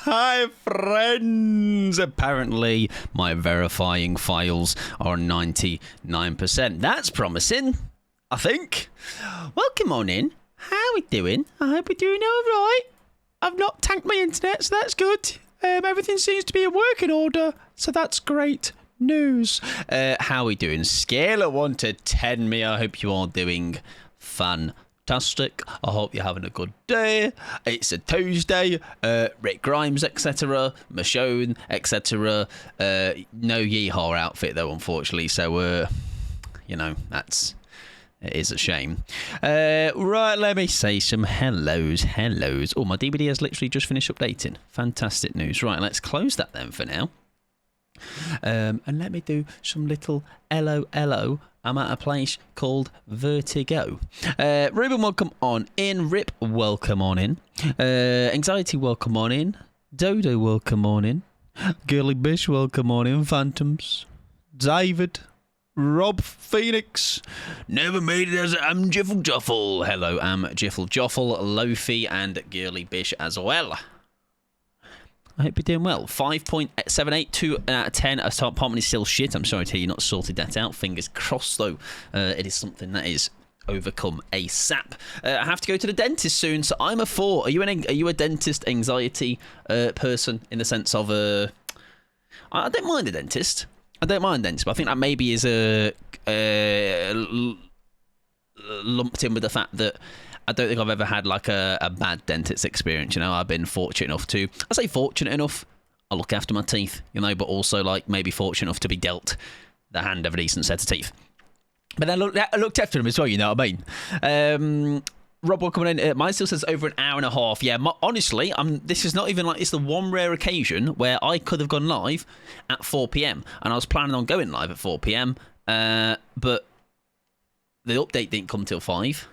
Hi, friends. Apparently, my verifying files are 99%. That's promising, I think. Welcome on in. How are we doing? I hope we're doing all right. I've not tanked my internet, so that's good. Everything seems to be in working order, so that's great news. How are we doing? Scale of 1 to 10, me. I hope you are doing fantastic. I hope you're having a good day. It's a Tuesday. Rick Grimes, etc. Michonne, etc. No yeehaw outfit, though, unfortunately. So, it is a shame. Right, let me say some hellos. Oh, my DVD has literally just finished updating. Fantastic news. Right, let's close that then for now. And let me do some little LO. I'm at a place called Vertigo. Ruben, welcome on in. Rip, welcome on in. Anxiety, welcome on in. Dodo, welcome on in. Girly Bish, welcome on in. Phantoms. David. Rob Phoenix. Never made it as Am Jiffle Joffle. Hello, Am Jiffle Joffle. Lofi and Girly Bish as well. I hope you're doing well. 5.782 out of 10. Our apartment is still shit. I'm sorry to hear you not sorted that out. Fingers crossed, though. It is something that is overcome ASAP. I have to go to the dentist soon, so I'm a 4. Are you a dentist anxiety person in the sense of I don't mind a dentist. But I think that maybe is lumped in with the fact that I don't think I've ever had like a bad dentist experience. I've been fortunate enough to, I say fortunate enough, I look after my teeth, but also like maybe fortunate enough to be dealt the hand of a decent set of teeth. But then I looked after them as well, you know what I mean? Rob, welcome in. Mine still says over an hour and a half. Yeah, honestly, this is not even like, it's the one rare occasion where I could have gone live at 4 p.m. and I was planning on going live at 4 p.m. But the update didn't come till 5.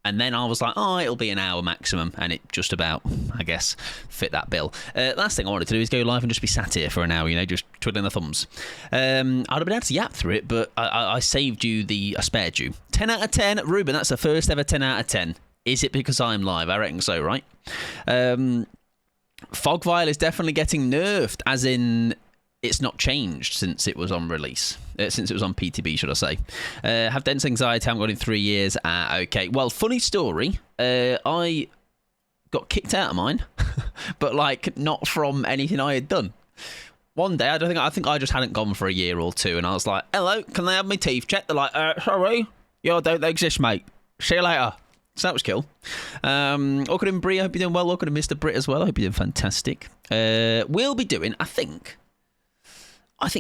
And then I was like, it'll be an hour maximum. And it just about, I guess, fit that bill. Last thing I wanted to do is go live and just be sat here for an hour, just twiddling the thumbs. I'd have been able to yap through it, but I saved you I spared you. 10 out of 10. Ruben, that's the first ever 10 out of 10. Is it because I'm live? I reckon so, right? Fogvile is definitely getting nerfed, as in it's not changed since it was on release. Since it was on PTB, should I say. Have dense anxiety, haven't got in 3 years. Okay. Well, funny story. I got kicked out of mine, but like not from anything I had done. One day, I think I just hadn't gone for a year or two, and I was like, hello, can I have my teeth checked? They're like, sorry, you don't exist, mate. See you later. So that was cool. Awkward and Brie, I hope you're doing well. Awkward and Mr. Brit as well. I hope you're doing fantastic. We'll be doing, I think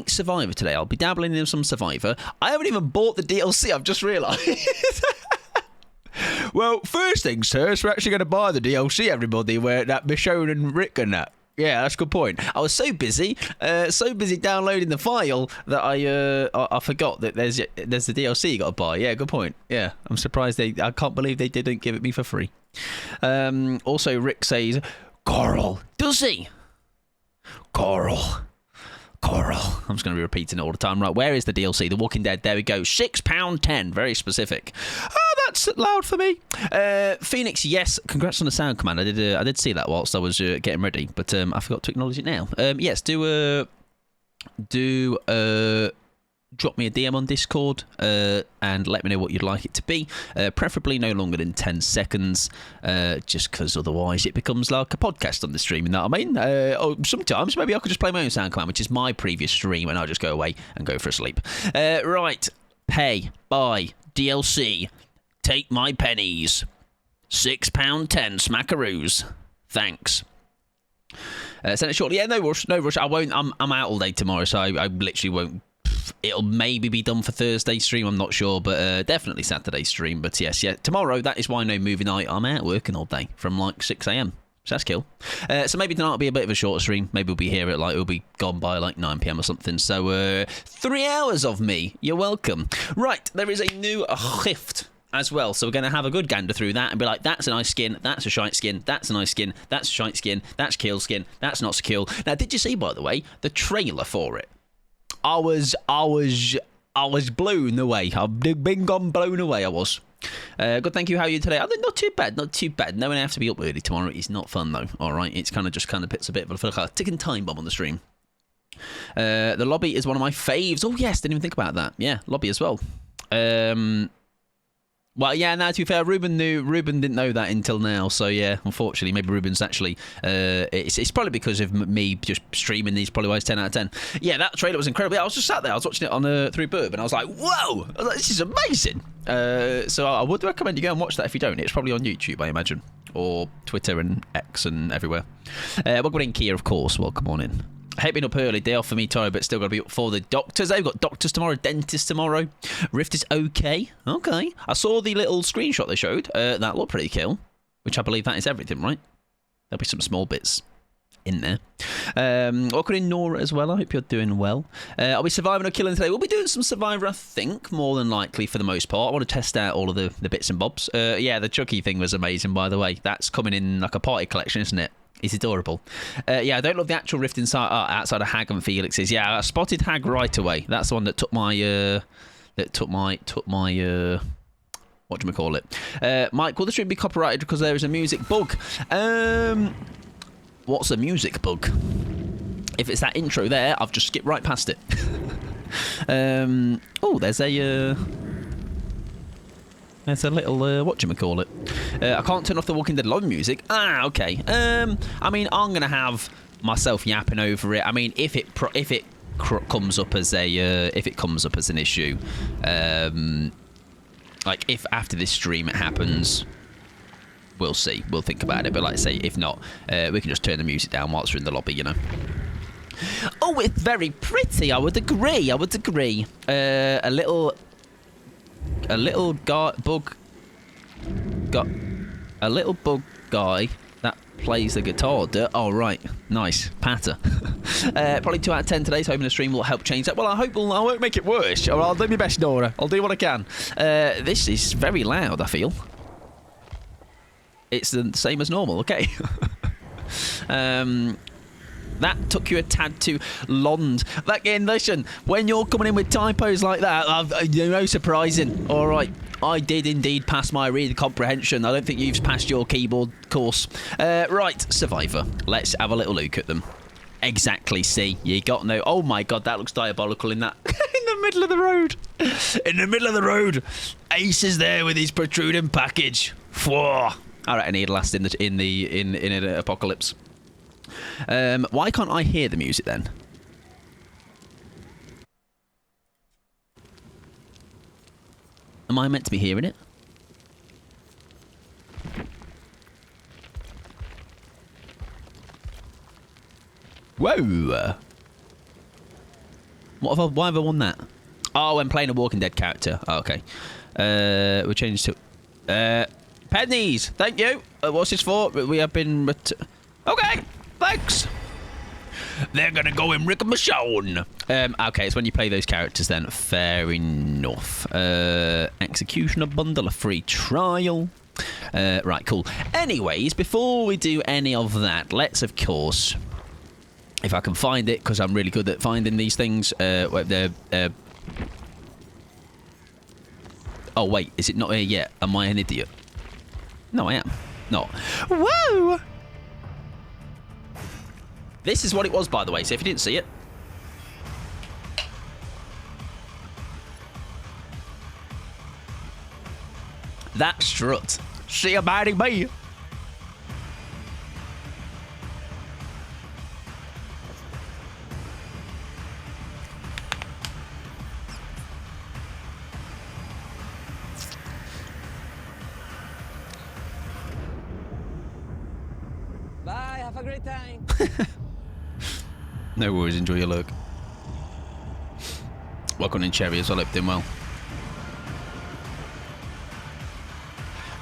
Survivor today. I'll be dabbling in some Survivor. I haven't even bought the DLC, I've just realised. Well, first things first, we're actually going to buy the DLC, everybody, where that Michonne and Rick and that. Yeah, that's a good point. I was so busy downloading the file that I forgot that there's the DLC you got to buy. Yeah, good point. Yeah, I'm surprised I can't believe they didn't give it me for free. Also, Rick says, Coral. Does he? Coral. I'm just going to be repeating it all the time. Right, where is the DLC? The Walking Dead. There we go. £6.10. Very specific. Oh, that's loud for me. Phoenix, yes. Congrats on the sound command. I did see that whilst I was getting ready, but I forgot to acknowledge it now. Yes, drop me a DM on Discord and let me know what you'd like it to be. Preferably no longer than 10 seconds, just because otherwise it becomes like a podcast on the stream, you know what I mean? Or sometimes maybe I could just play my own sound command, which is my previous stream, and I'll just go away and go for a sleep. Right, pay, buy, DLC, take my pennies, £6.10, smackaroos, thanks. Send it shortly. Yeah, no rush. I won't. I'm out all day tomorrow, so I literally won't. It'll maybe be done for Thursday stream, I'm not sure, but definitely Saturday stream. But yes, tomorrow, that is why no movie night. I'm out working all day from like 6 a.m. So that's cool. So maybe tonight will be a bit of a shorter stream. Maybe we'll be here at it'll be gone by like 9 p.m. or something. So 3 hours of me. You're welcome. Right, there is a new shift as well, so we're going to have a good gander through that and be like, that's a nice skin, that's a shite skin, that's a nice skin, that's a shite skin, that's kill skin, that's not so cool. Now, did you see, by the way, the trailer for it? I was blown away. I've been blown away, I was. Good, thank you. How are you today? Not too bad, not too bad. Knowing I have to be up early tomorrow is not fun, though. All right, it's kind of puts a bit of a ticking time bomb on the stream. The lobby is one of my faves. Oh, yes, didn't even think about that. Yeah, lobby as well. Well, yeah, now to be fair, Ruben didn't know that until now, so yeah, unfortunately, maybe Ruben's actually, it's probably because of me just streaming these, probably why it's 10 out of 10. Yeah, that trailer was incredible. Yeah, I was just sat there, I was watching it on through Burb, and I was like, whoa, this is amazing. So I would recommend you go and watch that if you don't. It's probably on YouTube, I imagine, or Twitter and X and everywhere. Welcome in, Kia, of course. Welcome on in. I hate being up early, day off for me tomorrow, but still got to be up for the doctors. They've got doctors tomorrow, dentists tomorrow. Rift is okay. Okay. I saw the little screenshot they showed. That looked pretty cool, which I believe that is everything, right? There'll be some small bits in there. Welcome in, Nora, as well. I hope you're doing well. Are we surviving or killing today? We'll be doing some Survivor, I think, more than likely for the most part. I want to test out all of the bits and bobs. Yeah, the Chucky thing was amazing, by the way. That's coming in like a party collection, isn't it? It's adorable. Yeah, I don't love the actual rift inside outside of Hag and Felix's. Yeah, I spotted Hag right away. That's the one that took my whatchamacallit. Mike, will the stream be copyrighted because there is a music bug? What's a music bug? If it's that intro there, I've just skipped right past it. Oh, there's a little, whatchamacallit. I can't turn off the Walking Dead live music. Ah, okay. I mean, I'm going to have myself yapping over it. I mean, if it comes up as an issue, like if after this stream it happens, we'll see. We'll think about it. But like I say, if not, we can just turn the music down whilst we're in the lobby, you know. Oh, it's very pretty. I would agree. A little bug guy that plays the guitar. Oh, right. Nice. Patter. Probably 2 out of 10 today, so hoping the stream will help change that. Well, I won't make it worse. Or I'll do my best, Nora. I'll do what I can. This is very loud, I feel. It's the same as normal, okay. That took you a tad too long. Again, listen, when you're coming in with typos like that, no surprising. All right, I did indeed pass my read comprehension. I don't think you've passed your keyboard course. Right, Survivor. Let's have a little look at them. Exactly, see, you got no... Oh my God, that looks diabolical in that... in the middle of the road. In the middle of the road. Ace is there with his protruding package. Whoa. I reckon he'd last in an apocalypse. Why can't I hear the music then? Am I meant to be hearing it? Whoa! Why have I won that? Oh, I'm playing a Walking Dead character. Oh, okay. We changed to... pennies! Thank you! What's this for? We have been... Okay! Thanks! They're gonna go in Rick and Michonne. Okay, it's when you play those characters then. Fair enough. Executioner bundle, a free trial. Right, cool. Anyways, before we do any of that, let's, of course, if I can find it, because I'm really good at finding these things. Oh, wait, is it not here yet? Am I an idiot? No, I am. Not. Whoa! This is what it was, by the way, so if you didn't see it. That strut. See abiding me. Bye, have a great time. No worries, enjoy your look. Welcome in, Cherry, as well. Hope doing well.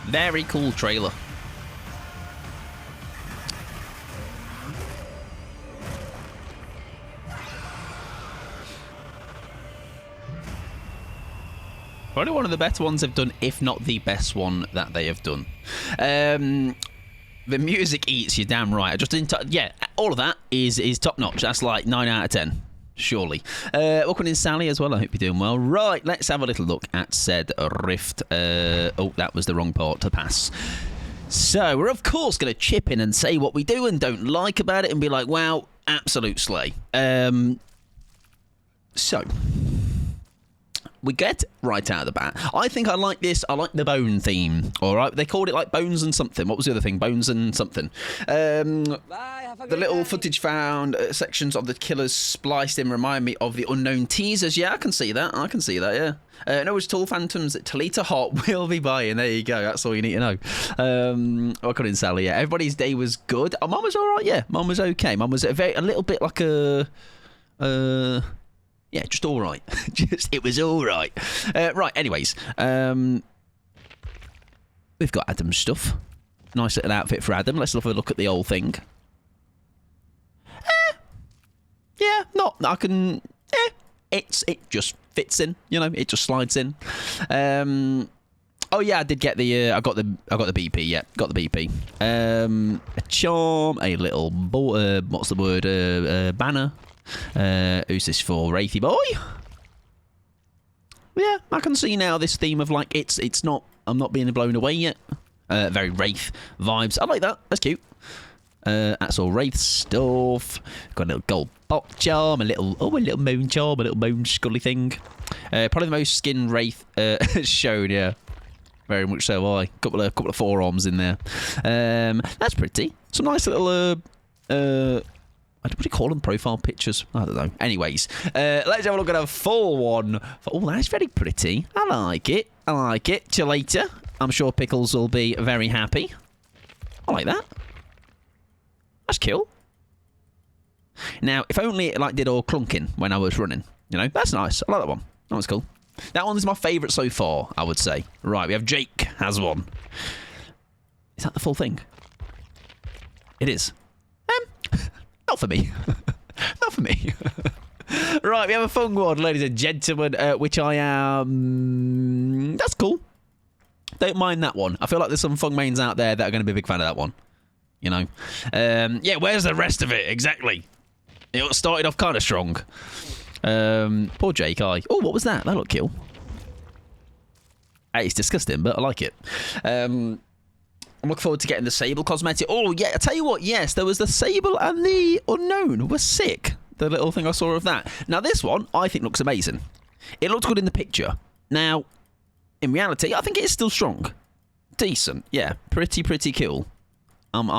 Very cool trailer. Probably one of the better ones they've done, if not the best one that they have done. The music eats you, damn right. I just didn't. Yeah, all of that is top notch. That's like 9 out of 10. Surely. Welcome in, Sally, as well. I hope you're doing well. Right, let's have a little look at said rift. Oh, that was the wrong part to pass. So, we're of course going to chip in and say what we do and don't like about it and be like, wow, absolute slay. So, we get right out of the bat. I think I like this. I like the bone theme. All right, they called it like bones and something. What was the other thing? Bones and something. Bye, have a The great little time. footage found, sections of the killers spliced in remind me of the unknown teasers. Yeah, I can see that. Yeah. No, it's Tall Phantoms that Talita Hot will be buying. There you go. That's all you need to know. Welcome in, Sally. Yeah, everybody's day was good. Oh, Mum was all right. Yeah, Mum was okay. Mum was a little bit like a. Yeah, just all right. It was all right. Right, anyways. We've got Adam's stuff. Nice little outfit for Adam. Let's have a look at the old thing. Yeah, I can... It just fits in, it just slides in. Oh yeah, I did get the I got the BP. Yeah, got the BP. A charm, a little what's the word? Banner. Who's this for? Wraithy boy. Yeah, I can see now this theme of like it's not. I'm not being blown away yet. Very Wraith vibes. I like that. That's cute. That's all Wraith stuff. Got a little gold bot charm, a little moon charm, a little moon scully thing. Probably the most skin Wraith shown. Yeah, very much so. Couple of forearms in there. That's pretty. Some nice little what do you call them? Profile pictures? I don't know. Anyways, let's have a look at a full one. Oh, that's very pretty. I like it. Till later. I'm sure Pickles will be very happy. I like that. That's cool. Now, if only it did all clunking when I was running. That's nice. I like that one. That one's cool. That one's my favourite so far, I would say. Right, we have Jake has one. Is that the full thing? It is. Not for me. Not for me. Right, we have a fun one, ladies and gentlemen, which I am... That's cool. Don't mind that one. I feel like there's some fun mains out there that are going to be a big fan of that one. Yeah, where's the rest of it? Exactly. It started off kind of strong. Poor Jake, Oh, what was that? That looked cool. Hey, it's disgusting, but I like it. I'm looking forward to getting the Sable cosmetic. Oh, yeah, I tell you what, yes, there was the Sable and the Unknown were sick. The little thing I saw of that. Now, this one, I think, looks amazing. It looks good in the picture. Now, in reality, I think it is still strong. Decent. Yeah, pretty cool. I'm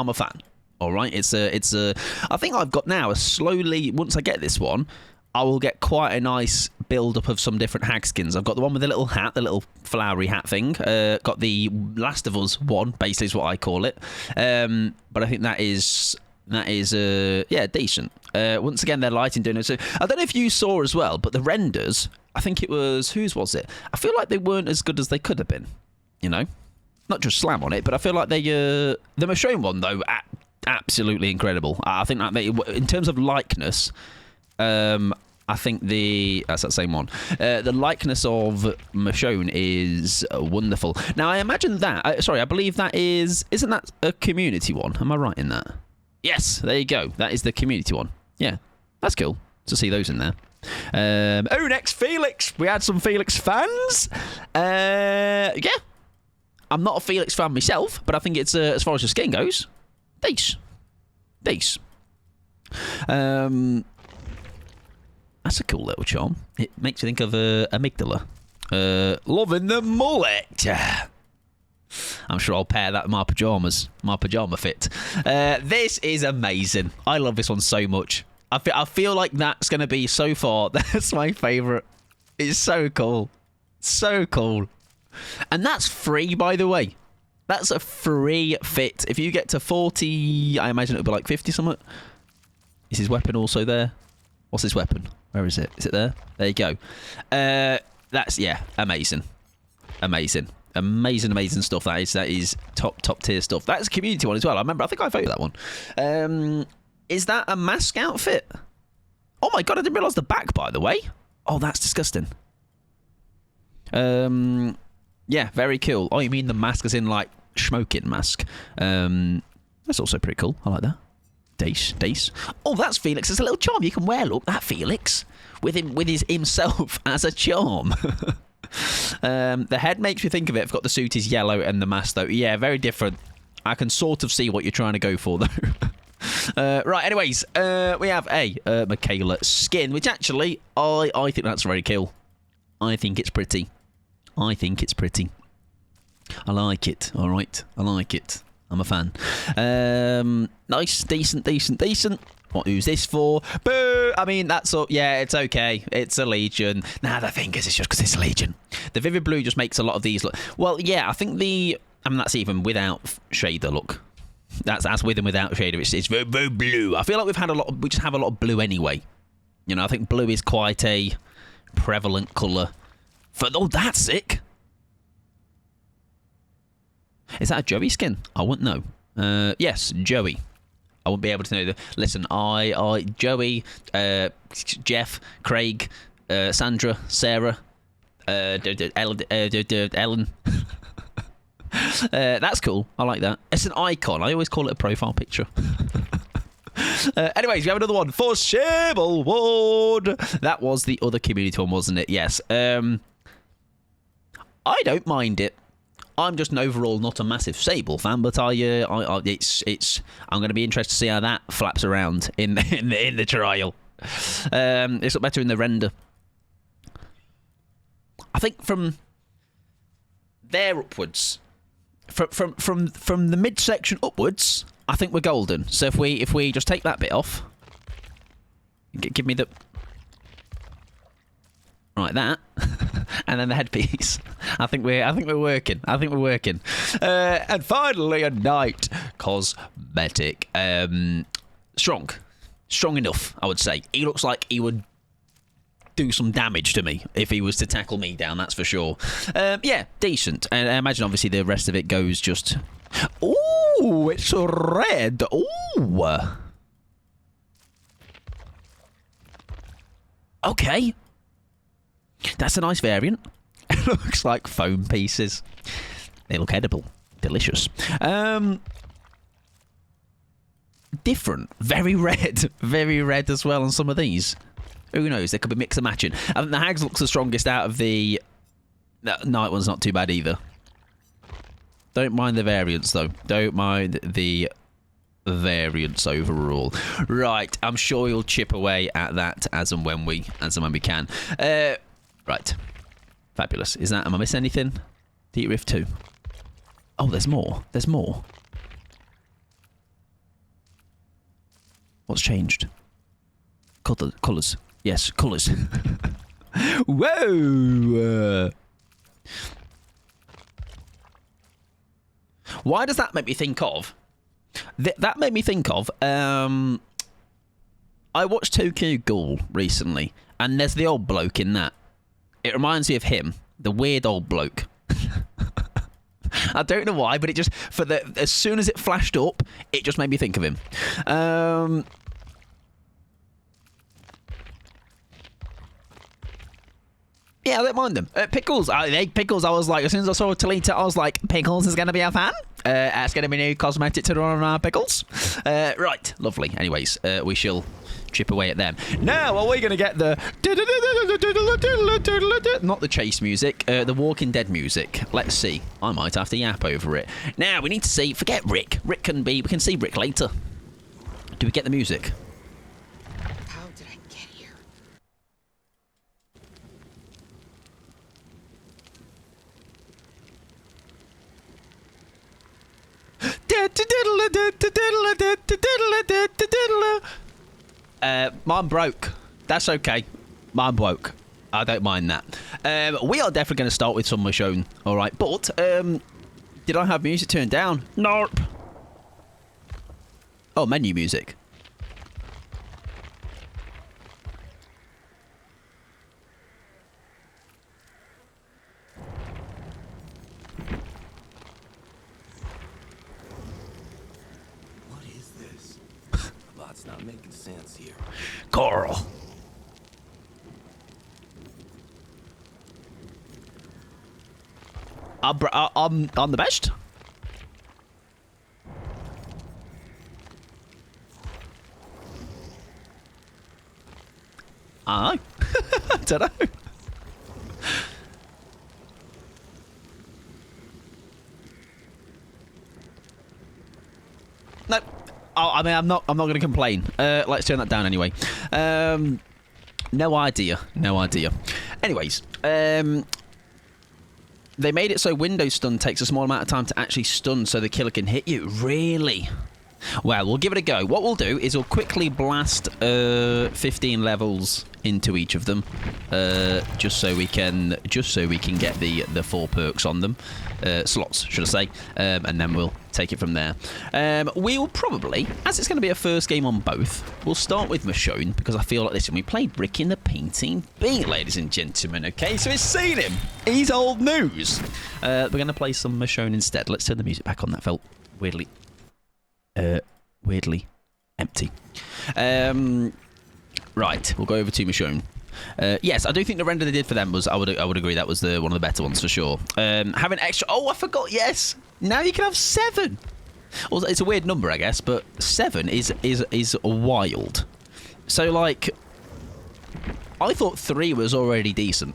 a fan. All right, it's a. I think I've got now a slowly. Once I get this one, I will get quite a nice build up of some different hag skins. I've got the one with the little hat, the little flowery hat thing. Got the Last of Us one, basically is what I call it. But I think that is yeah, decent. Once again, their lighting doing it. So I don't know if you saw as well, but the renders. I think it was whose was it? I feel like they weren't as good as they could have been. Not just slam on it, but I feel like the Michonne one though, absolutely incredible. I think that in terms of likeness, I think that's that same one. The likeness of Michonne is wonderful. Now I imagine that. I believe that isn't that a community one? Am I right in that? Yes, there you go. That is the community one. Yeah, that's cool to see those in there. Next Felix. We had some Felix fans. Yeah. I'm not a Felix fan myself, but I think it's as far as the skin goes, decent. That's a cool little charm. It makes you think of amygdala. Loving the mullet. I'm sure I'll pair that with my pyjamas, my pyjama fit. This is amazing. I love this one so much. I feel like that's going to be, so far, that's my favourite. It's so cool. So cool. And that's free, by the way. That's a free fit. If you get to 40, I imagine it'll be like 50 something. Is his weapon also there? What's his weapon? Where is it? Is it there? There you go. That's, yeah, amazing. Amazing stuff. That is top tier stuff. That's a community one as well. I think I voted that one. Is that a mask outfit? Oh my god, I didn't realise the back, by the way. Oh, that's disgusting. Yeah, very cool. Oh, you mean the mask as in like smoking mask? That's also pretty cool. I like that. Dace. Oh, that's Felix as a little charm you can wear. Look, that Felix with himself as a charm. The head makes me think of it. I've got the suit is yellow and the mask though. Yeah, very different. I can sort of see what you're trying to go for though. Right. Anyways, we have a Michaela skin, which actually I think that's very cool. I think it's pretty. I like it. All right. I like it. I'm a fan. Nice, decent. Who's this for? Boo! I mean, that's all. Yeah, it's okay. It's a Legion. Nah, the thing is, it's just because it's a Legion. The Vivid Blue just makes a lot of these look. Well, yeah, I think that's even without shader. Look, that's with and without shader. It's very, very blue. I feel like we just have a lot of blue anyway. You know, I think blue is quite a prevalent colour. Oh, that's sick. Is that a Joey skin? I wouldn't know. Yes, Joey. I wouldn't be able to know. Listen, Joey, Jeff, Craig, Sandra, Sarah, Ellen. That's cool. I like that. It's an icon. I always call it a profile picture. Anyways, we have another one for Sable Ward. That was the other community one, wasn't it? Yes. I don't mind it. I'm just an overall not a massive Sable fan, but I'm going to be interested to see how that flaps around in the trial. It's better in the render. I think from there upwards, from the midsection upwards, I think we're golden. So if we just take that bit off, give me the right that, and then the headpiece. I think we're working. And finally, a knight cosmetic. Strong enough, I would say. He looks like he would do some damage to me if he was to tackle me down. That's for sure. Yeah, decent. And I imagine obviously the rest of it goes just. Ooh, it's red. Ooh. Okay. That's a nice variant. It looks like foam pieces. They look edible. Delicious. Different. Very red. Very red as well on some of these. Who knows? They could be mix and matching. I think the Hags looks the strongest out of the... That night one's not too bad either. Don't mind the variants, though. Don't mind the variants overall. Right. I'm sure you'll chip away at that as and when we can. Right. Fabulous. Am I missing anything? Deep Rift 2. Oh, there's more. What's changed? Colours. Yes, colours. Whoa! Why does that make me think of? That made me think of... I watched Tokyo Ghoul recently, and there's the old bloke in that. It reminds me of him, the weird old bloke. I don't know why, but it just as soon as it flashed up, it just made me think of him. Yeah, I don't mind them. Pickles. Pickles. I was like, as soon as I saw Talita, I was like, Pickles is going to be a fan. It's going to be new cosmetic to run on our Pickles. Right, lovely. Anyways, we shall chip away at them. Now, are we going to get the... Not the chase music, the Walking Dead music. Let's see. I might have to yap over it. Now, we need to see... Forget Rick. We can see Rick later. Do we get the music? How did I get here? Mine broke. That's okay. Mine broke. I don't mind that. We are definitely going to start with some Michonne. All right. But, did I have music turned down? Nope. Oh, menu music. What is this? A lot's not making sense here. Coral. I'm the best. I don't know. No. Oh, I mean, I'm not going to complain. Let's turn that down anyway. No idea. Anyways, they made it so window stun takes a small amount of time to actually stun so the killer can hit you. Really? Well, we'll give it a go. What we'll do is we'll quickly blast 15 levels into each of them, just so we can get the 4 perks on them, slots, should I say, and then we'll take it from there. We'll probably, as it's going to be a first game on both, we'll start with Michonne, because I feel like this, and we played Rick in the Painting Beat, ladies and gentlemen. Okay, so we've seen him. He's old news. We're going to play some Michonne instead. Let's turn the music back on. That felt weirdly empty. Right, we'll go over to Michonne. Yes, I do think the render they did for them was, I would agree, that was one of the better ones for sure. Having extra, oh, I forgot, yes, now you can have 7. Well, it's a weird number, I guess, but 7 is wild. So, like, I thought 3 was already decent.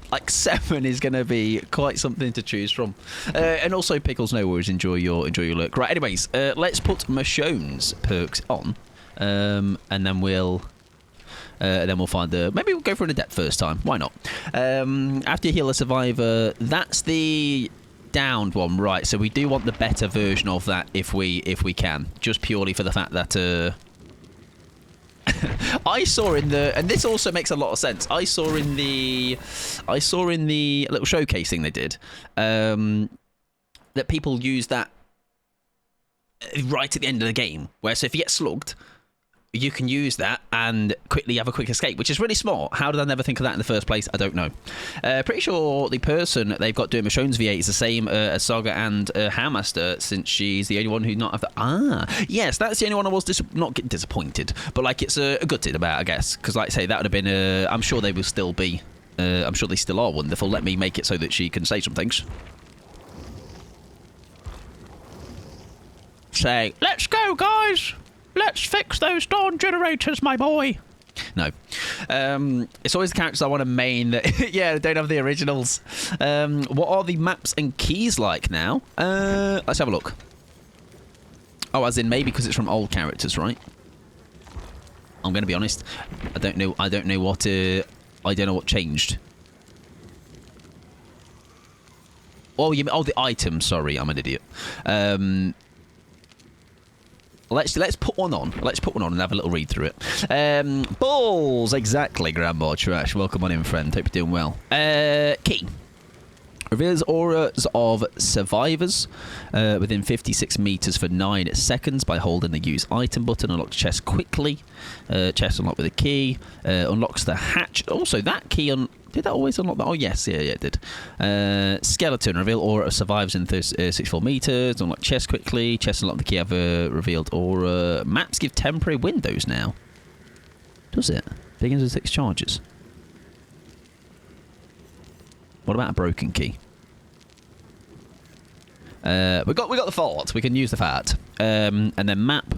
Like 7 is going to be quite something to choose from. And also, Pickles, no worries. Enjoy your look. Right. Anyways, let's put Michonne's perks on, and then we'll find the. Maybe we'll go for an adept first time. Why not? After you heal a survivor, that's the downed one, right? So we do want the better version of that if we can, just purely for the fact that. I saw in the, and this also makes a lot of sense. I saw in the little showcase thing they did, that people use that right at the end of the game. Where so if you get slugged, you can use that and quickly have a quick escape, which is really smart. How did I never think of that in the first place? I don't know. Pretty sure the person they've got doing Michonne's V8 is the same as Saga and Houndmaster, since she's the only one who not have the... yes, that's the only one I was not disappointed, but like it's gutted about, I guess, because like I say, that would have been... I'm sure they will still be... I'm sure they still are wonderful. Let me make it so that she can say some things. Say, let's go, guys! Let's fix those dawn generators, my boy. No. It's always the characters I want to main that, yeah, don't have the originals. What are the maps and keys like now? Let's have a look. Oh, as in maybe because it's from old characters, right? I'm going to be honest. I don't know what changed. Oh, the item. Sorry, I'm an idiot. Let's put one on. Let's put one on and have a little read through it. Balls, exactly, Grandma Trash. Welcome on in, friend. Hope you're doing well. Key. Reveals auras of survivors within 56 meters for 9 seconds by holding the use item button. Unlocks chest quickly. Chest unlocked with a key. Unlocks the hatch. Also, that key did that always unlock that? Oh, yes. Yeah, it did. Skeleton. Reveal aura of survivors in 64 meters. Unlock chest quickly. Chest unlock the key. Have a revealed aura. Maps give temporary windows now. Does it? Begins with 6 charges. What about a broken key? We got the fort. We can use the fart. And then map.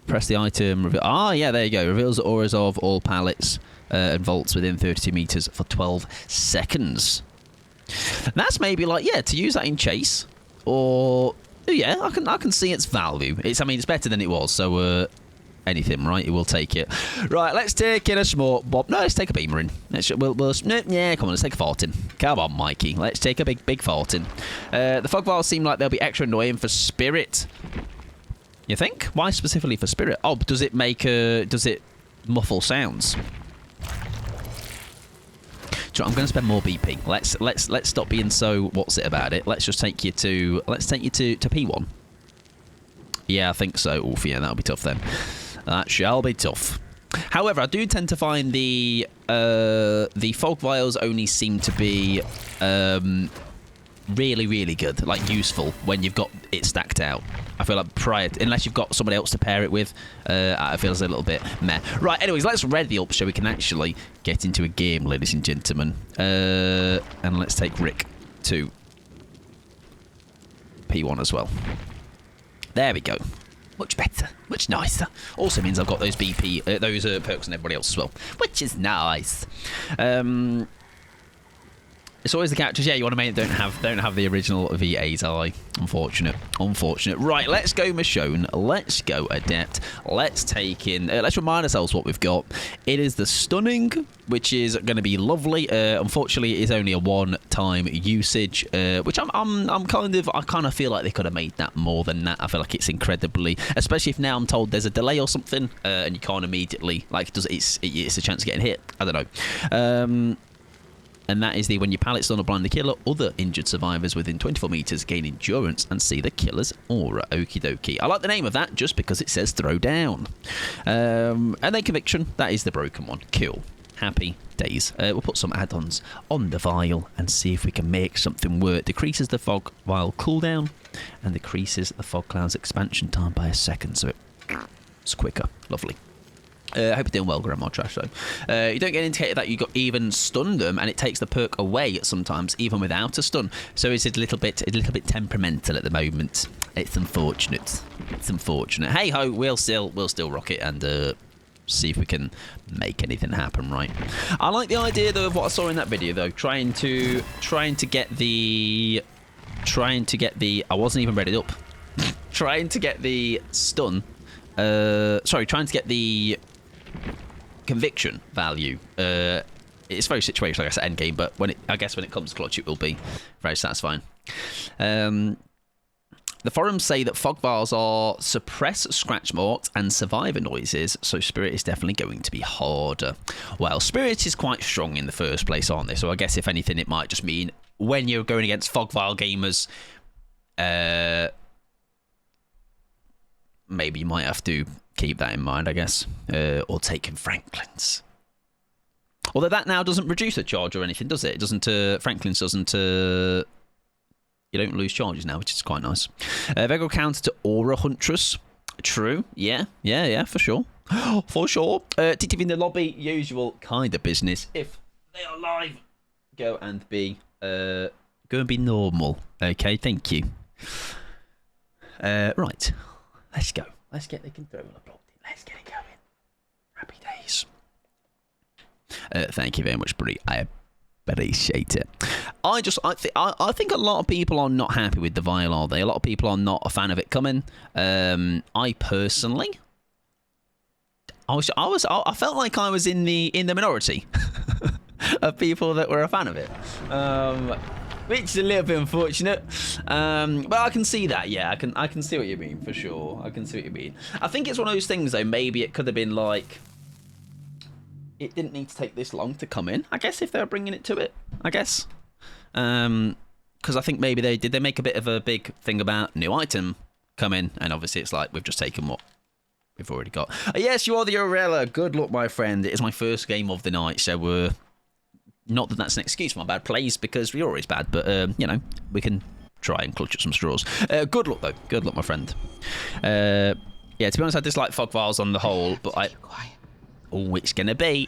Press the item. Reveal. Yeah, there you go. Reveals the auras of all pallets and vaults within 32 meters for 12 seconds. That's maybe like, yeah, to use that in chase, or yeah, I can see its value. I mean, it's better than it was. So anything, right? We'll take it. Right, let's take in a smoke bomb. No, let's take a beamer in. Yeah, come on, let's take a fort in. Come on, Mikey. Let's take a big fort in. The fog vials seem like they'll be extra annoying for Spirit. You think? Why specifically for Spirit? Oh, does it muffle sounds? So I'm going to spend more BP. Let's stop being so what's it about it. Let's just take you to P1. Yeah, I think so. Oof, yeah, that'll be tough then. That shall be tough. However, I do tend to find the fog vials only seem to be really, really good, like useful when you've got it stacked out. I feel like unless you've got somebody else to pair it with, it feels a little bit meh. Right, anyways, let's ready up so we can actually get into a game, ladies and gentlemen. And let's take Rick to P1 as well. There we go. Much better, much nicer. Also means I've got those BP, those perks on everybody else as well, which is nice. It's always the characters, yeah, you want to make it don't have the original V8 eye. Unfortunate. Right, let's go Michonne. Let's go Adept. Let's take in. Let's remind ourselves what we've got. It is the Stunning, which is going to be lovely. Unfortunately, it is only a one-time usage, which I kind of feel like they could have made that more than that. I feel like it's incredibly, especially if now I'm told there's a delay or something, and you can't immediately it's a chance of getting hit. I don't know. And that is when your pallet stun or blind the killer, other injured survivors within 24 meters gain endurance and see the killer's aura. Okie dokie. I like the name of that just because it says throw down. And then conviction, that is the broken one. Cool. Happy days. We'll put some add-ons on the vial and see if we can make something work. Decreases the fog vial cooldown and decreases the fog cloud's expansion time by a second, so it's quicker. Lovely. I hope you're doing well, Grandma Trash, though. You don't get indicated that you got even stun them, and it takes the perk away sometimes, even without a stun. So it's a little bit temperamental at the moment. It's unfortunate. Hey ho, we'll still rock it and see if we can make anything happen, right? I like the idea though of what I saw in that video though, trying to get the I wasn't even ready up. Trying to get the stun. Trying to get the conviction value. It's very situational, like I said, end game, but I guess when it comes to clutch, it will be very satisfying. The forums say that fog vials are suppress scratch marks and survivor noises, so Spirit is definitely going to be harder. Well, Spirit is quite strong in the first place, aren't they? So I guess if anything, it might just mean when you're going against fog vial gamers, maybe you might have to keep that in mind, I guess. Or taking Franklin's. Although that now doesn't reduce a charge or anything, does it? It doesn't. Franklin's doesn't. You don't lose charges now, which is quite nice. Vega counter to Aura Huntress. True. Yeah, for sure. For sure. TTV in the lobby, usual kind of business. If they are live, go and be normal. Okay, thank you. Right. Let's go. Let's get the controller blocked in. Let's get it going. Happy days. Thank you very much, Brie. I appreciate it. I think a lot of people are not happy with the vial, are they? A lot of people are not a fan of it coming. I personally, I felt like I was in the minority of people that were a fan of it. Which is a little bit unfortunate, but I can see that. Yeah, I can see what you mean for sure. I can see what you mean. I think it's one of those things though. Maybe it could have been like, it didn't need to take this long to come in. I guess if they're bringing it to it, I guess, because I think maybe they make a bit of a big thing about new item coming, and obviously it's like we've just taken what we've already got. Yes, you are the Aurela. Good luck, my friend. It is my first game of the night, so we're. Not that that's an excuse for my bad plays, because we're always bad, but, you know, we can try and clutch at some straws. Good luck, though. Good luck, my friend. Yeah, to be honest, I dislike fog vials on the whole, but oh, it's gonna be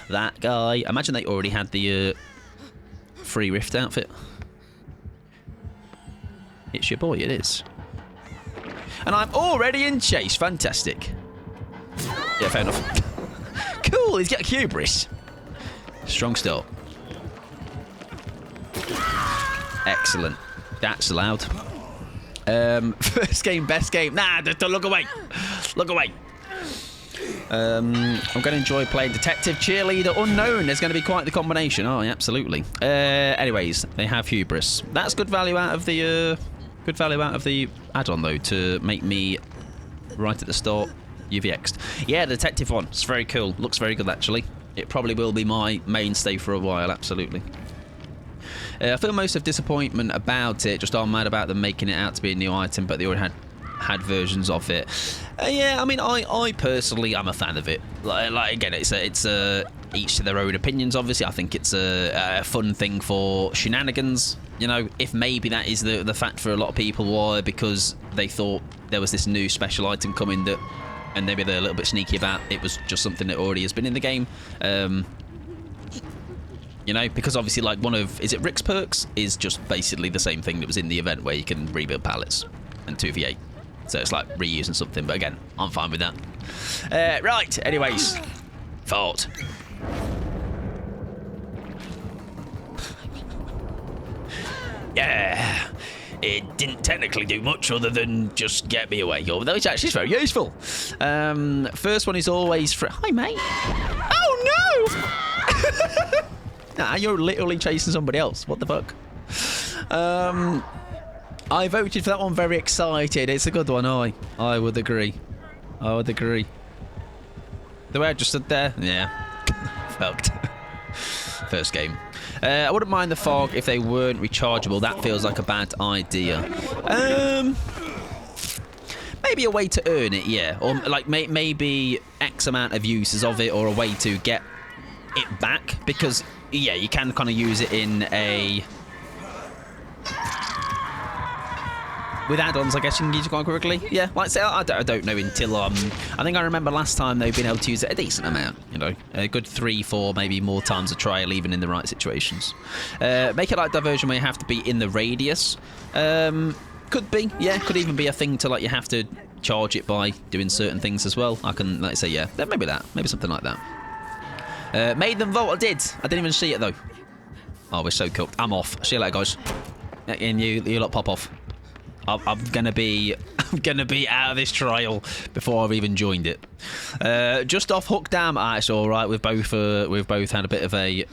that guy. Imagine they already had the free Rift outfit. It's your boy, it is. And I'm already in chase. Fantastic. Yeah, fair enough. Cool, he's got hubris. Strong start. Excellent. That's allowed. First game, best game. Nah, don't look away. Look away. I'm going to enjoy playing Detective, Cheerleader, Unknown. There's going to be quite the combination. Oh, yeah, absolutely. Anyways, they have hubris. That's good value out of the add-on though, to make me right at the start UVX'd. Yeah, the detective one. It's very cool. Looks very good, actually. It probably will be my mainstay for a while, absolutely. I feel most of disappointment about it. Just I'm mad about them making it out to be a new item, but they already had versions of it. Yeah, I mean, I personally, I'm a fan of it. Like again, it's each to their own opinions, obviously. I think it's a fun thing for shenanigans. You know, if maybe that is the fact for a lot of people, why? Because they thought there was this new special item coming that... And maybe they're a little bit sneaky about it was just something that already has been in the game. You know, because obviously, like, one of... Is it Rick's perks? Is just basically the same thing that was in the event where you can rebuild pallets. and 2v8. So it's like reusing something, but again, I'm fine with that. Right, anyways. Fort. Yeah. It didn't technically do much other than just get me away, although it's actually very useful. First one is always for... Hi, mate. Oh, no! Nah, you're literally chasing somebody else. What the fuck? I voted for that one very excited. It's a good one, I would agree. I would agree. The way I just stood there, yeah. Fucked. First game. I wouldn't mind the fog if they weren't rechargeable. That feels like a bad idea. Maybe a way to earn it, yeah. Or like maybe X amount of uses of it, or a way to get it back. Because, yeah, you can kind of use it in a... With add-ons, I guess you can use it quite quickly. Yeah, like say, I don't know until I think I remember last time they've been able to use it a decent amount. You know, a good 3, 4, maybe more times a trial, even in the right situations. Make it like diversion where you have to be in the radius. Could be, yeah. Could even be a thing to like you have to charge it by doing certain things as well. I can like say, yeah, maybe that, maybe something like that. Made them vote. I did. I didn't even see it though. Oh, we're so cooked. I'm off. See you later, guys. And you lot pop off. I'm gonna be out of this trial before I've even joined it. Just off Hook Dam. It's all right. We've both had a bit of a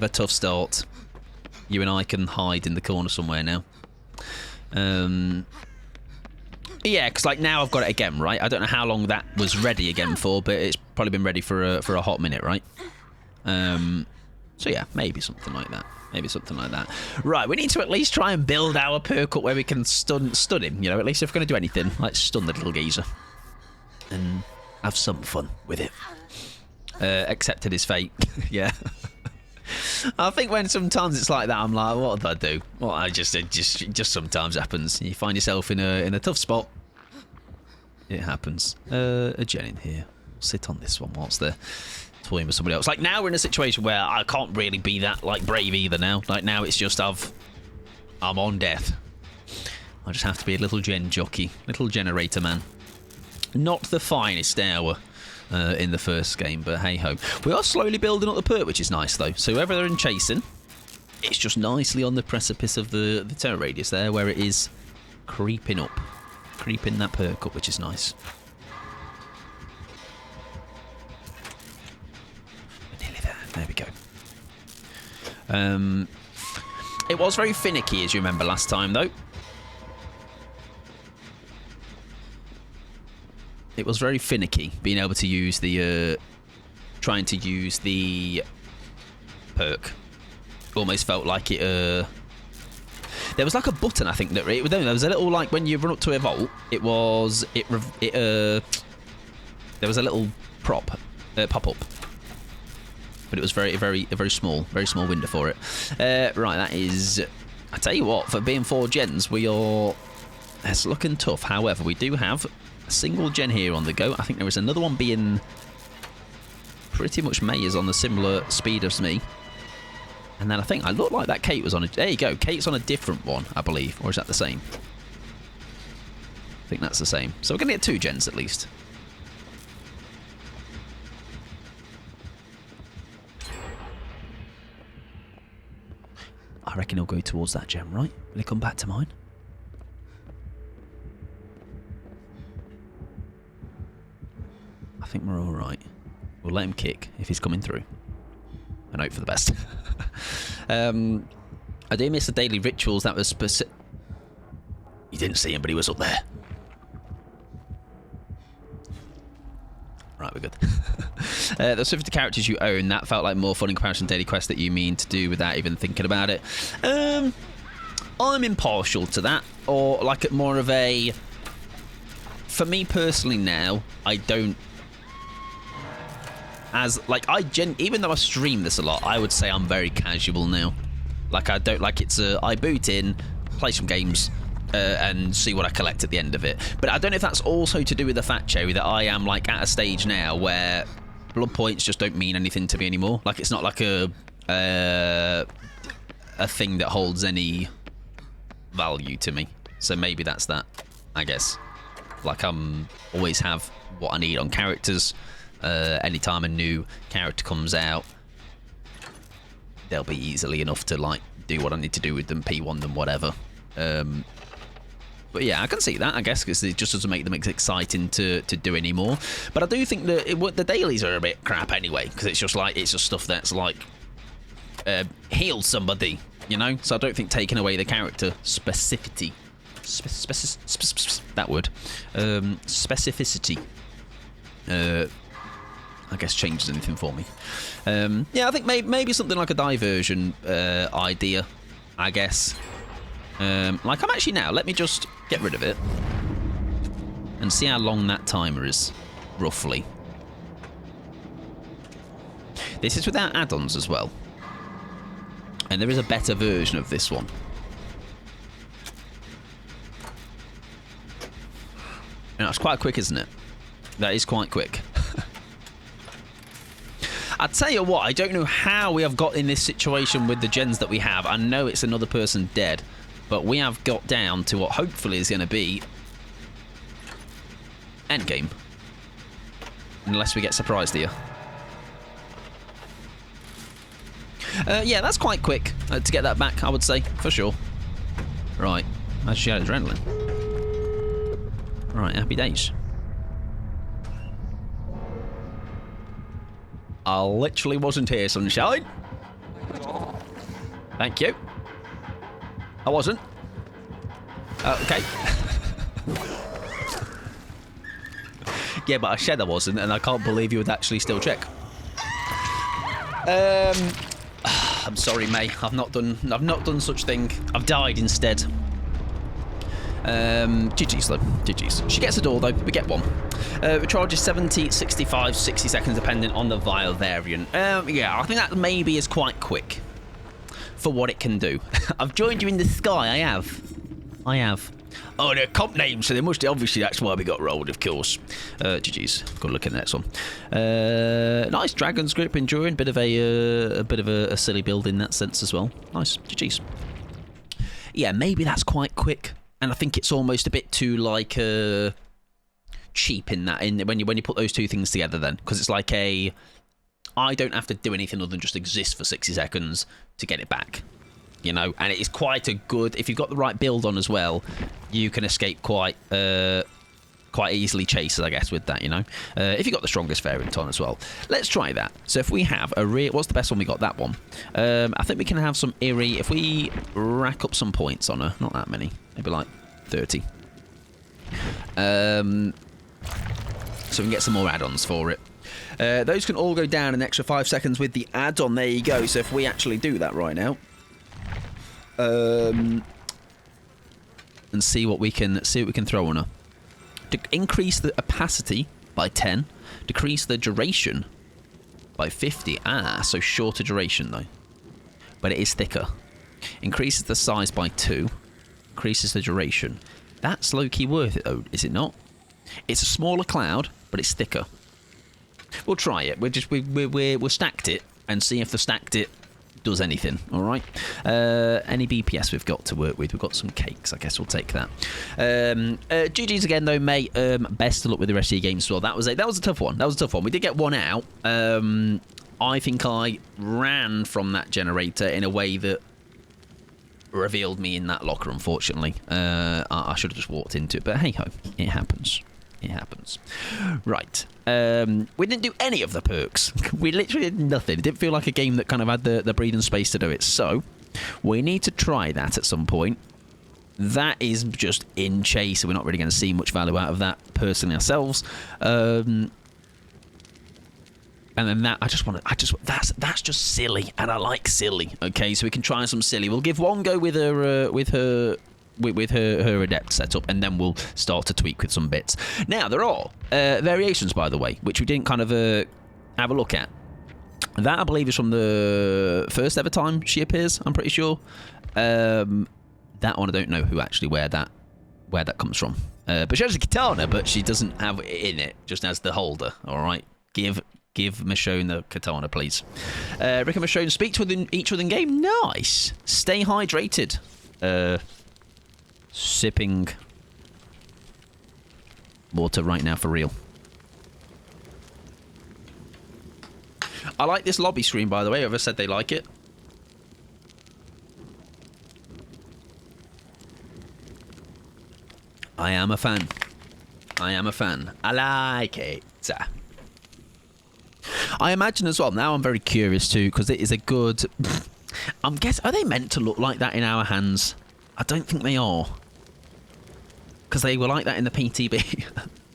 tough start. You and I can hide in the corner somewhere now. Yeah, because like now I've got it again, right? I don't know how long that was ready again for, but it's probably been ready for a hot minute, right? So yeah, maybe something like that. Maybe something like that. Right, we need to at least try and build our perk up where we can stun him, you know, at least if we're going to do anything. Let's stun the little geezer. And have some fun with it. Accepted his fate. Yeah. I think when sometimes it's like that, I'm like, what did I do? Well, it just sometimes happens. You find yourself in a tough spot. It happens. A gen in here. Sit on this one whilst they're toying with somebody else. Like now we're in a situation where I can't really be that like brave either now. Like now it's just I'm on death. I just have to be a little gen jockey, little generator man. Not the finest hour in the first game, but hey ho. We are slowly building up the perk, which is nice though. So whoever they're in chasing, it's just nicely on the precipice of the terror radius there, where it is creeping up, creeping that perk up, which is nice. There we go. It was very finicky, as you remember last time, though. It was very finicky, being able to use the... trying to use the perk. Almost felt like it... there was like a button, I think, that... there was a little, like, when you run up to a vault, it was... there was a little pop-up. But it was a very small window for it. Right, that is... I tell you what, for being 4 gens, it's looking tough. However, we do have a single gen here on the go. I think there is another one being pretty much Mayer's on the similar speed as me. And then I think I look like that Kate was on a... There you go. Kate's on a different one, I believe. Or is that the same? I think that's the same. So we're going to get 2 gens at least. I reckon he'll go towards that gem, right? Will he come back to mine? I think we're all right. We'll let him kick if he's coming through. And hope for the best. I do miss the daily rituals. That was specific. You didn't see him, but he was up there. Right, we're good. The Swift characters you own, that felt like more fun in comparison to daily quests that you mean to do without even thinking about it. I'm impartial to that, or like more of a... For me personally now, I don't... Even though I stream this a lot, I would say I'm very casual now. Like, I don't like it's I boot in, play some games, and see what I collect at the end of it. But I don't know if that's also to do with the fact, Cherry, that I am like at a stage now where blood points just don't mean anything to me anymore. Like it's not like a thing that holds any value to me. So maybe that's that, I guess. Like, always have what I need on characters. Anytime a new character comes out, they'll be easily enough to, like, do what I need to do with them, P1 them, whatever. But yeah, I can see that, I guess, because it just doesn't make them as exciting to do anymore. But I do think that the dailies are a bit crap anyway, because it's just stuff that's like heal somebody, you know. So I don't think taking away the character specificity, that word, specificity, I guess changes anything for me. Yeah, I think maybe something like a diversion idea, I guess. Like I'm actually now, let me just get rid of it and see how long that timer is, roughly. This is without add-ons as well. And there is a better version of this one. And that's quite quick, isn't it? That is quite quick. I tell you what, I don't know how we have got in this situation with the gens that we have. I know it's another person dead, but we have got down to what hopefully is going to be endgame. Unless we get surprised here. Yeah, that's quite quick to get that back, I would say, for sure. Right, as she had adrenaline. Right, happy days. I literally wasn't here, sunshine. Thank you. I wasn't. Okay. Yeah, but I said I wasn't, and I can't believe you would actually still check. I'm sorry, May. I've not done such thing. I've died instead. GG's though. GG's. She gets a door though. We get one. Recharge is 70, 65, 60 seconds depending on the vial variant. Yeah, I think that maybe is quite quick for what it can do. I've joined you in the sky. I have. Oh, they're comp names, so they must. Obviously, that's why we got rolled, of course. GG's. Got to look at the next one. Nice dragon's grip, enduring. Bit of a silly build in that sense as well. Nice. GG's. Yeah, maybe that's quite quick. And I think it's almost a bit too like cheap in that when you put those two things together then, because it's like I don't have to do anything other than just exist for 60 seconds to get it back, you know. And it is quite a good, if you've got the right build on as well, you can escape quite easily chases, I guess, with that, you know. If you've got the strongest variant on as well. Let's try that. So if we have a what's the best one we got? That one. I think we can have some eerie, if we rack up some points on her, not that many, maybe like 30. So we can get some more add-ons for it. Those can all go down an extra 5 seconds with the add-on. There you go. So if we actually do that right now, and see what we can throw on her. To increase the opacity by 10, decrease the duration by 50. So shorter duration though, but it is thicker. Increases the size by 2, increases the duration. That's low-key worth it though, is it not? It's a smaller cloud, but it's thicker. We'll try it. We'll stacked it and see if the stacked it does anything. All right. Any BPS we've got to work with? We've got some cakes. I guess we'll take that. GG's again though, mate. Best of luck with the rest of your games as well. That was a tough one. We did get one out. I think I ran from that generator in a way that revealed me in that locker. Unfortunately, I should have just walked into it. But hey ho, it happens. Right. We didn't do any of the perks. We literally did nothing. It didn't feel like a game that kind of had the breathing space to do it. So we need to try that at some point. That is just in chase, so we're not really going to see much value out of that personally ourselves. And then that that's just silly, and I like silly. Okay, so we can try some silly. We'll give one go with her adept setup, and then we'll start to tweak with some bits. Now there are variations, by the way, which we didn't kind of have a look at. That I believe is from the first ever time she appears. I'm pretty sure. That one I don't know where that comes from. But she has a katana, but she doesn't have it in it. Just as the holder. All right, give Michonne the katana, please. Rick and Michonne speak to each other in game. Nice. Stay hydrated. Sipping water right now for real. I like this lobby screen, by the way. Whoever said they like it. I am a fan. I am a fan. I like it. I imagine as well, now I'm very curious too, because it is a good... I'm guessing, are they meant to look like that in our hands? I don't think they are. Because they were like that in the PTB.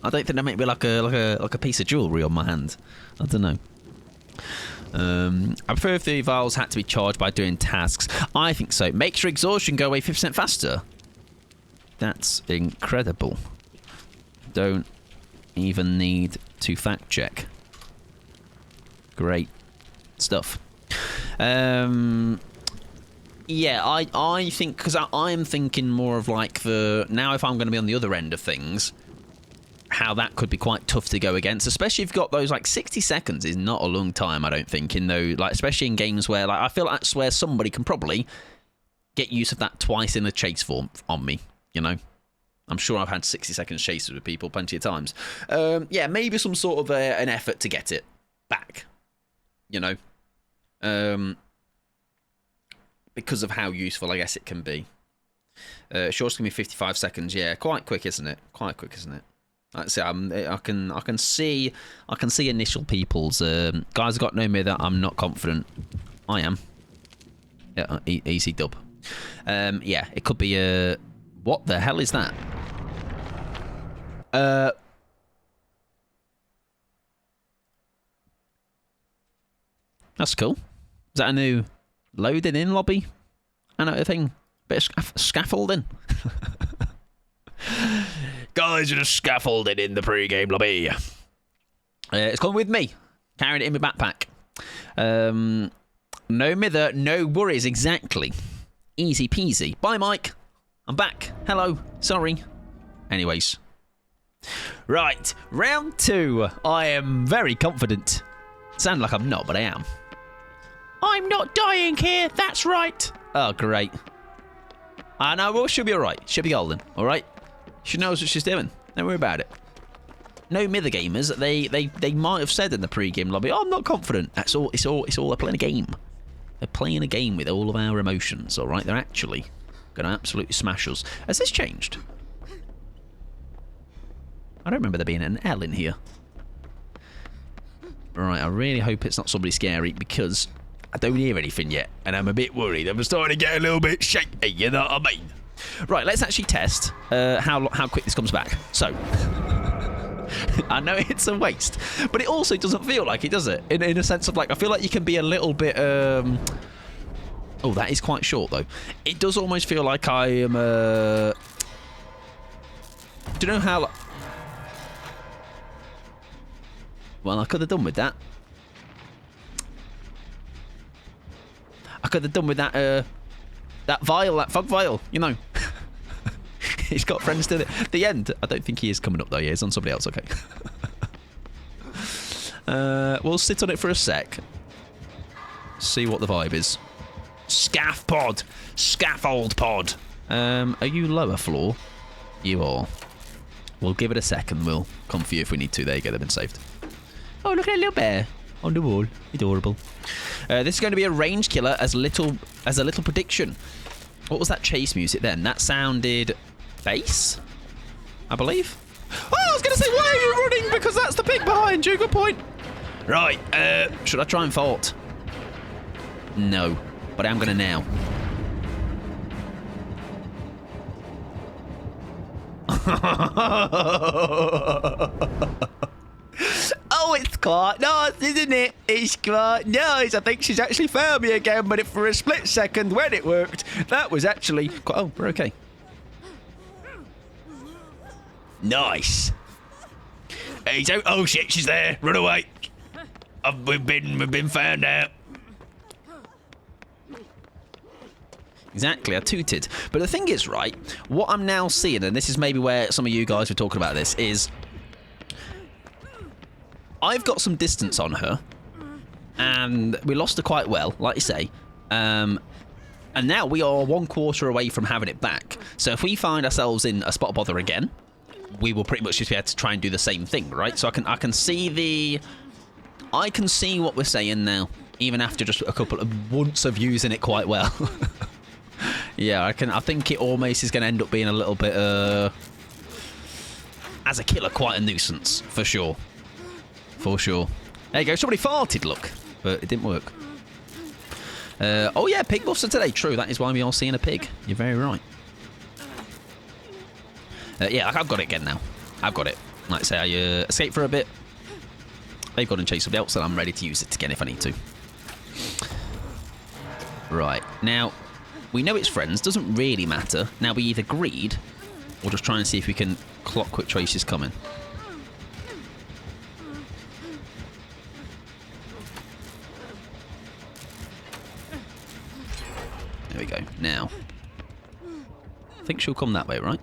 I don't think they're meant to be like a piece of jewellery on my hand. I don't know. I prefer if the vials had to be charged by doing tasks. I think so. Makes your exhaustion go away 50% faster. That's incredible. Don't even need to fact check. Great stuff. Yeah, I think, because I'm thinking more of like the, now if I'm going to be on the other end of things, how that could be quite tough to go against, especially if you've got those, like 60 seconds is not a long time, I don't think, in those, like, especially in games where, like, I feel like that's where somebody can probably get use of that twice in a chase form on me, you know? I'm sure I've had 60 seconds chases with people plenty of times. Yeah, maybe some sort of an effort to get it back, you know? Because of how useful I guess it can be. Sure, it's gonna be 55 seconds. Yeah, quite quick, isn't it? Quite quick, isn't it? Like I say, I can see initial people's guys. Have got no mirror. I'm not confident. I am. Yeah, easy dub. Yeah, it could be a. What the hell is that? That's cool. Is that a new loading in lobby? I know a thing. Bit of scaffolding. Guys are just scaffolding in the pre-game lobby. It's coming with me. Carrying it in my backpack. No mither, no worries, exactly. Easy peasy. Bye, Mike. I'm back. Hello. Sorry. Anyways. Right. Round 2. I am very confident. Sound like I'm not, but I am. I'm not dying here. That's right. Oh, great. I know. Well, she'll be all right. She'll be golden. All right. She knows what she's doing. Don't worry about it. No mither gamers. They might have said in the pre-game lobby, "Oh, I'm not confident." That's all. It's all. They're playing a game. They're playing a game with all of our emotions. All right. They're actually going to absolutely smash us. Has this changed? I don't remember there being an L in here. Right. I really hope it's not somebody scary because I don't hear anything yet, and I'm a bit worried. I'm starting to get a little bit shaky, you know what I mean? Right, let's actually test how quick this comes back. So, I know it's a waste, but it also doesn't feel like it, does it? In a sense of, like, I feel like you can be a little bit... Oh, that is quite short, though. It does almost feel like I am... Do you know how... Well, I could have done with that. I could have done with that, that vial, that fog vial, you know. He's got friends to the end. I don't think he is coming up, though. Yeah, he's on somebody else, okay. We'll sit on it for a sec. See what the vibe is. Scaff pod. Scaffold pod. Are you lower floor? You are. We'll give it a sec and we'll come for you if we need to. There you go, they've been saved. Oh, look at a little bear on the wall. Adorable. This is going to be a range killer as a little prediction. What was that chase music then? That sounded bass, I believe. Oh, I was going to say, why are you running? Because that's the pig behind you. Good point. Right. Should I try and fart? No, but I'm going to now. Oh, it's quite nice, isn't it? It's quite nice. I think she's actually found me again, but for a split second when it worked, that was actually quite... Oh, we're okay. Nice. Hey, so... Oh, shit, she's there. Run away. We've been found out. Exactly, I tooted. But the thing is, right, what I'm now seeing, and this is maybe where some of you guys were talking about this, is... I've got some distance on her, and we lost her quite well, like you say. And now we are 1/4 away from having it back. So if we find ourselves in a spot bother again, we will pretty much just be able to try and do the same thing, right? So I can see what we're saying now, even after just a couple of months of using it quite well. Yeah, I think it almost is going to end up being a little bit, as a killer, quite a nuisance, for sure. For sure. There you go, somebody farted, look, but it didn't work. Oh yeah, pig buster today. True, that is why we are seeing a pig. You're very right. Yeah, I've got it again now. I've got it. Like I say, I escaped for a bit. They've gone and chased somebody else, and I'm ready to use it again if I need to. Right, now, we know it's friends. Doesn't really matter. Now, we either greed, or just try and see if we can clock which way she's coming. There we go. Now, I think she'll come that way, right?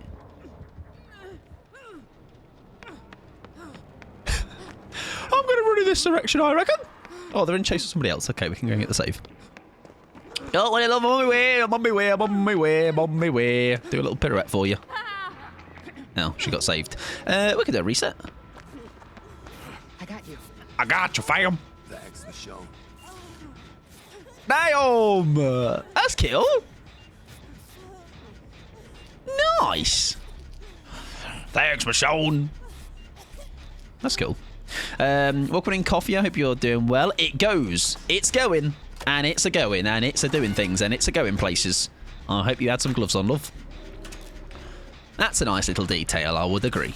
I'm going to run in this direction, I reckon. Oh, they're in chase of somebody else. Okay, we can go and get the save. Oh, well, I'm on my way. I'm on my way. I'm on my way. I'm on my way. Do a little pirouette for you. No, she got saved. We could do a reset. I got you. I got you, fam. Thanks, Michonne. Damn! That's kill. Nice. Thanks, Michonne. That's cool. Welcome in, Coffee. I hope you're doing well. It goes. It's going. And it's a-going. And it's a-doing things. And it's a-going places. I hope you had some gloves on, love. That's a nice little detail. I would agree.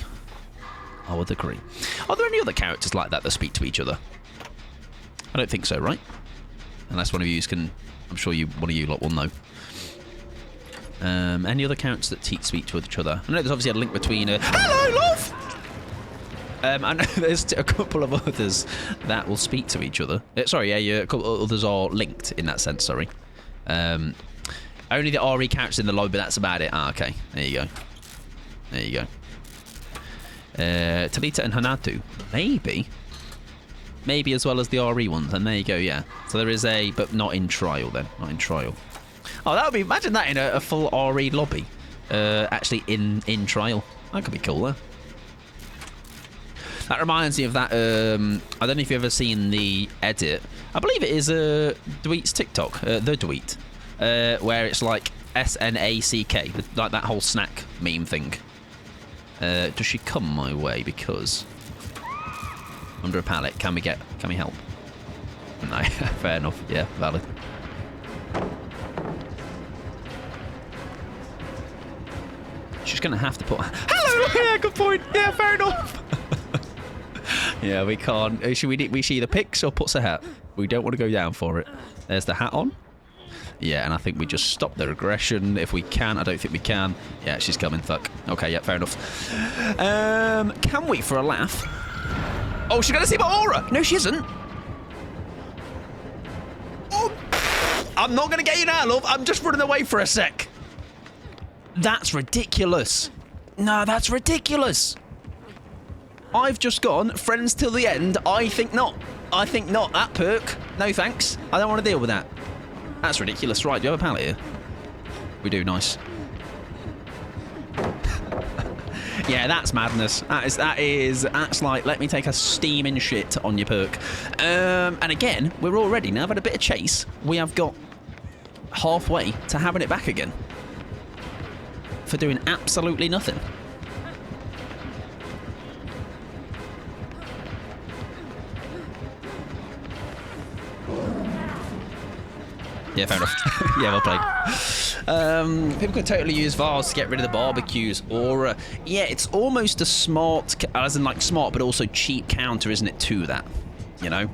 I would agree. Are there any other characters like that speak to each other? I don't think so, right? Unless one of you can... I'm sure one of you lot will know. Any other characters that speak to each other? I know there's obviously a link between... Hello, love! I know there's a couple of others that will speak to each other. Sorry, yeah, a couple of others are linked in that sense, sorry. Only the RE characters in the lobby, but that's about it. Ah, okay. There you go. There you go. Talita and Hanatu. Maybe. Maybe as well as the RE ones. And there you go, yeah. So there is a... But not in trial, then. Not in trial. Oh, that would be... Imagine that in a full RE lobby. Actually in trial. That could be cool, though. That reminds me of that... I don't know if you've ever seen the edit. I believe it is Dweet's TikTok. The Dweet. Where it's like SNACK. Like that whole snack meme thing. Does she come my way? Because... Under a pallet. Can we help? No, fair enough. Yeah, valid. She's going to have to put... Hello! Yeah, good point. Yeah, fair enough. Yeah, we can't... She either picks or puts a hat. We don't want to go down for it. There's the hat on. Yeah, and I think we just stop the regression if we can. I don't think we can. Yeah, she's coming. Fuck. Okay, yeah, fair enough. Can we, for a laugh... Oh, she's going to see my aura. No, she isn't. Oh, I'm not going to get you now, love. I'm just running away for a sec. That's ridiculous. No, that's ridiculous. I've just gone friends till the end. I think not. I think not. That perk. No, thanks. I don't want to deal with that. That's ridiculous. Right, do you have a pallet here? We do. Nice. Yeah, that's madness. That's like, let me take a steaming shit on your perk. And again, we're already, now I've had a bit of chase, we have got halfway to having it back again. For doing absolutely nothing. Yeah, fair enough. Yeah, well played. People can totally use Vars to get rid of the barbecues aura. Yeah, it's almost a smart, as in like smart, but also cheap counter, isn't it, to that? You know?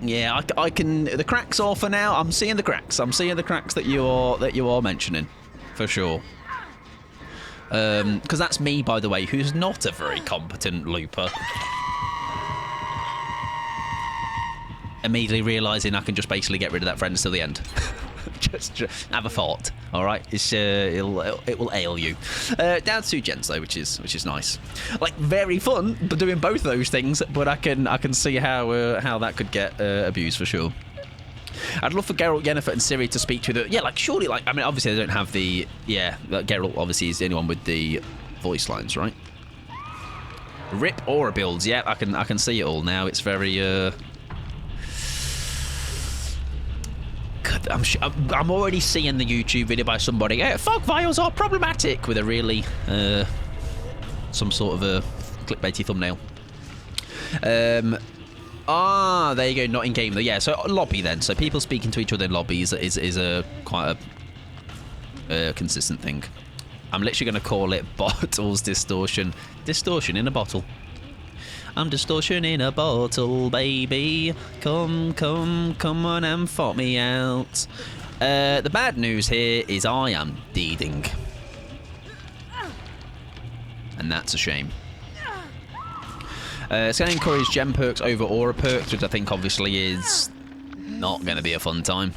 Yeah, I can... The cracks are for now. I'm seeing the cracks. I'm seeing the cracks that you are mentioning. For sure. Because that's me, by the way, who's not a very competent looper. Immediately realising I can just basically get rid of that friend till the end. just have a thought. All right, it will ail you. Down to 2 gens though, which is nice. Like very fun, but doing both those things. But I can see how that could get abused for sure. I'd love for Geralt, Yennefer, and Ciri to speak to the... Yeah, like, surely, like... I mean, obviously, they don't have the... Yeah, Geralt, obviously, is the only one with the voice lines, right? Rip aura builds. Yeah, I can see it all now. It's very... God, I'm already seeing the YouTube video by somebody. Hey, fog vials are problematic with a really... some sort of a clickbaity thumbnail. There you go, not in game though. Yeah, so lobby then. So people speaking to each other in lobbies is a quite a consistent thing. I'm literally going to call it bottles distortion. Distortion in a bottle. I'm distortion in a bottle, baby. Come on and fuck me out. The bad news here is I am deeding. And that's a shame. It's going to encourage gem perks over aura perks, which I think obviously is not going to be a fun time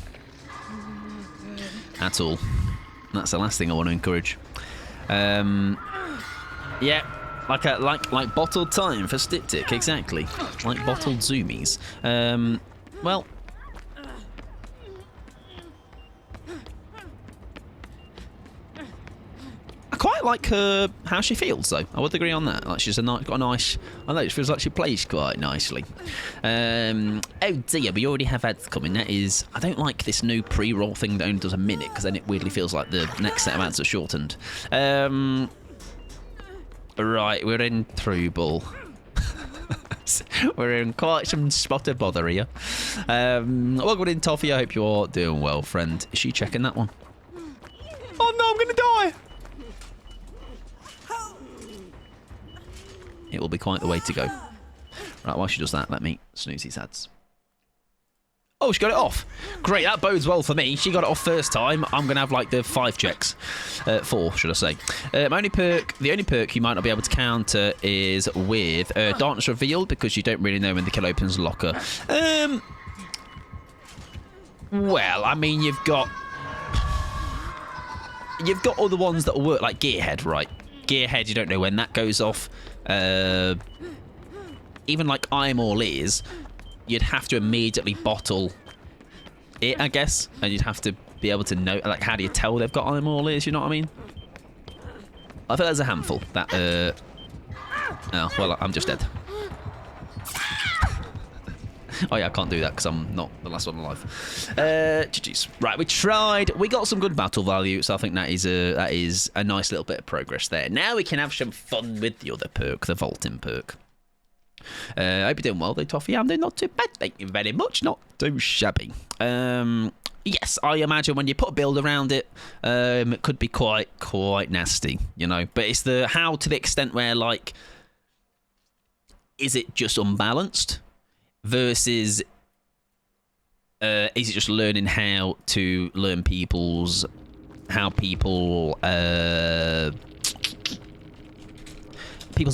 at all. That's the last thing I want to encourage. Yeah, like bottled time for Styptic, exactly. Like bottled zoomies. Well. I quite like her, how she feels, though. I would agree on that. Like, she's got a nice... I know, it feels like she plays quite nicely. Oh, dear, we already have ads coming. That is... I don't like this new pre-roll thing that only does a minute, because then it weirdly feels like the next set of ads are shortened. Right, we're in Trouble. We're in quite some spot of bother here. Welcome in, Toffee. I hope you're doing well, friend. Is she checking that one? Oh, no, I'm going to die! It will be quite the way to go. Right, while she does that, let me snooze these ads. Oh, she got it off. Great, that bodes well for me. She got it off first time. I'm going to have, like, the 5 checks. 4, should I say. The only perk you might not be able to counter is with Darkness Revealed, because you don't really know when the kill opens the locker. Well, I mean, you've got other ones that will work, like Gearhead, right? Gearhead, you don't know when that goes off. Even like I'm All Ears, you'd have to immediately bottle it, I guess, and you'd have to be able to know, like, how do you tell they've got I'm All Ears, you know what I mean? I think there's a handful that, oh, well, I'm just dead. Oh yeah, I can't do that because I'm not the last one alive. GG's. Right, we tried. We got some good battle value, so I think that is a nice little bit of progress there. Now we can have some fun with the other perk, the vaulting perk. I hope you're doing well, though, Toffee. I'm doing not too bad. Thank you very much. Not too shabby. Yes, I imagine when you put a build around it, it could be quite nasty, you know. But it's the how to the extent where, like, is it just unbalanced? Versus, is it just learning how to learn people's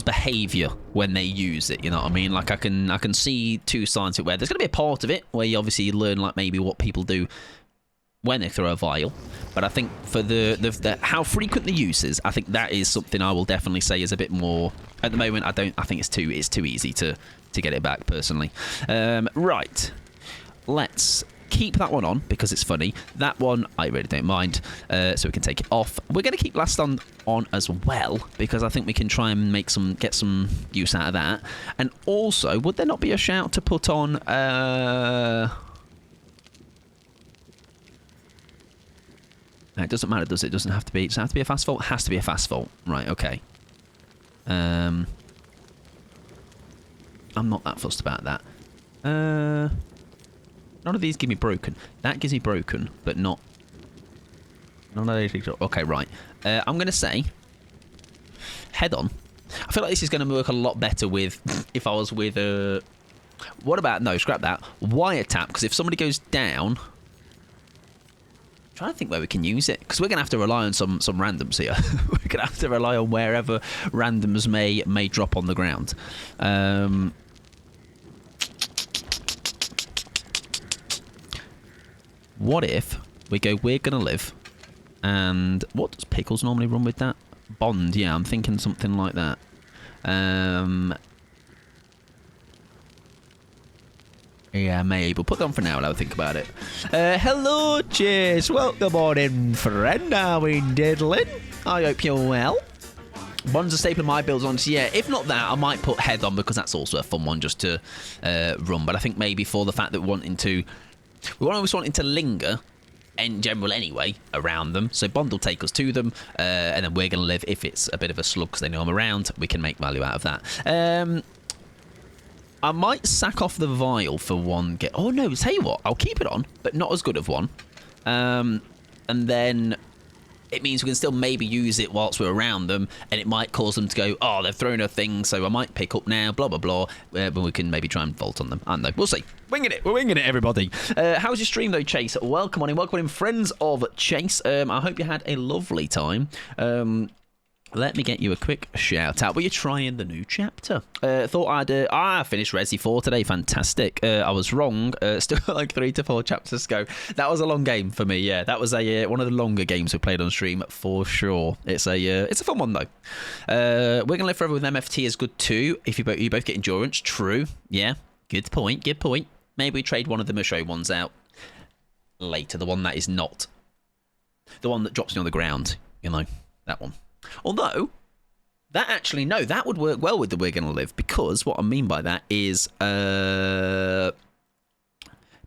behaviour when they use it? You know what I mean? Like I can see two sides of it where there's going to be a part of it where you obviously learn like maybe what people do when they throw a vial, but I think for the how frequent the use is, I think that is something I will definitely say is a bit more. At the moment, I think it's too easy to get it back personally. Right, let's keep that one on because it's funny. That one I really don't mind, so we can take it off. We're going to keep last on as well because I think we can try and get some use out of that. And also, would there not be a shout to put on? It doesn't matter, does it? It doesn't have to be. Does it have to be a fast vault? It has to be a fast vault. Right, okay. I'm not that fussed about that. None of these give me broken. That gives me broken, but not... None of these... Okay, right. I'm going to say... Head on. I feel like this is going to work a lot better with... if I was with... what about... No, scrap that. Wiretap, because if somebody goes down... I'm trying to think where we can use it, because we're going to have to rely on some randoms here. We're going to have to rely on wherever randoms may drop on the ground. What if we go, we're going to live, and what does Pickles normally run with that? Bond, yeah, I'm thinking something like that. Yeah, maybe. We'll put that on for now. I'll have a think about it. Hello, Chase. Welcome on in, friend. How we diddling? I hope you're well. One's a staple of my builds on. So yeah, if not that, I might put Head on because that's also a fun one just to run. But I think maybe for the fact that we're always wanting to linger in general anyway around them. So Bond will take us to them, and then we're going to live. If it's a bit of a slug because they know I'm around, we can make value out of that. I might sack off the vial for one. Oh no, tell you what, I'll keep it on, but not as good of one. And then it means we can still maybe use it whilst we're around them, and it might cause them to go, oh, they've thrown a thing, so I might pick up now, blah, blah, blah, but we can maybe try and vault on them. I don't know. We'll see. Winging it. We're winging it, everybody. How's your stream, though, Chase? Welcome on in, friends of Chase. I hope you had a lovely time. Let me get you a quick shout out. Were you trying the new chapter? Thought I'd finished Resi 4 today. Fantastic. I was wrong. Still like 3 to 4 chapters to go. That was a long game for me. Yeah, that was one of the longer games we played on stream for sure. It's a fun one though. We're gonna live forever with MFT is good too. If you both get endurance, true. Yeah, good point. Good point. Maybe we trade one of the Musho ones out later. The one that is not the one that drops me on the ground. You know, that one. Although, that would work well with the We're Gonna Live, because what I mean by that is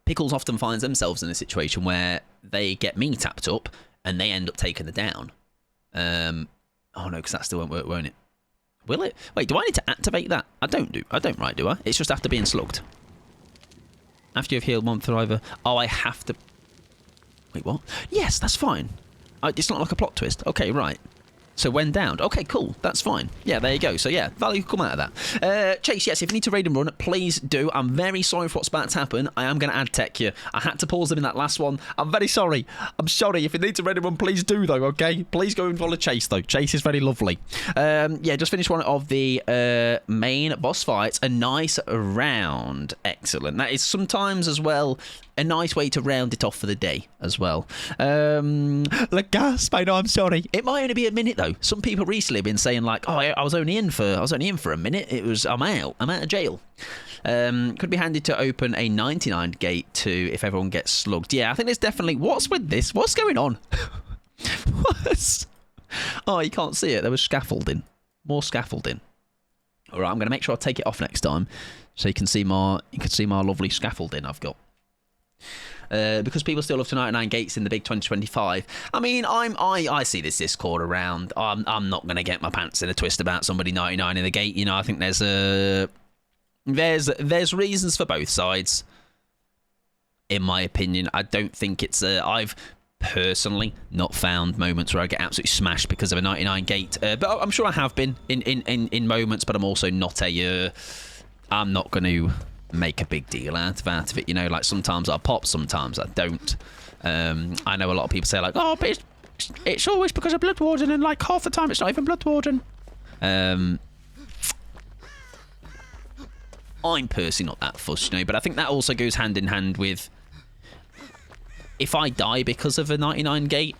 Pickles often finds themselves in a situation where they get me tapped up and they end up taking the down. Oh no, because that still won't work, won't it? Will it? Wait, do I need to activate that? I don't, right, do I? It's just after being slugged. After you've healed one thriver. Oh, I have to... Wait, what? Yes, that's fine. It's not like a plot twist. Okay, right. So when downed. Okay, cool. That's fine. Yeah, there you go. So yeah, value come out of that. Chase, yes, if you need to raid and run, please do. I'm very sorry for what's about to happen. I am going to ad tech you. I had to pause them in that last one. I'm very sorry. I'm sorry. If you need to raid and run, please do though, okay? Please go and follow Chase though. Chase is very lovely. Yeah, just finished one of the main boss fights. A nice round. Excellent. That is sometimes as well a nice way to round it off for the day as well. The gasp, I know, I'm sorry. It might only be a minute though. Some people recently have been saying like, oh, I was only in for a minute. I'm out of jail. Could be handy to open a 99 gate too if everyone gets slugged. Yeah, I think there's definitely, what's with this? What's going on? What? Oh, you can't see it. There was scaffolding. More scaffolding. All right, I'm going to make sure I take it off next time so you can see my lovely scaffolding I've got. Because people still love to 99 gates in the big 2025. I mean, I see this Discord around. I'm not going to get my pants in a twist about somebody 99 in the gate. You know, I think there's reasons for both sides. In my opinion, I don't think it's I've personally not found moments where I get absolutely smashed because of a 99 gate. But I'm sure I have been in moments. But I'm also not I'm not going to make a big deal out of it, you know, like sometimes I pop, sometimes I don't. I know a lot of people say like, oh, but it's always because of Blood Warden, and like half the time it's not even Blood Warden. I'm personally not that fussed, you know, but I think that also goes hand in hand with if I die because of a 99 gate,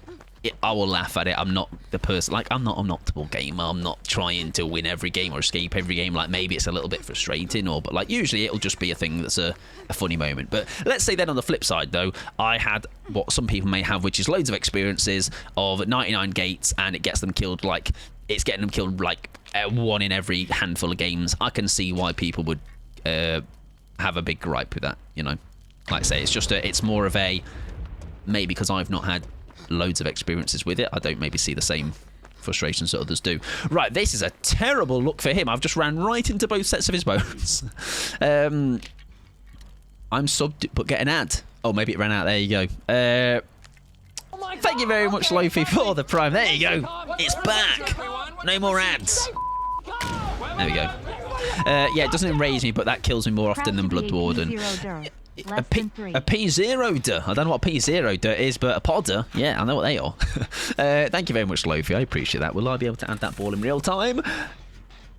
I will laugh at it. I'm not the person, like, I'm not an optimal gamer. I'm not trying to win every game or escape every game. Like, maybe it's a little bit frustrating, but like, usually it'll just be a thing that's a funny moment. But let's say then on the flip side, though, I had what some people may have, which is loads of experiences of 99 gates, and it gets them killed, like, it's getting them killed, like, one in every handful of games. I can see why people would have a big gripe with that, you know. Like I say, it's more of a, maybe because I've not had loads of experiences with it, I don't maybe see the same frustrations that others do. Right, this is a terrible look for him. I've just ran right into both sets of his bones. I'm subbed, but get an ad. Oh, maybe it ran out. There you go. Thank you very much, Lofi, for the prime. There you go. It's back. No more ads. There we go. Yeah, it doesn't enrage me, but that kills me more often than Blood Warden. A P0 dirt. I don't know what P0 dirt is, but a podder, yeah, I know what they are. Thank you very much, Lofi. I appreciate that. Will I be able to add that ball in real time?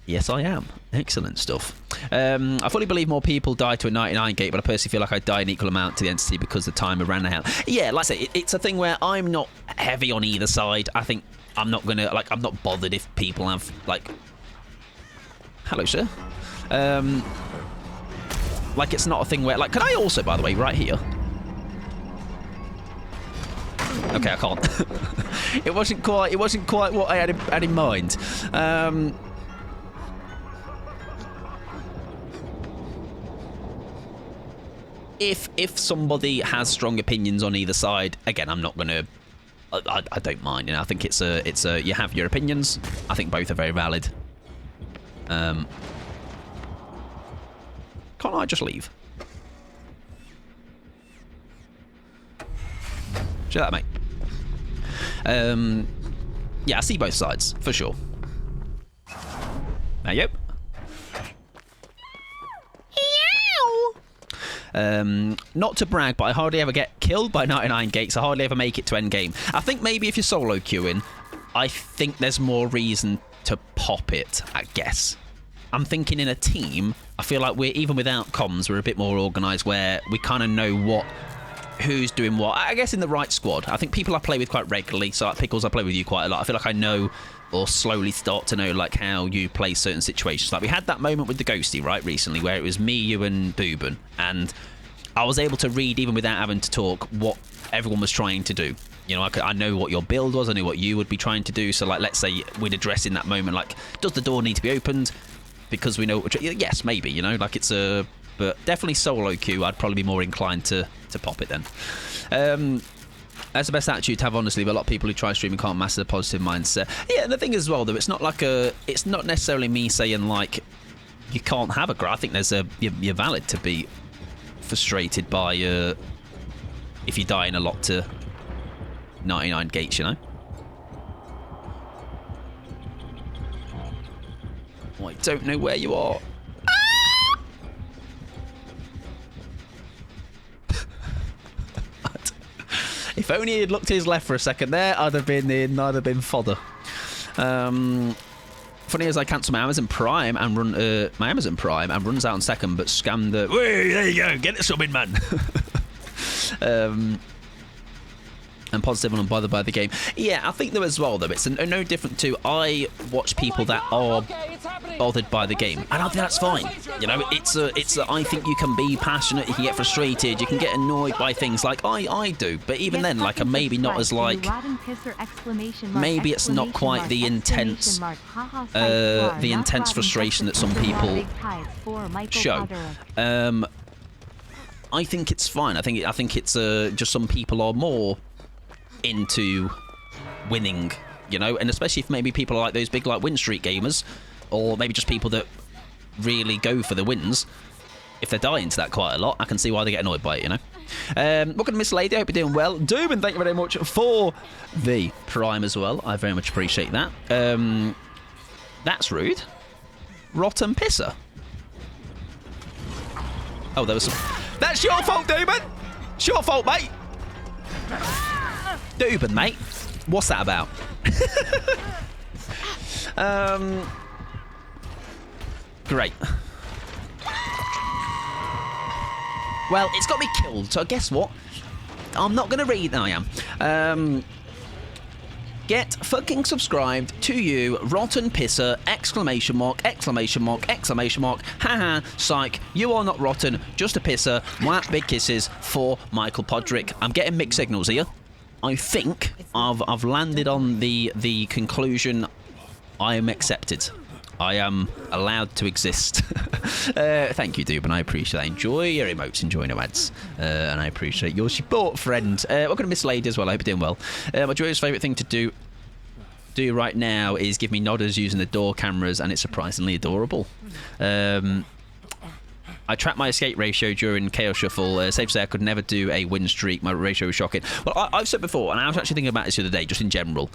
Yes, I am. Excellent stuff. I fully believe more people die to a 99 gate, but I personally feel like I die an equal amount to the entity because the timer ran out. Yeah, like I say, it's a thing where I'm not heavy on either side. I think I'm not gonna, like, I'm not bothered if people have, like... Hello, sir. Like, it's not a thing where, like, can I also, by the way, right here? Okay, I can't. It wasn't quite what I had in mind. If somebody has strong opinions on either side, again, I'm not gonna. I don't mind. You know, I think it's a. You have your opinions. I think both are very valid. Can't I just leave? Shut that, mate. Yeah, I see both sides for sure. Yep. Not to brag, but I hardly ever get killed by 99 gates. I hardly ever make it to end game. I think maybe if you're solo queuing, I think there's more reason to pop it, I guess. I'm thinking in a team, I feel like we're, even without comms, we're a bit more organised where we kind of know who's doing what. I guess in the right squad. I think people I play with quite regularly, so like Pickles, I play with you quite a lot. I feel like I know, or slowly start to know, like how you play certain situations. Like we had that moment with the Ghosty, right, recently, where it was me, you and Dubin, and I was able to read, even without having to talk, what everyone was trying to do. You know, I know what your build was, I knew what you would be trying to do, so like, let's say we'd address in that moment, like, does the door need to be opened? Because we know, yes, maybe, you know, like it's a, but definitely solo queue, I'd probably be more inclined to pop it then. That's the best attitude to have, honestly, but a lot of people who try streaming can't master the positive mindset. Yeah, and the thing is, as well, though, it's not like it's not necessarily me saying, like, you can't have a graph. I think there's you're valid to be frustrated by, if you're dying a lot to 99 gates, you know? Oh, I don't know where you are. If only he'd looked to his left for a second there, I'd have been fodder. Funny as I cancel my Amazon Prime and run runs out on second, but scam the. Hey, there you go, get it subbing, man. And positive and unbothered by the game. Yeah, I think though as well, though, it's no different to I watch people that are bothered by the game, and I think that's fine. You know, it's a I think you can be passionate, you can get frustrated, you can get annoyed by things like I do, but even then, like, I'm maybe not as like, maybe it's not quite the intense frustration that some people show. I think it's fine. I think it's just some people are more into winning, you know, and especially if maybe people are like those big like win streak gamers, or maybe just people that really go for the wins. If they die into that quite a lot, I can see why they get annoyed by it, you know. Welcome to Miss Lady, I hope you're doing well. Dooman, thank you very much for the Prime as well. I very much appreciate that. That's rude. Rotten pisser. Oh, there was some. That's your fault, Dooman. It's your fault, mate. Dooban, mate. What's that about? Great. Well, it's got me killed, so guess what? I'm not going to read. No, I am. Get fucking subscribed to you, rotten pisser, exclamation mark, exclamation mark, exclamation mark, haha, psych, you are not rotten, just a pisser, whap, big kisses for Michael Podrick. I'm getting mixed signals here. I think I've landed on the conclusion I am accepted. I am allowed to exist. Thank you, Doob, and I appreciate that. Enjoy your emotes, enjoy no ads. And I appreciate your support, friend. Welcome to Miss Lady as well. I hope you're doing well. My joyous favourite thing to do right now is give me nodders using the door cameras, and it's surprisingly adorable. I tracked my escape ratio during Chaos Shuffle. Safe to say I could never do a win streak. My ratio was shocking. Well, I've said before, and I was actually thinking about this the other day, just in general.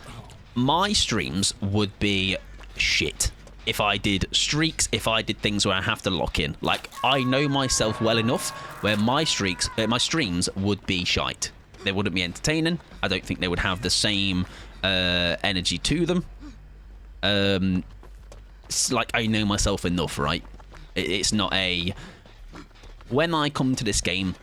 My streams would be shit if I did streaks, if I did things where I have to lock in. Like, I know myself well enough where my streams would be shite. They wouldn't be entertaining. I don't think they would have the same energy to them. It's like, I know myself enough, right? It's not a... When I come to this game,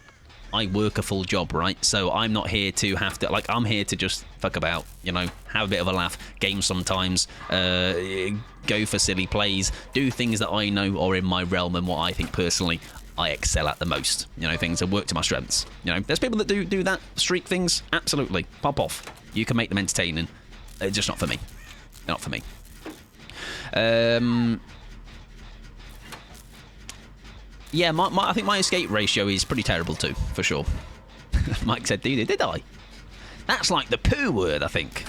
I work a full job, right? So I'm not here to have to... Like, I'm here to just fuck about, you know, have a bit of a laugh, game sometimes, go for silly plays, do things that I know are in my realm and what I think personally I excel at the most. You know, things that work to my strengths. You know, there's people that do that, streak things. Absolutely. Pop off. You can make them entertaining. Just not for me. Not for me. Yeah, I think my escape ratio is pretty terrible too, for sure. Mike said, did I? That's like the poo word, I think.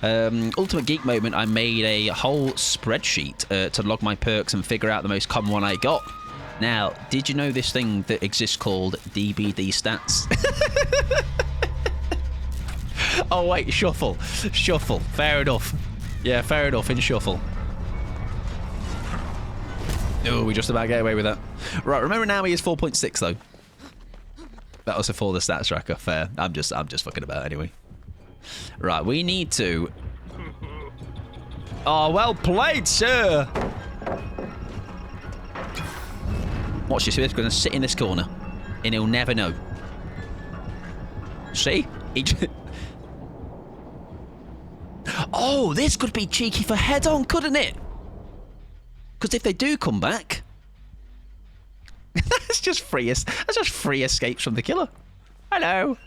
Ultimate Geek moment, I made a whole spreadsheet to log my perks and figure out the most common one I got. Now, did you know this thing that exists called DBD stats? Oh, wait, shuffle. Shuffle. Fair enough. Yeah, fair enough, in shuffle. Oh, we just about get away with that. Right, remember now he is 4.6 though. That was before the stats tracker. Fair. I'm just fucking about anyway. Right, we need to. Oh, well played, sir. Watch this. We're going to sit in this corner, and he'll never know. See? Oh, this could be cheeky for head-on, couldn't it? Because if they do come back, that's just free escapes from the killer. Hello.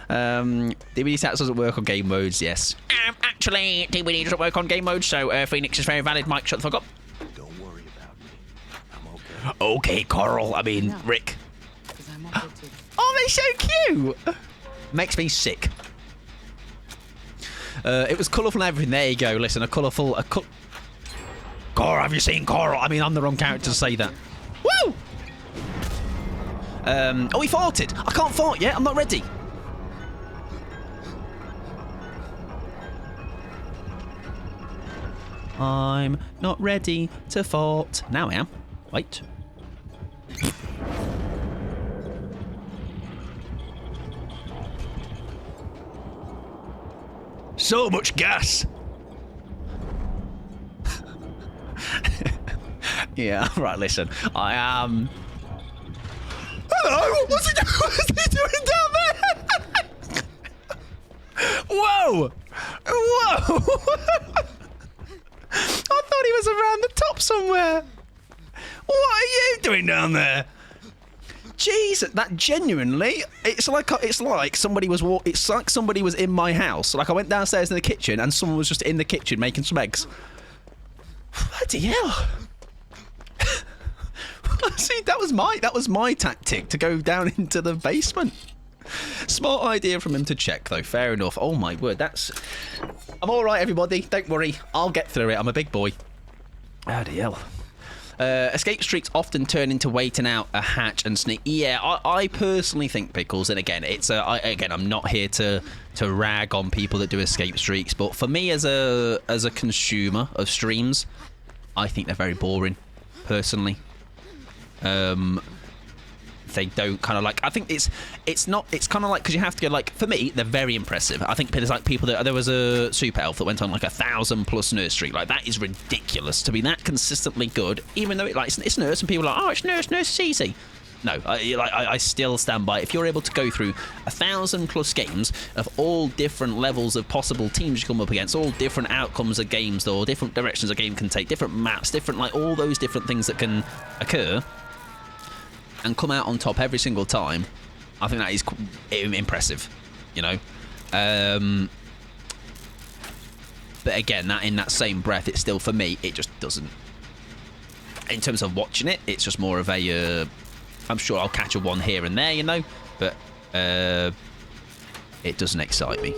DBD stats doesn't work on game modes. Yes. Actually, DBD doesn't work on game modes, so Phoenix is very valid. Mike, shut the fuck up. Don't worry about me. I'm okay. Okay, Coral. I mean, no. Rick. I'm okay too. Oh, they're so cute. Makes me sick. It was colourful and everything. There you go. Listen, Coral, have you seen Coral? I mean, I'm the wrong character to say that. Woo! Oh, he farted. I can't fart yet. I'm not ready. I'm not ready to fart. Now I am. Wait. So much gas. Yeah, right, listen. I am... Hello? What's he doing down there? Whoa! Whoa! I thought he was around the top somewhere. What are you doing down there? Jesus, that genuinely, it's like somebody was in my house. Like I went downstairs in the kitchen and someone was just in the kitchen making some eggs. Bloody hell. See, that was my tactic to go down into the basement. Smart idea from him to check though. Fair enough. Oh my word, I'm all right, everybody. Don't worry, I'll get through it. I'm a big boy. Bloody hell. Escape streaks often turn into waiting out a hatch and sneak. Yeah, I personally think, Pickles, and again, I'm not here to rag on people that do escape streaks, but for me as a consumer of streams, I think they're very boring, personally. They don't kind of like. I think it's kind of like, because you have to go, like, for me they're very impressive. I think there's like people that there was a super elf that went on like 1,000+ nurse streak. Like that is ridiculous to be that consistently good, even though it's nurse and people are like, oh, it's nurse is easy. No, I still stand by it. If you're able to go through 1,000+ games of all different levels of possible teams you come up against, all different outcomes of games, or different directions a game can take, different maps, different, like, all those different things that can occur, and come out on top every single time, I think that is impressive, you know. But again, that in that same breath, it's still, for me, it just doesn't. In terms of watching it, it's just more of a. I'm sure I'll catch a one here and there, you know, but it doesn't excite me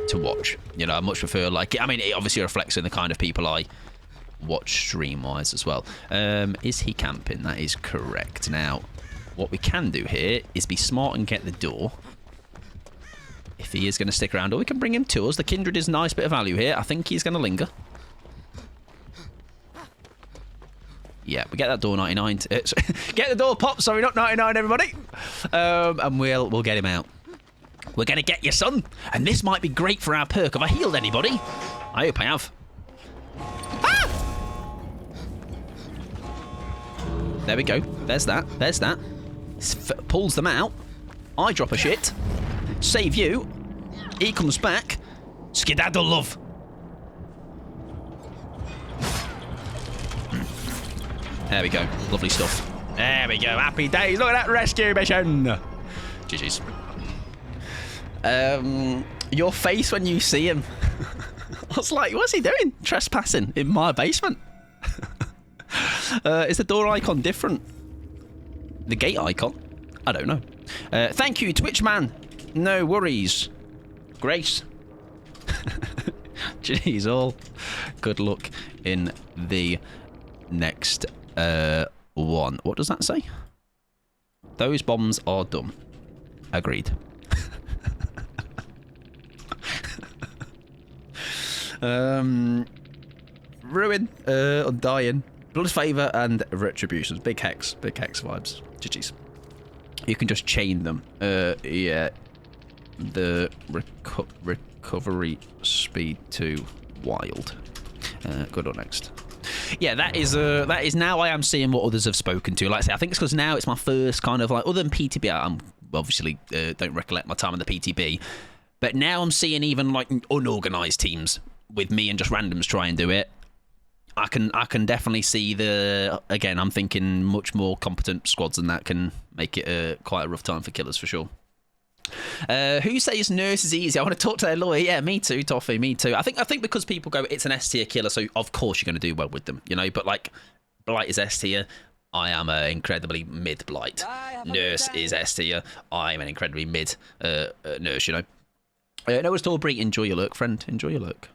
to watch. You know, I much prefer, like, I mean, it obviously reflects in the kind of people I watch stream-wise as well. Is he camping? That is correct. Now, what we can do here is be smart and get the door. If he is going to stick around, or we can bring him to us. The Kindred is a nice bit of value here. I think he's going to linger. Yeah, we get that door 99. Get the door popped. Sorry, not 99, everybody. And we'll get him out. We're going to get you, son. And this might be great for our perk. Have I healed anybody? I hope I have. Ah! There we go. There's that. There's that. Pulls them out. I drop a shit. Save you. He comes back. Skedaddle, love. There we go. Lovely stuff. There we go. Happy days. Look at that rescue mission. GG's. Your face when you see him. I was like, what's he doing? Trespassing in my basement. Is the door icon different? The gate icon? I don't know. Thank you, Twitch man. No worries. Grace. Jeez, all. Good luck in the next one. What does that say? Those bombs are dumb. Agreed. Ruin, Undying, Blood Favour, and Retributions. Big Hex vibes. GG's. You can just chain them. Yeah. The recovery speed to wild. Good on next. Yeah, that is now I am seeing what others have spoken to. Like I say, I think it's because now it's my first kind of like, other than PTB, I'm obviously don't recollect my time in the PTB, but now I'm seeing even like unorganised teams with me and just randoms try and do it. I can definitely see again, I'm thinking much more competent squads than that can make it quite a rough time for killers for sure. Who says nurse is easy? I want to talk to their lawyer. Yeah, me too, Toffee, me too. I think because people go, it's an S tier killer, so of course you're going to do well with them, you know. But like, Blight is S tier. I am an incredibly mid Blight. Nurse is S tier. I'm an incredibly mid nurse, you know. Noah's Torbry, enjoy your look, friend. Enjoy your look.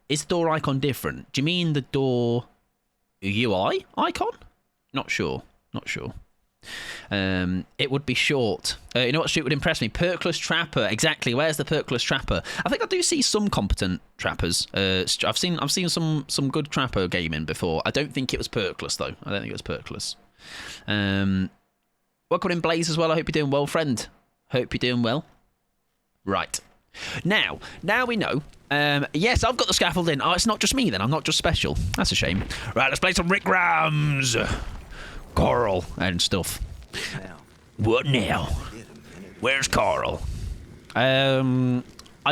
Is the door icon different? Do you mean the door UI icon? Not sure. It would be short. You know what street would impress me? Perkless Trapper. Exactly. Where's the Perkless Trapper? I think I do see some competent trappers. I've seen some good trapper gaming before. I don't think it was Perkless though. I don't think it was Perkless. Welcome in Blaze as well. I hope you're doing well, friend. Hope you're doing well. Right. Now we know. Yes, I've got the scaffolding. Oh, it's not just me then. I'm not just special. That's a shame. Right, let's play some Rick Rams. Carl and stuff. What now? Where's Carl? I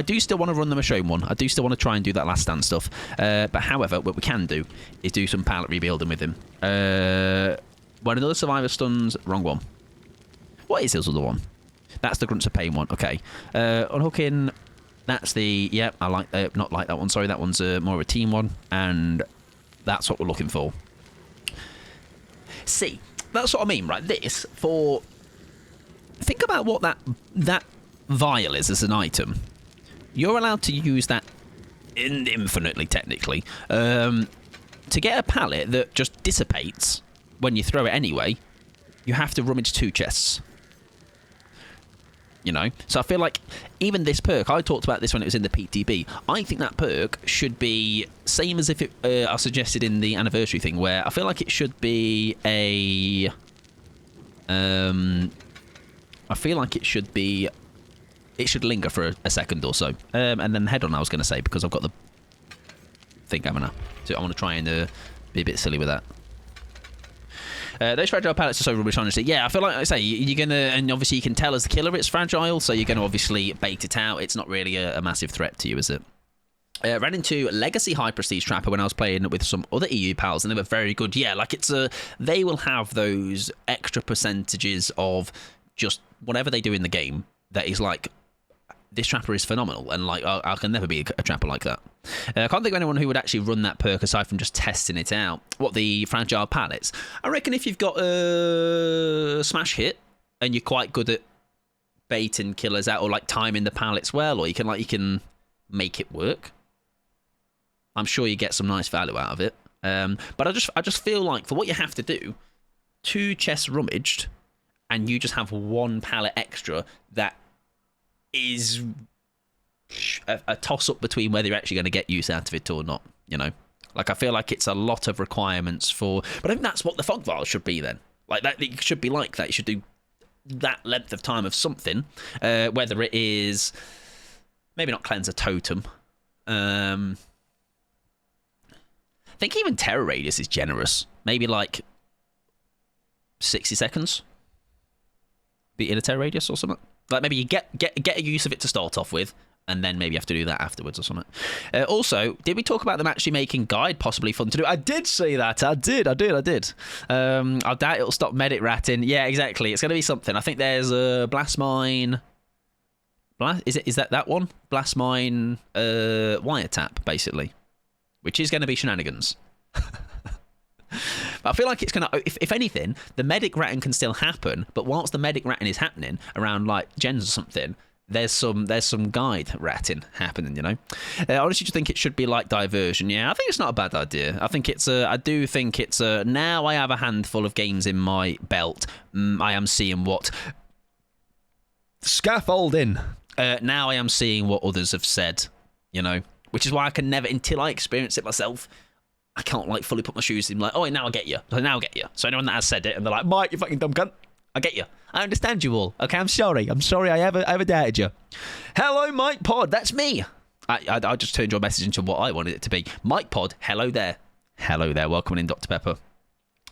do still want to run the Michonne one. I do still want to try and do that last stand stuff. But however, what we can do is do some pallet rebuilding with him. When another survivor stuns, wrong one. What is this other one? That's the Grunts of Pain one. Okay. Unhooking. That's the I like not like that one. Sorry, that one's more of a team one, and that's what we're looking for. See, that's what I mean, right? This for. Think about what that vial is as an item. You're allowed to use that infinitely, technically, to get a pallet that just dissipates when you throw it anyway. You have to rummage 2 chests. You know, so I feel like even this perk, I talked about this when it was in the PTB. I think that perk should be same as if it I suggested in the anniversary thing, where I feel like it should be a. I feel like it should be. It should linger for a second or so, and then head on. I was going to say because I've got the thing coming up, so I want to try and be a bit silly with that. Those fragile pallets are so rubbish, honestly. Yeah, I feel like I say you're gonna, and obviously you can tell as the killer it's fragile, so you're gonna obviously bait it out. It's not really a massive threat to you, is it? Ran into Legacy High Prestige Trapper when I was playing with some other EU pals, and they were very good. Yeah, like it's they will have those extra percentages of just whatever they do in the game that is like, this trapper is phenomenal, and like I can never be a trapper like that. I can't think of anyone who would actually run that perk aside from just testing it out. What, the fragile pallets? I reckon if you've got a smash hit and you're quite good at baiting killers out or like timing the pallets well, or you can make it work. I'm sure you get some nice value out of it. But I just feel like for what you have to do, 2 chests rummaged, and you just have 1 pallet extra that is a toss-up between whether you're actually going to get use out of it or not, you know? Like, I feel like it's a lot of requirements for... But I think that's what the fog vial should be then. Like, that it should be like that. You should do that length of time of something, whether it is... Maybe not cleanse a totem. I think even terror radius is generous. Maybe, like, 60 seconds? Be in a terror radius or something? Like maybe you get a use of it to start off with, and then maybe have to do that afterwards or something. Also, did we talk about them actually making guide possibly fun to do? I did see that. I did. I doubt it'll stop medic ratting. Yeah, exactly. It's going to be something. I think there's a blast mine. Is that one? Blast mine wiretap, basically, which is going to be shenanigans. But I feel like it's going to, if anything, the medic ratting can still happen, but whilst the medic ratting is happening around like gens or something, there's some guide ratting happening, you know. I honestly just think it should be like diversion. Yeah, I think it's not a bad idea. I do think it's now I have a handful of games in my belt. I am seeing what scaffolding. Now I am seeing what others have said, you know, which is why I can never, until I experience it myself, I can't like fully put my shoes in. Like, oh, now I get you. So anyone that has said it and they're like, Mike, you fucking dumb cunt, I get you. I understand you all. Okay, I'm sorry I ever doubted you. Hello, Mike Pod. That's me. I just turned your message into what I wanted it to be. Mike Pod. Hello there. Welcome in, Dr. Pepper.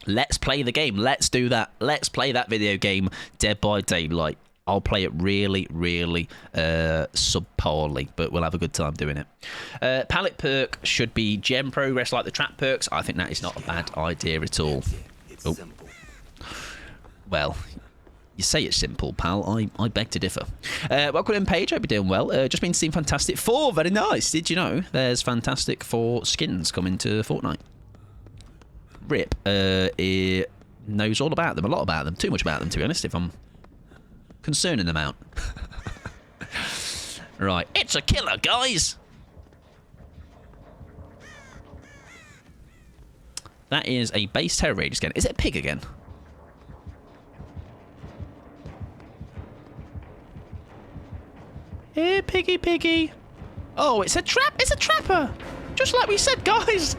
Let's play the game. Let's do that. Let's play that video game, Dead by Daylight. I'll play it really, really subparly, but we'll have a good time doing it. Palette perk should be gem progress like the trap perks. I think that is not a bad idea at all. It's simple. Well, you say it's simple, pal. I beg to differ. Welcome in, Paige. Hope you're doing well. Just been seeing Fantastic Four. Very nice. Did you know there's Fantastic Four skins coming to Fortnite? Rip knows all about them, a lot about them. Too much about them, to be honest, if I'm concerning them out. Right. It's a killer, guys. That is a base terror raid again. Is it a pig again? Here, piggy. Oh, it's a trap. It's a trapper. Just like we said, guys.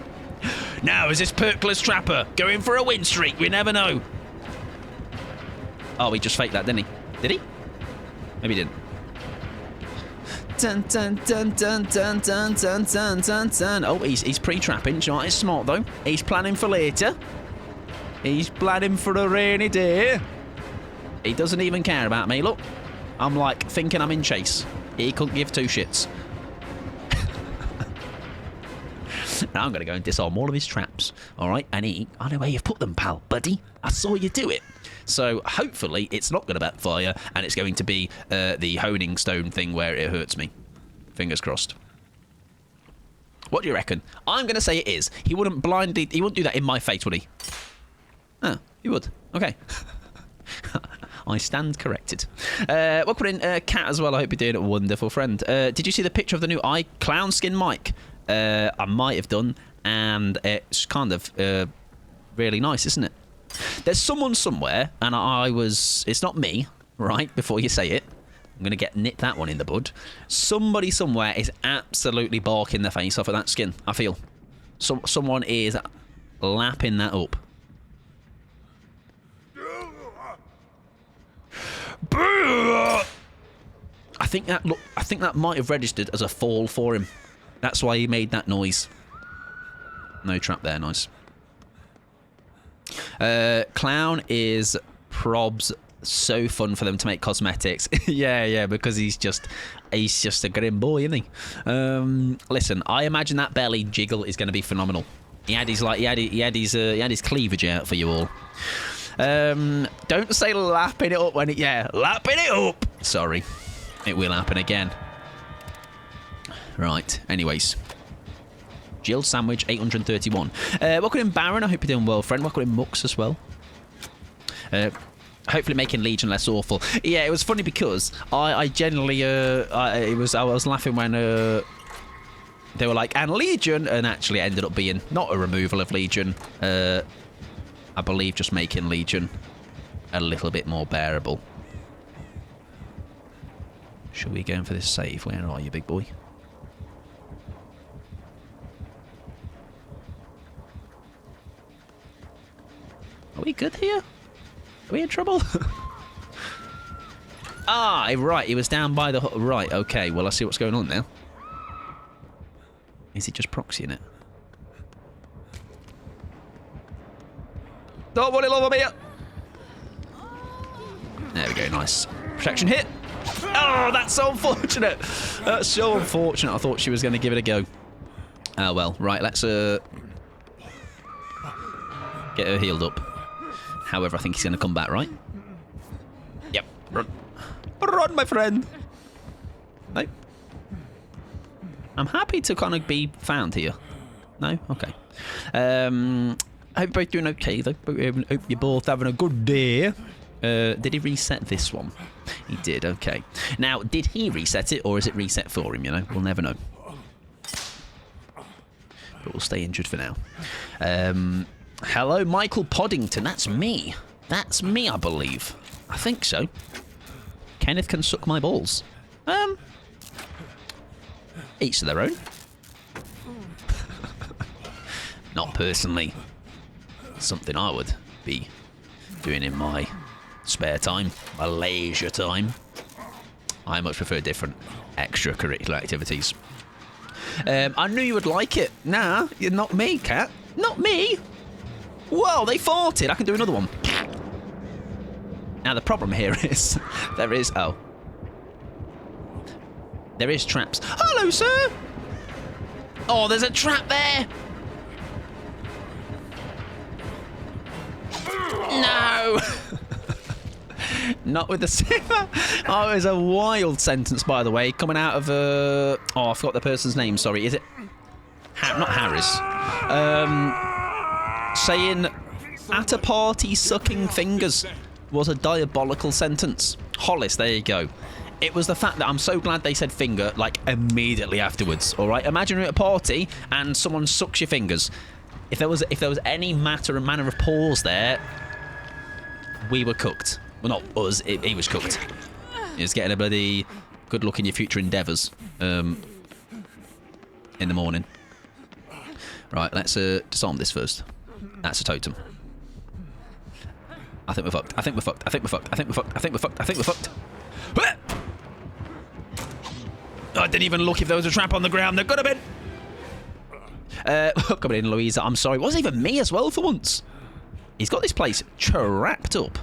Now is this perkless trapper going for a win streak? We never know. Oh, he just faked that, didn't he? Did he? Maybe he didn't. Dun, dun, dun, dun, dun, dun, dun, dun, dun, dun. Oh, he's pre-trapping. Do you know what? He's smart, though. He's planning for later. He's planning for a rainy day. He doesn't even care about me. Look, I'm like thinking I'm in chase. He couldn't give two shits. Now I'm going to go and disarm all of his traps. All right? And I know where you've put them, pal, buddy. I saw you do it. So hopefully it's not going to backfire and it's going to be the honing stone thing where it hurts me. Fingers crossed. What do you reckon? I'm going to say it is. He wouldn't do that in my face, would he? Oh, he would. Okay. I stand corrected. Welcome in, Cat, as well. I hope you're doing it, wonderful friend. Did you see the picture of the new clown skin mic? I might have done, and it's kind of really nice, isn't it? There's someone somewhere, and it's not me, right, before you say it. I'm going to nip that one in the bud. Somebody somewhere is absolutely barking their face off of that skin, I feel. Someone is lapping that up. I think that might have registered as a fall for him. That's why he made that noise. No trap there, nice. Clown is probs. So fun for them to make cosmetics. yeah, because he's just a grim boy, isn't he? Listen, I imagine that belly jiggle is going to be phenomenal. He had his cleavage out for you all. Don't say lapping it up when lapping it up. Sorry, it will happen again. Right. Anyways. Jill Sandwich 831. Welcome in Baron. I hope you're doing well, friend. Welcome in Mux as well. Hopefully making Legion less awful. Yeah, it was funny because I generally I was laughing when they were like, and Legion, and actually it ended up being not a removal of Legion. I believe just making Legion a little bit more bearable. Should we go in for this save? Where are you, big boy? Are we good here? Are we in trouble? Right. He was down by the... Right, okay. Well, I see what's going on now. Is he just proxying it? Don't want it over me. There we go. Nice. Protection hit. Oh, that's so unfortunate. That's so unfortunate. I thought she was going to give it a go. Oh, well. Right, let's get her healed up. However, I think he's going to come back, right? Yep. Run. Run, my friend. No. I'm happy to kind of be found here. No? Okay. I hope you're both doing okay, though. Hope you're both having a good day. Did he reset this one? He did, okay. Now, did he reset it, or is it reset for him, you know? We'll never know. But we'll stay injured for now. Hello, Michael Poddington. That's me. That's me, I believe. I think so. Kenneth can suck my balls. Each to their own. Not personally. Something I would be doing in my spare time, my leisure time. I much prefer different extracurricular activities. I knew you would like it. Nah, you're not me, cat. Not me. Whoa, they farted. I can do another one. Now, the problem here is there is... Oh. There is traps. Hello, sir. Oh, there's a trap there. No. Not with the silver. Oh, it was a wild sentence, by the way, coming out of oh, I forgot the person's name. Sorry, is it? Not Harris. Saying at a party sucking fingers was a diabolical sentence. Hollis, there you go. It was the fact that I'm so glad they said finger like immediately afterwards. All right, imagine you're at a party and someone sucks your fingers. If there was any manner of pause there, we were cooked. Well, not us. He was cooked. He was getting a bloody good look in your future endeavours in the morning. Right, let's disarm this first. That's a totem. I think we're fucked. I think we're fucked. I think we're fucked. I think we're fucked. I think we're fucked. I think we're fucked. I didn't even look if there was a trap on the ground. There could have been. Come in, Louisa. I'm sorry. It wasn't even me as well for once. He's got this place trapped up.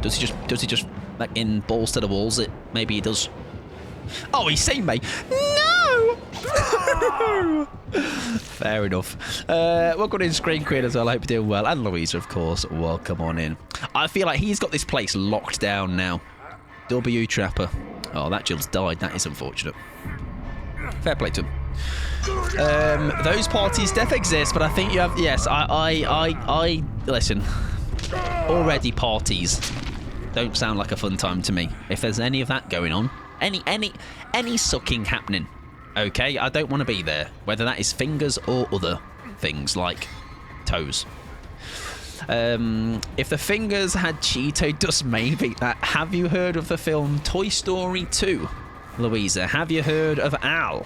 Does he just like in balls to the walls it? Maybe he does. Oh, he's seen me. No! Fair enough. Welcome in, Screen Queen, as well. I hope you're doing well. And Louisa, of course. Welcome on in. I feel like he's got this place locked down now. W Trapper. Oh, that Jill's died. That is unfortunate. Fair play to him. Those parties def exist, but I think you have... Yes, I listen. Already parties don't sound like a fun time to me. If there's any of that going on, any sucking happening, okay, I don't want to be there. Whether that is fingers or other things like toes. If the fingers had Cheeto dust, maybe. Have you heard of the film Toy Story 2? Louisa, have you heard of Al?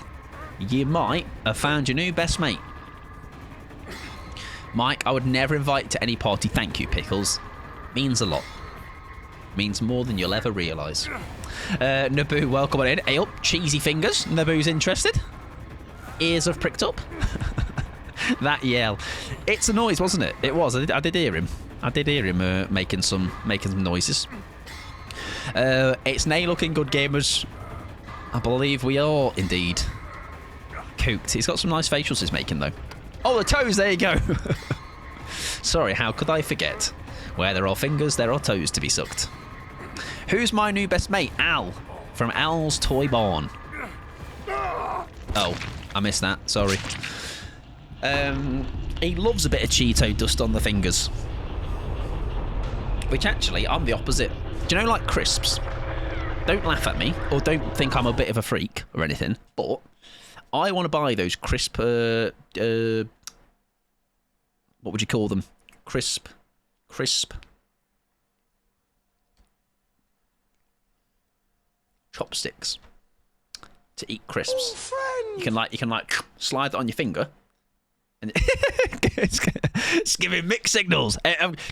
You might have found your new best mate. Mike, I would never invite to any party. Thank you, Pickles. Means a lot. Means more than you'll ever realise. Naboo, welcome on in. Hey up, cheesy fingers. Naboo's interested. Ears have pricked up. That yell. It's a noise, wasn't it? It was. I did hear him. I did hear him making some noises. It's nay looking good, gamers. I believe we are indeed cooked. He's got some nice facials he's making though. Oh, the toes. There you go. Sorry, how could I forget? Where there are fingers, there are toes to be sucked. Who's my new best mate? Al, from Al's Toy Barn. Oh, I missed that. Sorry. He loves a bit of Cheeto dust on the fingers. Which actually, I'm the opposite. Do you know, like crisps? Don't laugh at me, or don't think I'm a bit of a freak or anything, but I want to buy those crisp, what would you call them? Crisp. Chopsticks. To eat crisps. Oh, you can like slide that on your finger. And it's giving mixed signals.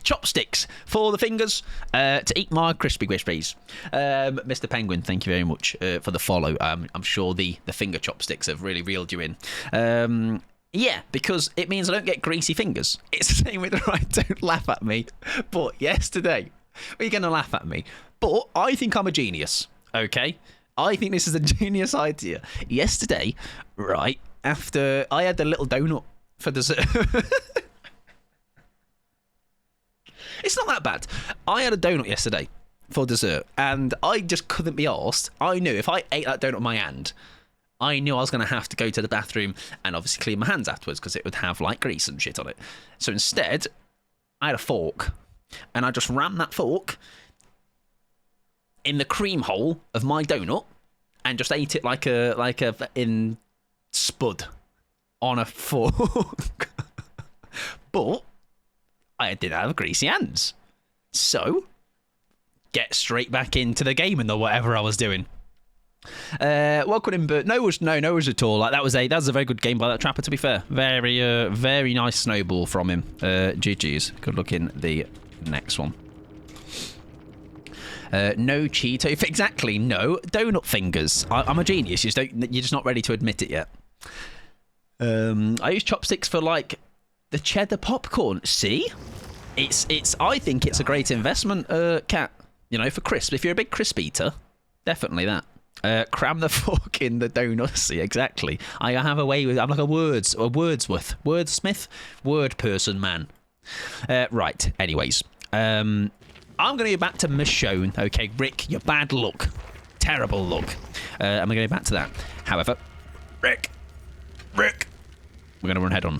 Chopsticks for the fingers to eat my crispy crispies. Mr. Penguin, thank you very much for the follow. I'm sure the finger chopsticks have really reeled you in. Yeah, because it means I don't get greasy fingers. It's the same with the right. Don't laugh at me. But yesterday, you're going to laugh at me. But I think I'm a genius. Okay? I think this is a genius idea. Yesterday, right, after I had the little donut for dessert. It's not that bad. I had a donut yesterday for dessert, and I just couldn't be arsed. I knew if I ate that donut in my hand, I knew I was going to have to go to the bathroom and obviously clean my hands afterwards because it would have like grease and shit on it. So instead, I had a fork, and I just rammed that fork in the cream hole of my donut and just ate it like a in spud on a fork. But I didn't have greasy hands, so get straight back into the game and whatever I was doing. Welcome in, but no worries at all. Like that was a very good game by that trapper. To be fair, very nice snowball from him. GG's. Good luck in the next one. No Cheeto. Exactly. No donut fingers. I'm a genius. You're just not ready to admit it yet. I use chopsticks for like the cheddar popcorn. See, I think it's a great investment, Cat. You know, for crisp. If you're a big crisp eater, definitely that. Cram the fork in the donut. See, exactly. I have a way with. I'm like a wordsmith, word person man. Right. Anyways, I'm gonna go back to Michonne. Okay, Rick, your bad luck, terrible luck. I'm gonna go back to that. However, Rick, we're gonna run head on.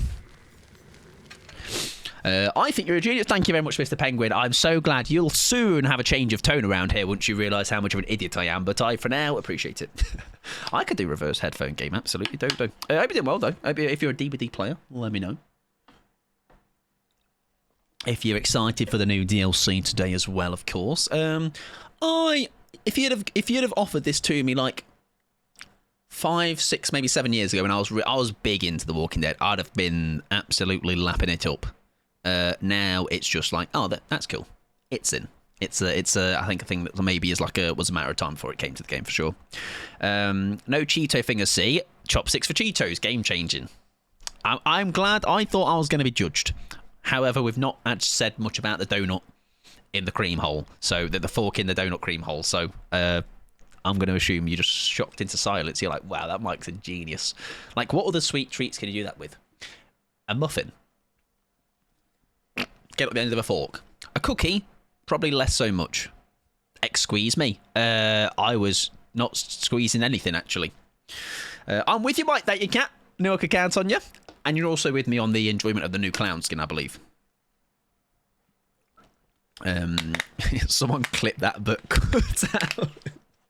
I think you're a genius. Thank you very much, Mr. Penguin. I'm so glad you'll soon have a change of tone around here once you realise how much of an idiot I am. But I, for now, appreciate it. I could do reverse headphone game. Absolutely. Don't. I hope you're doing well, though. If you're a DVD player, let me know. If you're excited for the new DLC today as well, of course. If you'd have offered this to me like 5, 6, maybe 7 years ago when I was big into The Walking Dead, I'd have been absolutely lapping it up. Now it's just like, oh, that's cool. It's in. It's I think a thing that maybe was a matter of time before it came to the game for sure. No Cheeto fingers. See, chopsticks for Cheetos, game changing. I'm glad. I thought I was going to be judged. However, we've not actually said much about the donut in the cream hole. So the fork in the donut cream hole. So I'm going to assume you're just shocked into silence. You're like, wow, that Mike's a genius. Like, what other sweet treats can you do that with? A muffin. Get up the end of a fork. A cookie, probably less so much. Squeeze me. I was not squeezing anything, actually. I'm with you, Mike. That you can. No, I can count on you. And you're also with me on the enjoyment of the new clown skin, I believe. Someone clip that, but cut out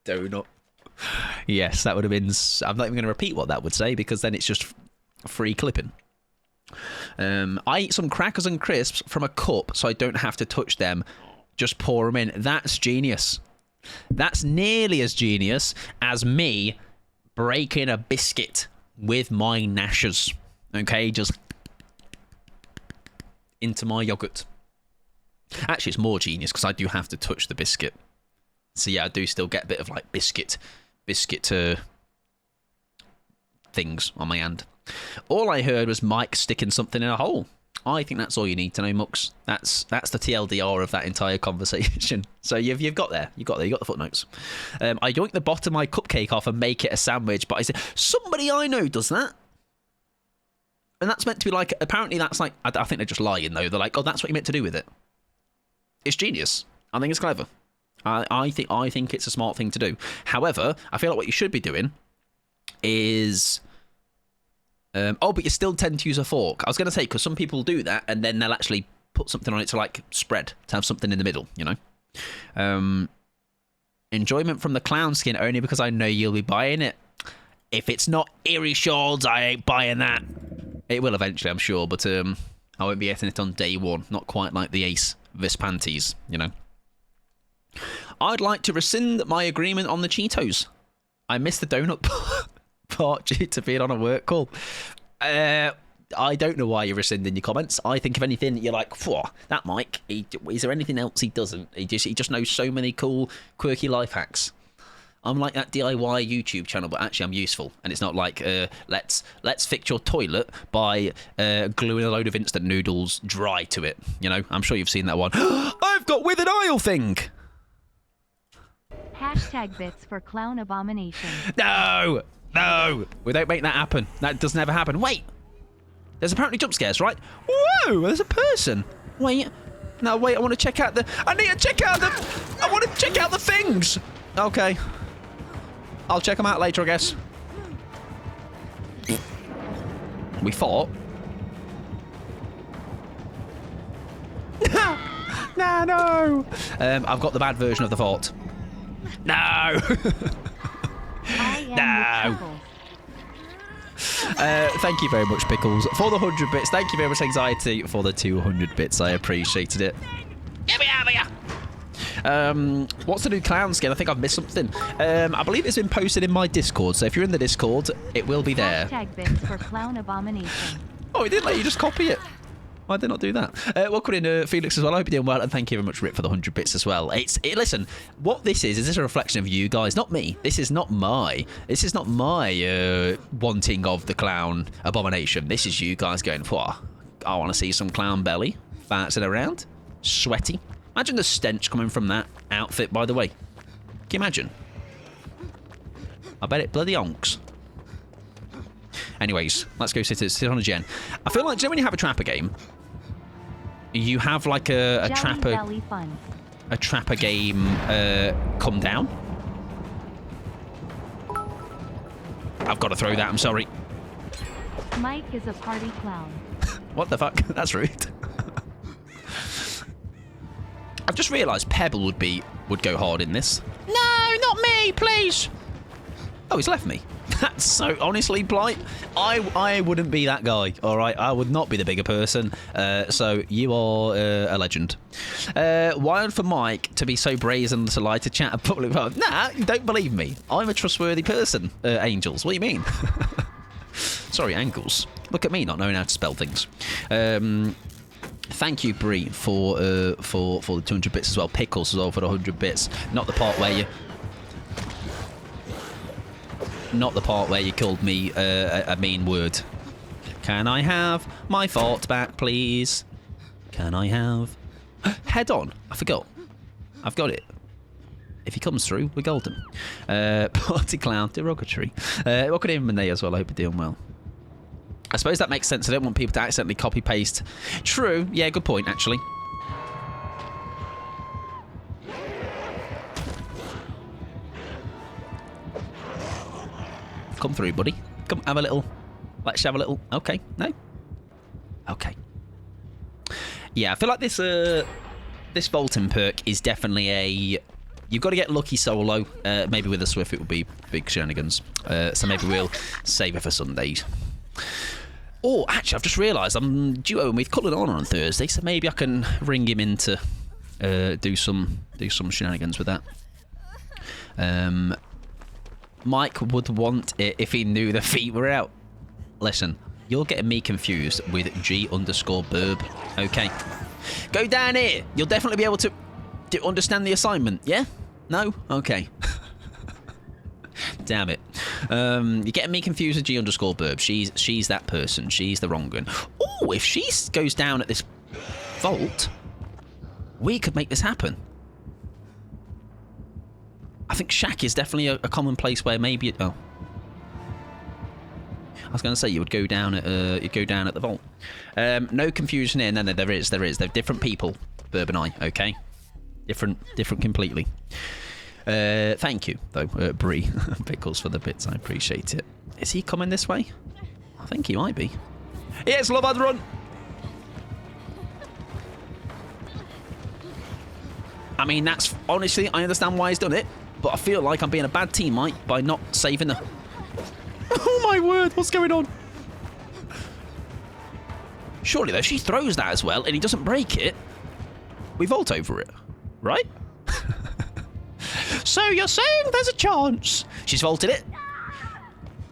donut. Yes, that would have been. I'm not even going to repeat what that would say because then it's just free clipping. I eat some crackers and crisps from a cup so I don't have to touch them. Just pour them in. That's genius. That's nearly as genius as me breaking a biscuit with my gnashers. Okay, just into my yogurt. Actually, it's more genius because I do have to touch the biscuit. So yeah, I do still get a bit of like biscuit things on my hand. All I heard was Mike sticking something in a hole. I think that's all you need to know, Mux. That's the TLDR of that entire conversation. So you've got there. You got the footnotes. I yoink the bottom of my cupcake off and make it a sandwich, but I said somebody I know does that. And that's meant to be like, apparently that's like, I think they're just lying though. They're like, oh, that's what you meant to do with it. It's genius. I think it's clever. I think it's a smart thing to do. However, I feel like what you should be doing is... but you still tend to use a fork. I was going to say, because some people do that, and then they'll actually put something on it to, like, spread, to have something in the middle, you know? Enjoyment from the clown skin only because I know you'll be buying it. If it's not Eerie Shards, I ain't buying that. It will eventually, I'm sure, but I won't be getting it on day one. Not quite like the Ace Vispantes, you know? I'd like to rescind my agreement on the Cheetos. I missed the donut part due to being on a work call. I don't know why you're rescinding your comments. I think if anything, you're like, that Mike, is there anything else he doesn't? He just knows so many cool, quirky life hacks. I'm like that DIY YouTube channel, but actually I'm useful. And it's not like, let's fix your toilet by gluing a load of instant noodles dry to it. You know, I'm sure you've seen that one. I've got withered isle thing. Hashtag bits for clown abomination. No, we don't make that happen. That doesn't ever happen. Wait, there's apparently jump scares, right? Whoa, there's a person. Wait, no, wait, I want to check out the. I need to check out the. I want to check out the things. Okay. I'll check them out later, I guess. We fought. No. I've got the bad version of the fort. No. No. Thank you very much, Pickles, for the 100 bits. Thank you very much, Anxiety, for the 200 bits. I appreciated it. Get me out of here. What's the new clown skin? I think I've missed something. I believe it's been posted in my Discord, so if you're in the Discord, it will be there. Hashtag bits for clown abomination. Oh, it didn't let you just copy it. Why did I not do that? Welcome in, Felix, as well. I hope you're doing well, and thank you very much, Rip, for the 100 bits as well. Listen, what this is this a reflection of you guys, not me. This is not my wanting of the clown abomination. This is you guys going, I want to see some clown belly bouncing around, sweaty. Imagine the stench coming from that outfit, by the way. Can you imagine? I bet it bloody onks. Anyways, let's go sit on a gen. I feel like, do you know when you have a trapper game, you have like a trapper game come down? I've got to throw that, I'm sorry. Mike is a party clown. What the fuck? That's rude. I've just realised Pebble would go hard in this. No, not me, please. Oh, he's left me. That's so honestly, Blight. I wouldn't be that guy. All right, I would not be the bigger person. So you are a legend. Wild for Mike to be so brazen to lie to chat a public. Nah, you don't believe me. I'm a trustworthy person. Angels, what do you mean? Sorry, Angles. Look at me not knowing how to spell things. Thank you, Bree, for the 200 bits as well. Pickles as well for the 100 bits. Not the part where you called me a mean word. Can I have my fort back, please? Can I have head on? I forgot. I've got it. If he comes through, we're golden. Party clown, derogatory. Welcome in, Monet, as well. I hope you're doing well. I suppose that makes sense. I don't want people to accidentally copy paste. True. Yeah, good point, actually. Come through, buddy. Come have a little. Let's have a little. Okay. No. Okay. Yeah, I feel like this vaulting perk is definitely a. You've got to get lucky solo. Maybe with a Swift it would be big shenanigans. So maybe we'll save it for Sundays. Oh, actually, I've just realised I'm duoing with Cullen on Thursday, so maybe I can ring him in to do some shenanigans with that. Mike would want it if he knew the feet were out. Listen, you're getting me confused with G_Burb. Okay. Go down here. You'll definitely be able to understand the assignment, yeah? No? Okay. Damn it. You're getting me confused with G_Burb. She's that person. She's the wrong one. Oh, if she goes down at this vault, we could make this happen. I think Shack is definitely a common place where maybe I was going to say you would go down at the vault. No confusion here. No, there is. They're different people. Burb and I. Okay, different completely. Thank you though, Bree Pickles, for the bits. I appreciate it. Is he coming this way? I think he might be. Yes, love and run. I mean, that's honestly, I understand why he's done it. But I feel like I'm being a bad teammate by not saving the... Oh my word, what's going on? Surely though, she throws that as well and he doesn't break it. We vault over it, right? So you're saying there's a chance? She's vaulted it.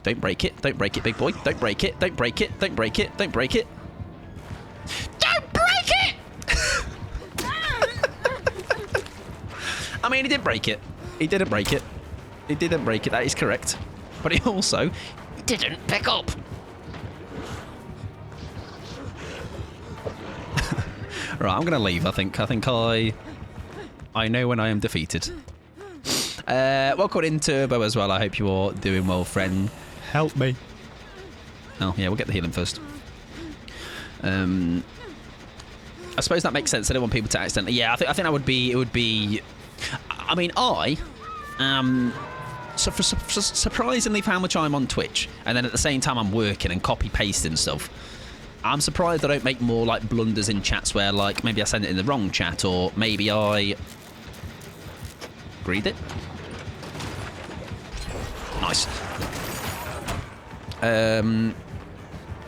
Don't break it, big boy. Don't break it, don't break it, don't break it, don't break it. Don't break it! I mean, he did break it. He didn't break it. He didn't break it. That is correct. But he also didn't pick up. Right, I'm going to leave, I think. I know when I am defeated. Welcome in Turbo as well. I hope you are doing well, friend. Help me. Oh, yeah, we'll get the healing first. I suppose that makes sense. I don't want people to accidentally... Yeah, I think that would be... It would be... I mean, so surprisingly for how much I'm on Twitch, and then at the same time I'm working and copy-pasting stuff, I'm surprised I don't make more, like, blunders in chats where, like, maybe I send it in the wrong chat, or maybe I... read it? Nice.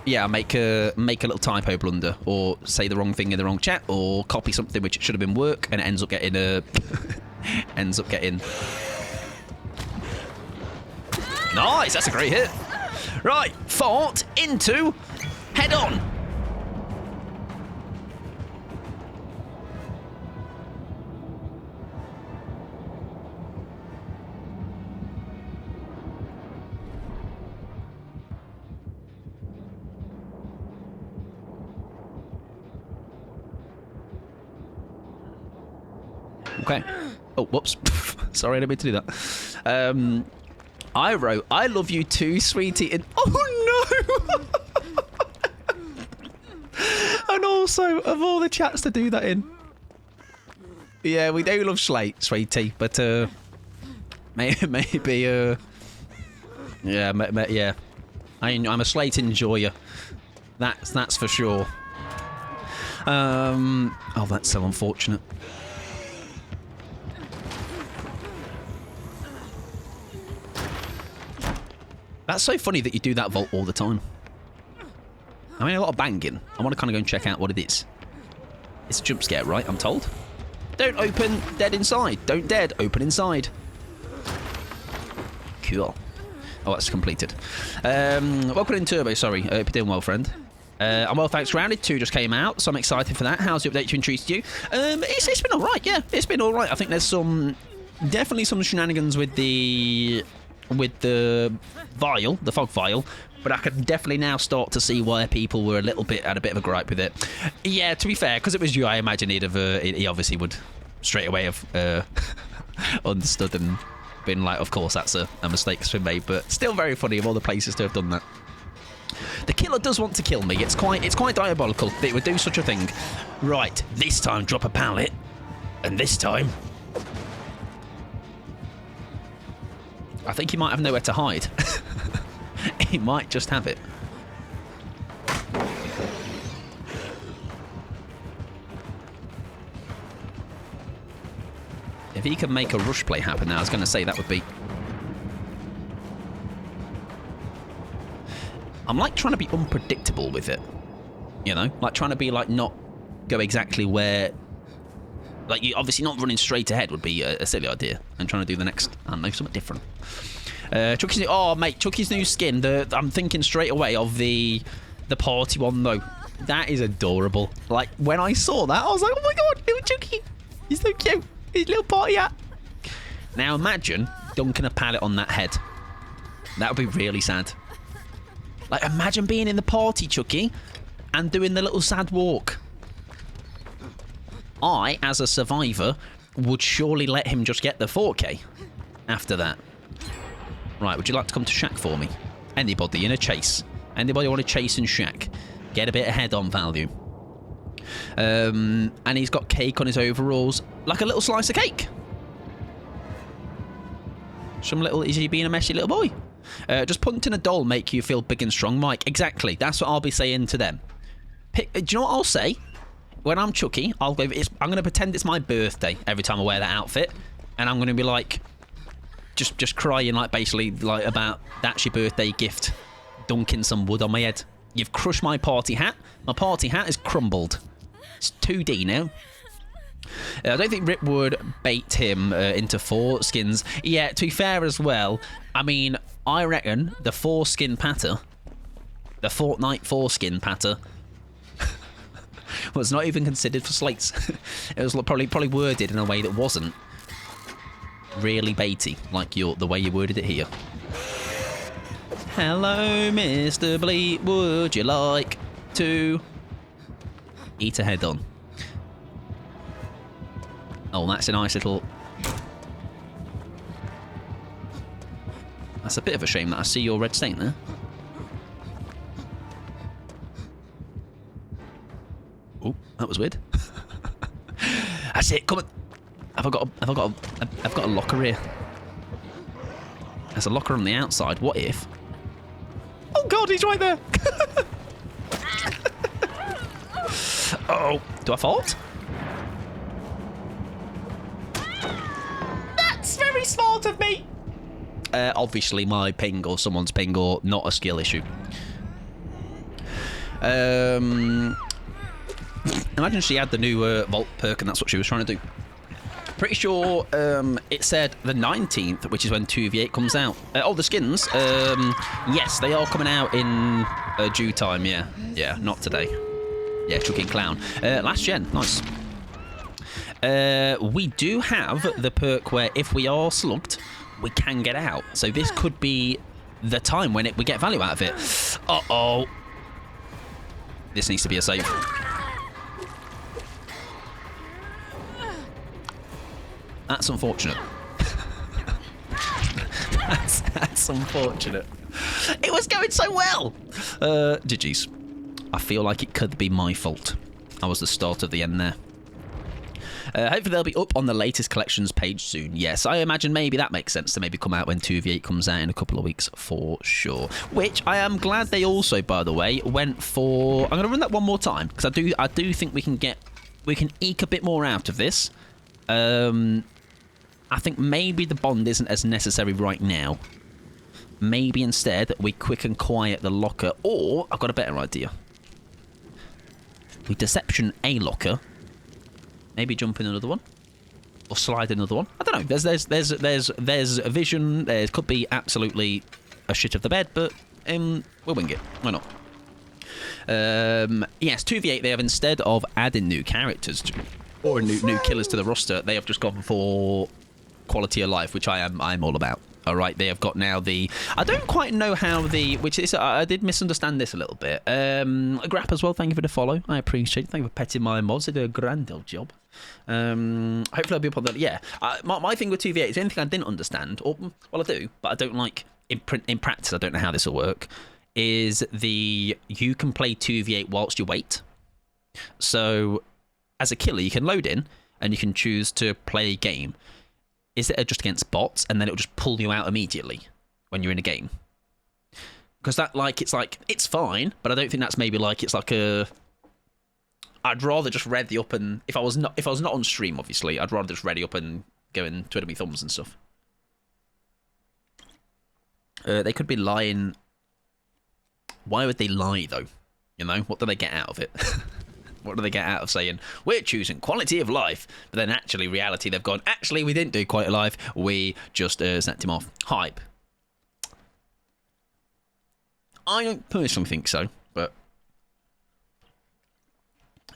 Yeah, make a little typo blunder, or say the wrong thing in the wrong chat, or copy something which should have been work, and it ends up getting a... Nice, that's a great hit. Right, fart into head on. Okay. Oh, whoops. Sorry, I didn't mean to do that. I wrote, I love you too, sweetie. And oh, no! And also, of all the chats to do that in. Yeah, we do love sweetie, but, maybe, yeah, yeah. I'm a Slate enjoyer. That's for sure. Oh, that's so unfortunate. That's so funny that you do that vault all the time. I mean, a lot of banging. I want to kind of go and check out what it is. It's a jump scare, right? I'm told. Don't open dead inside. Don't dead. Open inside. Cool. Oh, that's completed. Welcome in Turbo, sorry. Hope you're doing well, friend. I'm well, thanks. Rounded 2 just came out, so I'm excited for that. How's the update to introduce you? It's been alright, yeah. It's been alright. I think there's definitely some shenanigans with the vial, the fog vial, but I can definitely now start to see why people were had a bit of a gripe with it. Yeah, to be fair, because it was you, I imagine he obviously would straight away have understood and been like, of course that's a mistake that's been made, but still very funny of all the places to have done that. The killer does want to kill me. It's quite diabolical that it would do such a thing. Right, this time drop a pallet, and this time I think he might have nowhere to hide. He might just have it. If he can make a rush play happen now, I was going to say that would be... I'm like trying to be unpredictable with it. You know? Like trying to be like not go exactly where... Like, you obviously not running straight ahead would be a silly idea. And trying to do the next, I don't know, something different. Chucky's new, oh, mate, Chucky's new skin. I'm thinking straight away of the party one, though. That is adorable. Like, when I saw that, I was like, oh my god, little Chucky. He's so cute. His little party hat. Now, imagine dunking a pallet on that head. That would be really sad. Like, imagine being in the party, Chucky, and doing the little sad walk. I, as a survivor, would surely let him just get the 4K after that. Right, would you like to come to Shack for me? Anybody in a chase? Anybody want to chase and Shack? Get a bit of head-on value. And he's got cake on his overalls. Like a little slice of cake. Is he being a messy little boy? Just punting a doll make you feel big and strong, Mike. Exactly. That's what I'll be saying to them. Do you know what I'll say? When I'm Chucky, I'm going to pretend it's my birthday every time I wear that outfit, and I'm going to be like, just crying like basically like about that's your birthday gift, dunking some wood on my head. You've crushed my party hat. My party hat is crumbled. It's 2D now. I don't think Rip would bait him into 4 skins. Yeah, to be fair as well, I mean, I reckon the 4 skin patter, the Fortnite 4 skin patter, was not even considered for slates. It was probably worded in a way that wasn't. really baity, like the way you worded it here. Hello, Mr. Bleep. Would you like to eat a head on? Oh, that's a nice little... That's a bit of a shame that I see your red stain there. Oh, that was weird. That's it. Come on. I've got a locker here. There's a locker on the outside. What if? Oh God, he's right there. Uh-oh. Do I fault? That's very smart of me. Obviously my ping or someone's ping or not a skill issue. Imagine she had the new Vault perk and that's what she was trying to do. Pretty sure it said the 19th, which is when 2v8 comes out. Oh, the skins. Yes, they are coming out in due time, yeah. Yeah, not today. Yeah, Chucking Clown. Last gen, nice. We do have the perk where if we are slugged, we can get out. So this could be the time when we get value out of it. Uh-oh. This needs to be a save. That's unfortunate. that's unfortunate. It was going so well. GG's. I feel like it could be my fault. I was the start of the end there. Hopefully they'll be up on the latest collections page soon. Yes, I imagine maybe that makes sense to maybe come out when 2v8 comes out in a couple of weeks for sure. Which I am glad they also, by the way, went for... I'm going to run that one more time because I do think we can eke a bit more out of this. I think maybe the bond isn't as necessary right now. Maybe instead we quick and quiet the locker, or I've got a better idea. We deception a locker. Maybe jump in another one, or slide another one. I don't know. There's a vision. There could be absolutely a shit of the bed, but we'll wing it. Why not? Yes, 2v8. They have, instead of adding new characters or new killers to the roster, they have just gone for quality of life, which I'm all about. All right, they have got now the... I don't quite know how the... Which is... I did misunderstand this a little bit. Grap as well, thank you for the follow. I appreciate it. Thank you for petting my mods. They do a grand old job. Hopefully I'll be up on that. Yeah, my thing with 2v8 is the only thing I didn't understand, or, well, I do, but I don't like... In practice, I don't know how this will work, is you can play 2v8 whilst you wait. So, as a killer, you can load in, and you can choose to play a game. Is it just against bots, and then it'll just pull you out immediately when you're in a game? Because that, it's fine, but I don't think that's maybe it's like a... I'd rather just ready up and... If I was not on stream, obviously, I'd rather just ready up and go and twiddle my thumbs and stuff. They could be lying... Why would they lie, though? You know, what do they get out of it? What do they get out of saying, we're choosing quality of life, but then actually, reality, they've gone, actually, we didn't do quality of life, we just snapped him off. Hype. I don't personally think so, but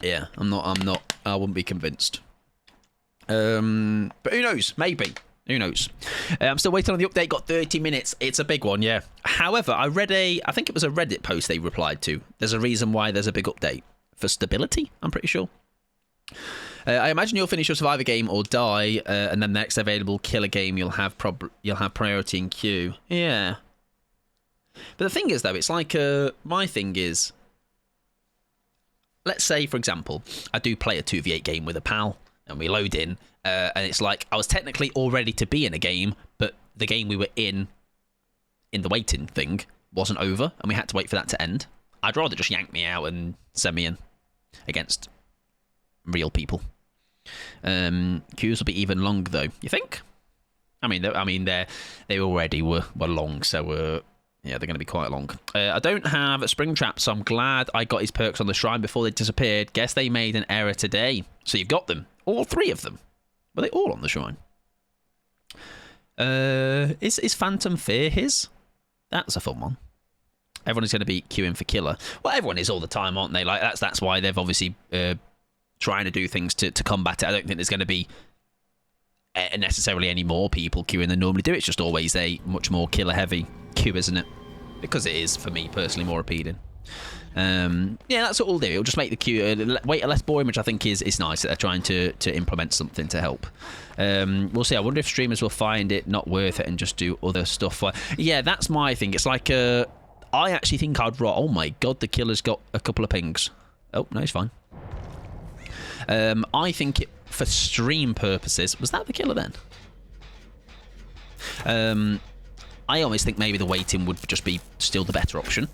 yeah, I wouldn't be convinced. But who knows? Maybe. Who knows? I'm still waiting on the update. Got 30 minutes. It's a big one, yeah. However, I think it was a Reddit post they replied to. There's a reason why there's a big update. For stability, I'm pretty sure. I imagine you'll finish your Survivor game or die, and then the next available killer game you'll have priority in queue. Yeah. But the thing is, though, it's like my thing is, let's say, for example, I do play a 2v8 game with a pal, and we load in, and it's like I was technically all ready to be in a game, but the game we were in the waiting thing wasn't over, and we had to wait for that to end. I'd rather just yank me out and send me in against real people. Queues will be even longer, though. You think? I mean, they already were long, so yeah, they're going to be quite long. I don't have a Springtrap, so I'm glad I got his perks on the shrine before they disappeared. Guess they made an error today. So you've got them, all 3 of them. Were they all on the shrine? Is Phantom Fear his? That's a fun one. Everyone's going to be queuing for killer. Well, everyone is all the time, aren't they? Like that's why they've obviously trying to do things to combat it. I don't think there's going to be necessarily any more people queuing than normally do. It's just always a much more killer heavy queue, isn't it? Because it is, for me personally, more appealing. Yeah, that's what we'll do. It'll just make the queue wait less boring, which I think is nice that they're trying to implement something to help. We'll see. I wonder if streamers will find it not worth it and just do other stuff. Yeah, that's my thing. It's like I actually think I'd oh my god, the killer's got a couple of pings. Oh no, he's fine. I think for stream purposes, was that the killer then? I always think maybe the waiting would just be still the better option.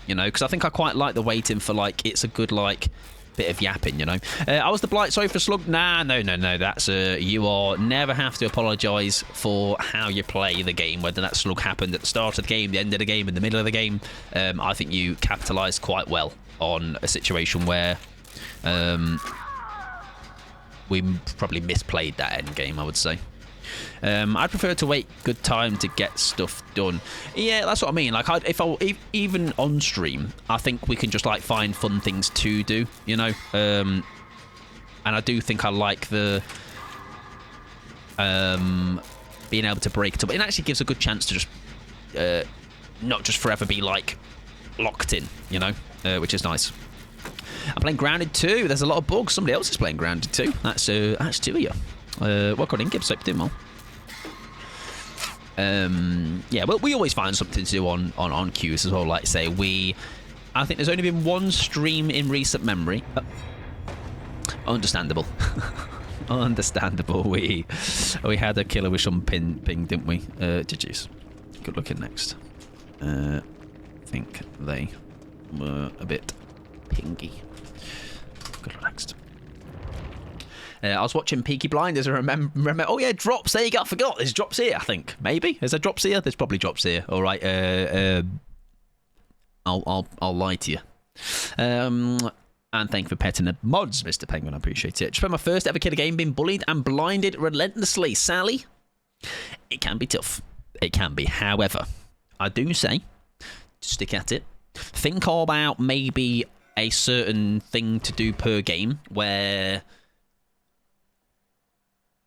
You know, because I think I quite like the waiting for, like, it's a good, like, bit of yapping, you know. I was the blight, sorry for slug. Nah, no. That's, you are never have to apologise for how you play the game, whether that slug happened at the start of the game, the end of the game, in the middle of the game. I think you capitalised quite well on a situation where we probably misplayed that end game, I would say. I'd prefer to wait good time to get stuff done. Yeah, that's what I mean. Like, even on stream, I think we can just like find fun things to do, you know. And I do think I like the being able to break it up. It actually gives a good chance to just not just forever be like locked in, you know, which is nice. I'm playing Grounded 2. There's a lot of bugs. Somebody else is playing Grounded 2. That's two of you. What on in Gibbs doing well. Yeah, well, we always find something to do on queues as well. Like say, I think there's only been one stream in recent memory. Understandable. Understandable. We had a killer with some ping, didn't we? GG's. Good looking next. I think they were a bit pingy. Good luck next. I was watching Peaky Blinders and remember. Oh yeah, drops. There you go. I forgot. There's drops here. I think maybe is there drops here. There's probably drops here. All right. I'll lie to you. And thank you for petting the mods, Mr. Penguin. I appreciate it. Just played my first ever killer game, being bullied and blinded relentlessly. Sally, it can be tough. It can be. However, I do say, stick at it. Think about maybe a certain thing to do per game where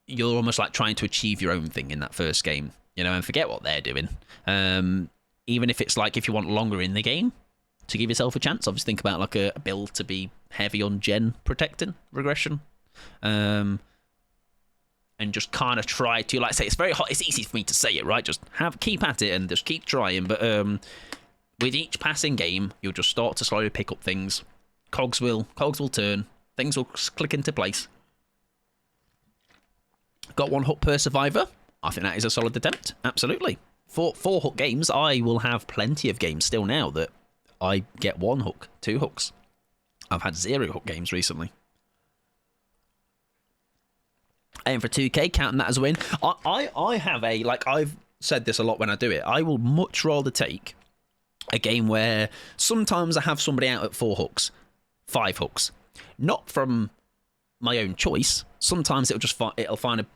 you're almost like trying to achieve your own thing in that first game, you know, and forget what they're doing. Even if it's like, if you want longer in the game to give yourself a chance, obviously think about like a build to be heavy on gen protecting regression. And just kind of try to, like say, it's very hot. It's easy for me to say it, right? Just keep at it and just keep trying. But with each passing game, you'll just start to slowly pick up things. Cogs will turn. Things will click into place. Got one hook per survivor. I think that is a solid attempt. Absolutely. For 4 hook games, I will have plenty of games still now that I get 1 hook, 2 hooks. I've had 0 hook games recently. Aim for 2k, counting that as a win. I have a, like, I've said this a lot when I do it. I will much rather take a game where sometimes I have somebody out at 4 hooks, 5 hooks. Not from my own choice. Sometimes it'll find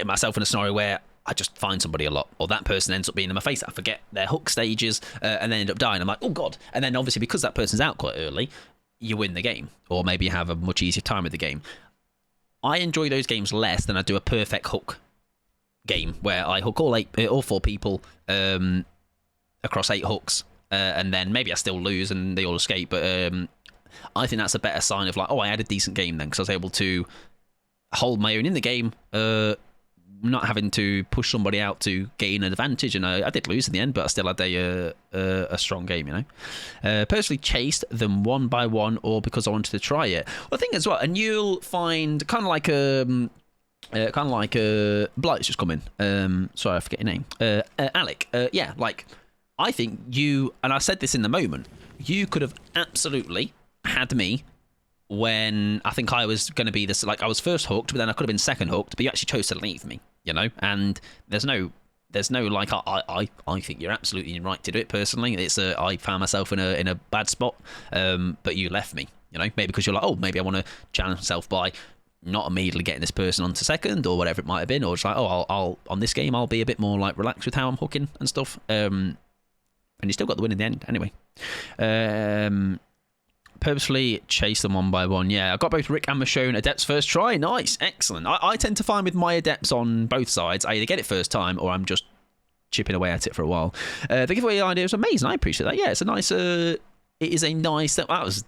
myself in a scenario where I just find somebody a lot, or that person ends up being in my face. I forget their hook stages and then end up dying. I'm like, oh god. And then obviously because that person's out quite early, you win the game, or maybe you have a much easier time with the game. I enjoy those games less than I do a perfect hook game where I hook all 4 people across 8 hooks, and then maybe I still lose and they all escape. But I think that's a better sign of like, oh, I had a decent game then, because I was able to hold my own in the game, not having to push somebody out to gain an advantage. And I did lose in the end, but I still had a strong game, you know. Personally chased them one by one, or because I wanted to try it. Well, I think as well, and you'll find kind of like Blight's just come in. Sorry, I forget your name. Alec. Yeah, like I think you, and I said this in the moment, you could have absolutely had me when I think I was going to be this, like I was first hooked, but then I could have been second hooked, but you actually chose to leave me, you know. And there's no like I think you're absolutely right to do it. Personally, it's I found myself in a bad spot, but you left me, you know, maybe because you're like, oh, maybe I want to challenge myself by not immediately getting this person onto second or whatever it might have been, or just like, oh, I'll on this game I'll be a bit more like relaxed with how I'm hooking and stuff. And you still got the win in the end anyway. purposely chase them one by one. Yeah, I got both Rick and Michonne adepts first try. Nice, excellent. I tend to find with my adepts on both sides, I either get it first time or I'm just chipping away at it for a while. The giveaway idea was amazing. I appreciate that. Yeah, it's a nice. It is a nice. That was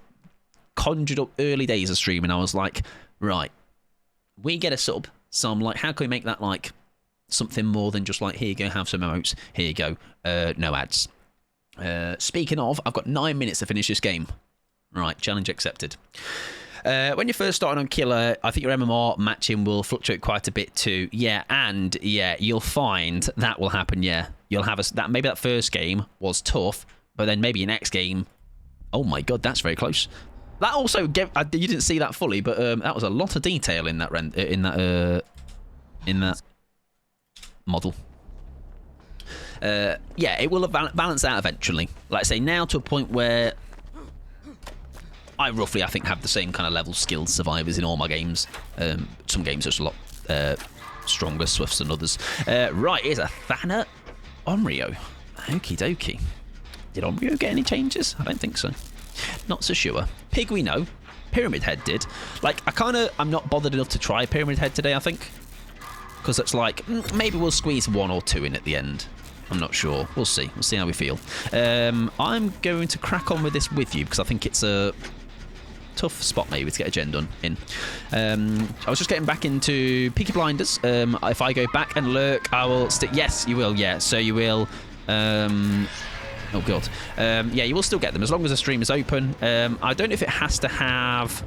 conjured up early days of streaming. I was like, right, we get a sub. So I'm like, how can we make that like something more than just like, here you go, have some emotes. Here you go, no ads. Speaking of, I've got 9 minutes to finish this game. Right, challenge accepted. When you're first starting on Killer, I think your MMR matching will fluctuate quite a bit too. Yeah, and yeah, you'll find that will happen. Yeah, you'll have that. Maybe that first game was tough, but then maybe your next game. Oh my god, that's very close. That also you didn't see that fully, but that was a lot of detail in that model. Yeah, it will balance out eventually. Like I say, now to a point where I think have the same kind of level skilled survivors in all my games. Some games are just a lot stronger Swifts than others. Right, here's a Thana Onryo. Okie dokie. Did Onryo get any changes? I don't think so. Not so sure. Pig we know. Pyramid Head did. Like, I'm not bothered enough to try Pyramid Head today, I think. Because it's like, maybe we'll squeeze 1 or 2 in at the end. I'm not sure. We'll see. We'll see how we feel. I'm going to crack on with this with you because I think it's a tough spot maybe to get a gen done in. I was just getting back into Peaky Blinders. If I go back and lurk, I will stick. Yes, you will. Yeah, so you will. Oh god. Yeah, you will still get them as long as the stream is open. I don't know if it has to have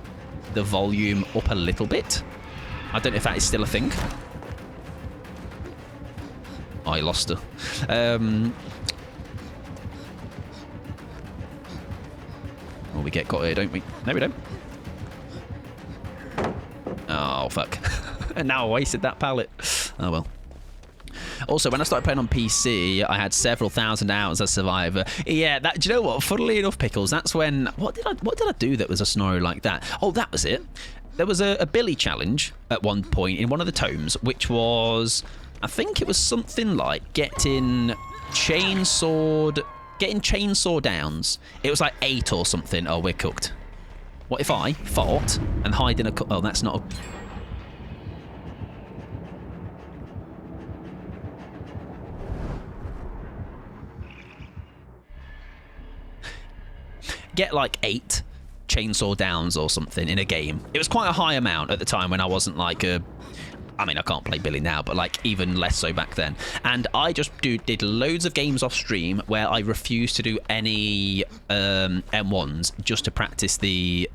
the volume up a little bit. I don't know if that is still a thing. Oh, I lost her. Well, we get got here, don't we? No, we don't. Oh, fuck. And now I wasted that pallet. Oh, well. Also, when I started playing on PC, I had several thousand hours as Survivor. Yeah, that. Do you know what? Funnily enough, Pickles, that's when... What did I do that was a scenario like that? Oh, that was it. There was a Billy challenge at one point in one of the tomes, which was... I think it was something like getting chainsaw downs. It was like 8 or something. Oh, we're cooked. What if I fought and hide in a... Oh, that's not a... Get like 8 chainsaw downs or something in a game. It was quite a high amount at the time when I wasn't like a... I mean, I can't play Billy now, but like even less so back then. And I just did loads of games off stream where I refused to do any M1s just to practice the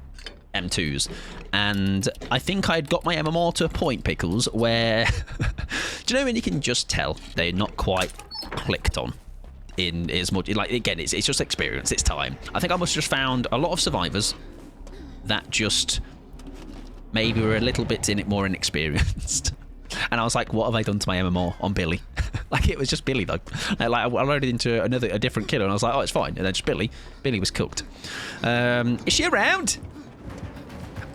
M2s. And I think I'd got my MMR to a point, Pickles, where... Do you know when you can just tell they're not quite clicked on? In as much, like, again, it's just experience, it's time. I think I must have just found a lot of survivors that just maybe were a little bit more inexperienced. And I was like, what have I done to my MMR on Billy? Like, it was just Billy, though. Like, I loaded into a different killer, and I was like, oh, it's fine. And then just Billy. Billy was cooked. Is she around?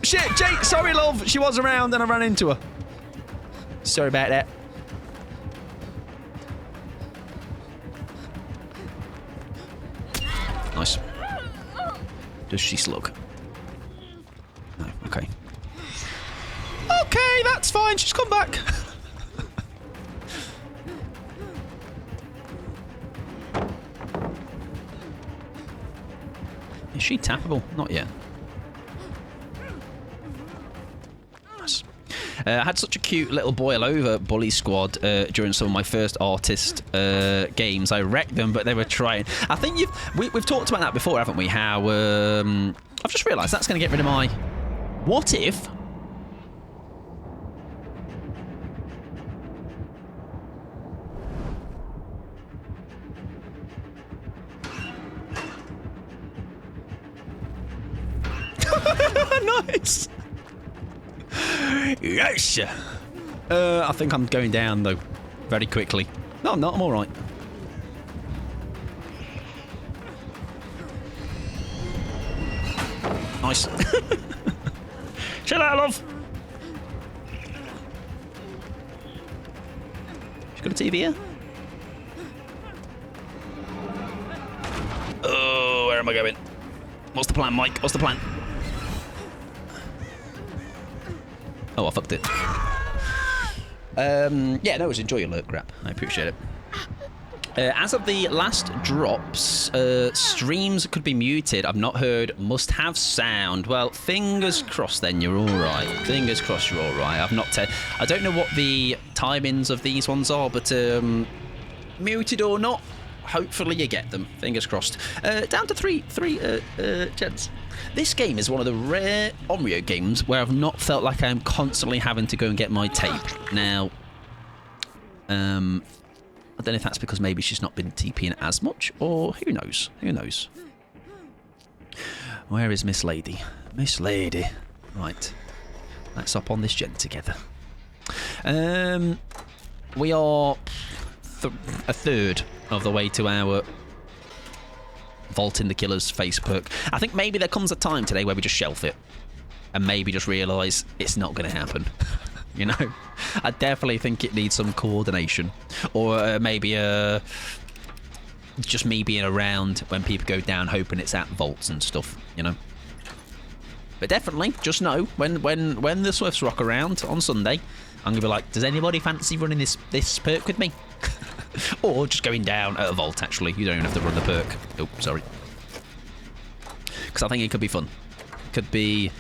Shit, Jake, sorry, love. She was around, and I ran into her. Sorry about that. Nice. Does she slug? No, okay. Okay, that's fine. She's come back. Is she tappable? Not yet. Nice. I had such a cute little boil over bully squad during some of my first artist games. I wrecked them, but they were trying. I think we've talked about that before, haven't we? How I've just realised that's going to get rid of my... What if... Nice! Yes! I think I'm going down, though, very quickly. No, I'm not. I'm all right. Nice. Chill out, love. She's got a TV here. Oh, where am I going? What's the plan, Mike? What's the plan? Oh, I fucked it. Yeah, no, it was enjoy your lurk, crap. I appreciate it. As of the last drops, streams could be muted. I've not heard must-have sound. Well, fingers crossed then you're all right. Fingers crossed you're all right. I don't know what the timings of these ones are, but muted or not, hopefully you get them. Fingers crossed. Down to three gents. This game is one of the rare Onryo games where I've not felt like I'm constantly having to go and get my tape. Now, I don't know if that's because maybe she's not been TPing as much, or who knows? Who knows? Where is Miss Lady? Miss Lady. Right. Let's hop on this gent together. We are a third of the way to our Vaulting the Killer's face perk. I think maybe there comes a time today where we just shelf it and maybe just realise it's not going to happen. You know, I definitely think it needs some coordination, or maybe just me being around when people go down, hoping it's at vaults and stuff. You know, but definitely just know when the Swifts rock around on Sunday, I'm gonna be like, does anybody fancy running this perk with me? Or just going down at a vault. Actually, you don't even have to run the perk. Oh, sorry, because I think it could be fun. It could be.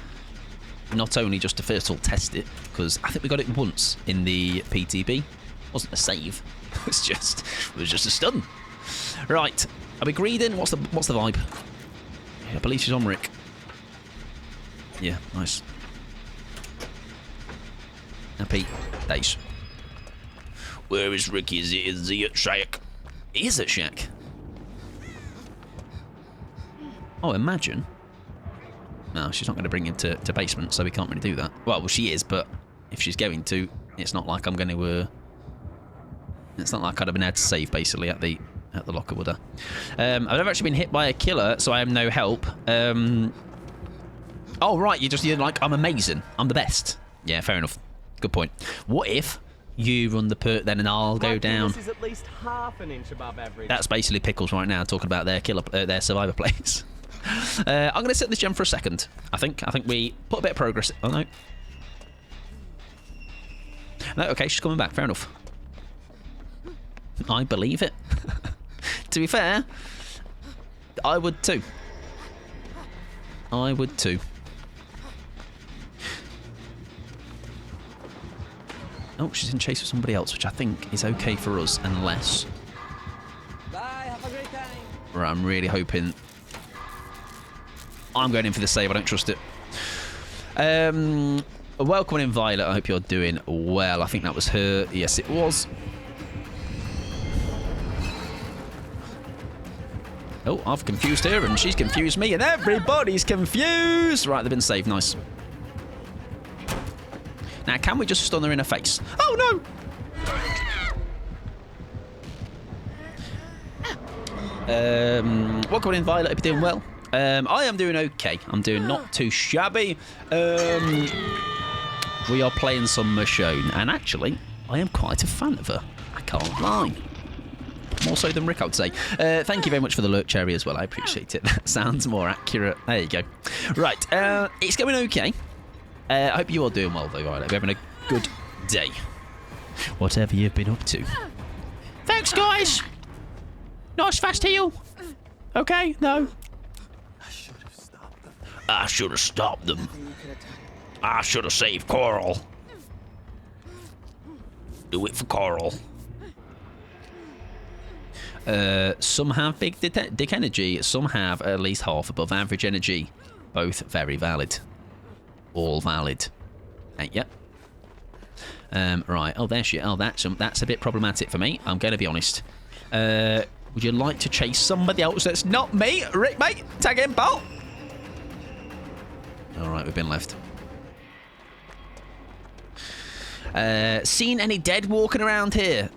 Not only just to first of all test it, because I think we got it once in the PTB. It wasn't a save. It was just a stun. Right. Are we greeding? What's the vibe? I believe she's on Rick. Yeah, nice. Happy days. Where is Rick? Is he at Shack? He is at Shack. Oh, imagine. No, she's not going to bring him to basement, so we can't really do that. Well, she is, but if she's going to, it's not like I'm going to. It's not like I'd have been able to save basically at the locker, would I? I've never actually been hit by a killer, so I am no help. Oh right, you're like, I'm amazing, I'm the best. Yeah, fair enough. Good point. What if you run the perk then, and I'll go down? This is at least half an inch above average. That's basically Pickles right now talking about their their survivor plays. I'm going to sit in this gem for a second. I think we put a bit of progress. Oh no. No, okay, she's coming back. Fair enough. I believe it. To be fair, I would too. I would too. Oh, she's in chase with somebody else, which I think is okay for us, unless. Bye, have a great time. Right, I'm really hoping. I'm going in for the save. I don't trust it. Welcome in, Violet. I hope you're doing well. I think that was her. Yes, it was. Oh, I've confused her, and she's confused me, and everybody's confused. Right, they've been saved. Nice. Now, can we just stun her in her face? Oh, no! Welcome in, Violet. Hope you're doing well. I am doing okay. I'm doing not too shabby. We are playing some Michonne, and actually, I am quite a fan of her. I can't lie. More so than Rick, I would say. Thank you very much for the lurk, Cherry, as well. I appreciate it. That sounds more accurate. There you go. Right, it's going okay. I hope you are doing well, though, Violet. We're having a good day. Whatever you've been up to. Thanks, guys. Nice fast heal. Okay, no. I should have stopped them. I should have saved Coral. Do it for Coral. Some have big dick energy. Some have at least half above average energy. Both very valid. All valid. Yep. Right. Oh, there she is. Oh, that's a bit problematic for me. I'm going to be honest. Would you like to chase somebody else that's not me? Rick, mate. Tag in, Bolt. All right, we've been left. Seen any dead walking around here?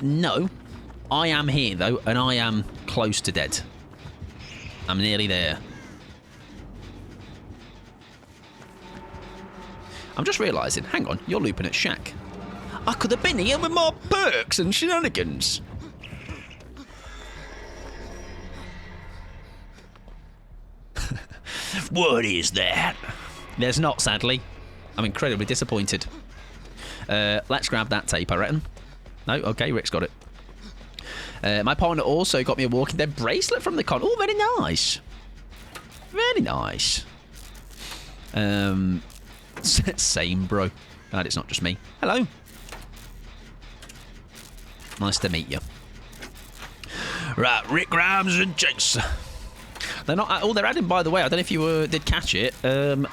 No. I am here, though, and I am close to dead. I'm nearly there. I'm just realising, hang on, you're looping at Shack. I could have been here with more perks and shenanigans. What is that? There's not, sadly. I'm incredibly disappointed. Let's grab that tape, I reckon. No? Okay, Rick's got it. My partner also got me a Walking Dead bracelet from the con. Oh, very nice. Very nice. Same, bro. Glad it's not just me. Hello. Nice to meet you. Right, Rick Grimes and Chase. They're not. Oh, they're adding, by the way, I don't know if you did catch it.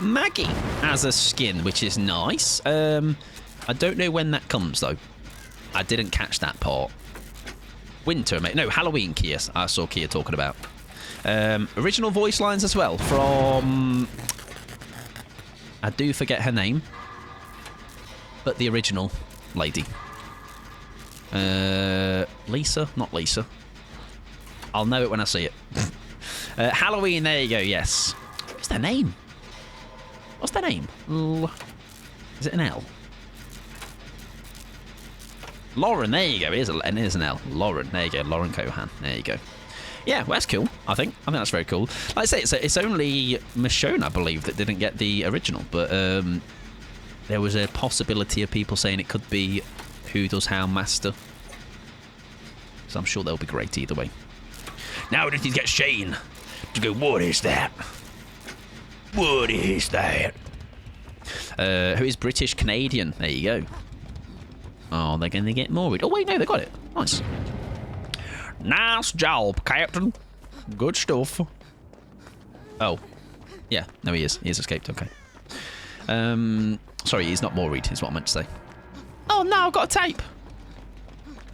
Maggie has a skin, which is nice. I don't know when that comes, though. I didn't catch that part. Winter, mate. No, Halloween, Kia. I saw Kia talking about. Original voice lines as well from... I do forget her name. But the original lady. Lisa? Not Lisa. I'll know it when I see it. Halloween, there you go, yes. What's their name? What's their name? Is it an L? Lauren, there you go. Here's an L. Lauren, there you go. Lauren Cohan, there you go. Yeah, well, that's cool, I think. I think that's very cool. Like I say, it's only Michonne, I believe, that didn't get the original. But there was a possibility of people saying it could be Who Does How Master. So I'm sure they'll be great either way. Now we just need to get Shane to go, what is that? What is that? Who is British Canadian? There you go. Oh, they're going to get more. Oh, wait, no, they got it. Nice. Nice job, Captain. Good stuff. Oh. Yeah, no, he is. He has escaped, okay. Sorry, he's not Maureen, is what I meant to say. Oh, no, I've got a tape.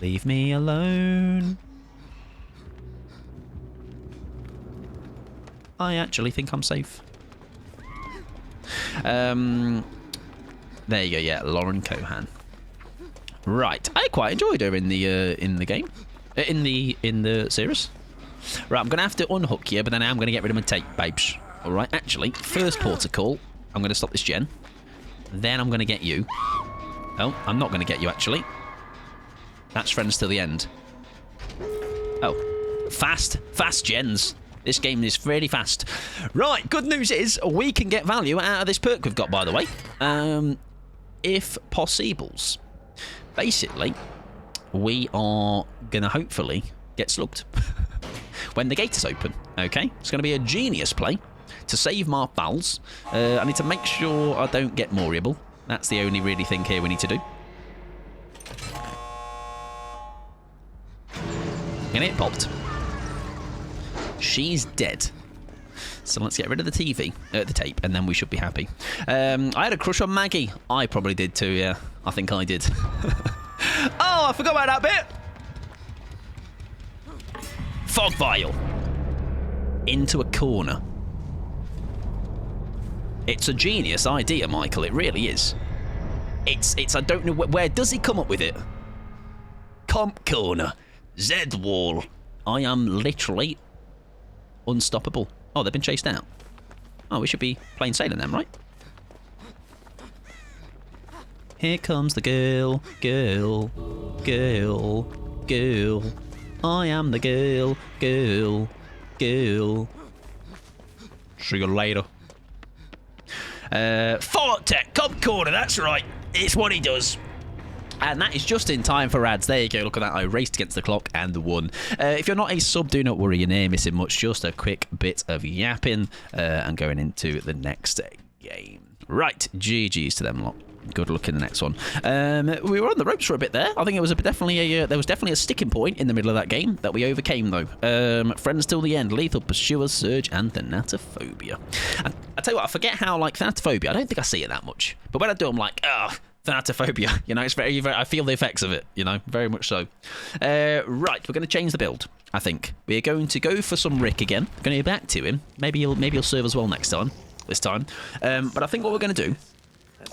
Leave me alone. I actually think I'm safe. There you go, yeah, Lauren Cohan. Right, I quite enjoyed her in the game, in the series. Right, I'm gonna have to unhook you, but then I'm gonna get rid of my tape, babes. All right, actually, first protocol, I'm gonna stop this gen. Then I'm gonna get you. Oh, I'm not gonna get you actually. That's friends till the end. Oh, fast gens. This game is really fast. Right, good news is we can get value out of this perk we've got, by the way. If possibles. Basically, we are going to hopefully get slugged when the gate is open, okay? It's going to be a genius play to save my pals. I need to make sure I don't get Moriable. That's the only really thing here we need to do. And it popped. She's dead. So let's get rid of the TV, the tape, and then we should be happy. I had a crush on Maggie. I probably did too, yeah. I think I did. Oh, I forgot about that bit. Fog vial. Into a corner. It's a genius idea, Michael. It really is. It's. I don't know where does he come up with it. Comp corner. Z wall. I am literally unstoppable. Oh, they've been chased out. Oh, we should be plain sailing them, right? Here comes the girl, girl, girl, girl. I am the girl, girl, girl. See you later. Fort Tech, Cobb Corner, that's right. It's what he does. And that is just in time for ads. There you go. Look at that. I raced against the clock and won. If you're not a sub, do not worry. You're near missing much. Just a quick bit of yapping and going into the next game. Right. GG's to them lot. Good luck in the next one. We were on the ropes for a bit there. I think it was definitely a sticking point in the middle of that game that we overcame, though. Friends till the end. Lethal Pursuer, Surge, and Thanatophobia. And I tell you what, I forget how, like, Thanatophobia, I don't think I see it that much. But when I do, I'm like, ugh. Thanatophobia, you know, it's very, I feel the effects of it, you know, very much so. Right, we're going to change the build, I think. We're going to go for some Rick again. We're going to go back to him. Maybe he'll serve as well this time. But I think what we're going to do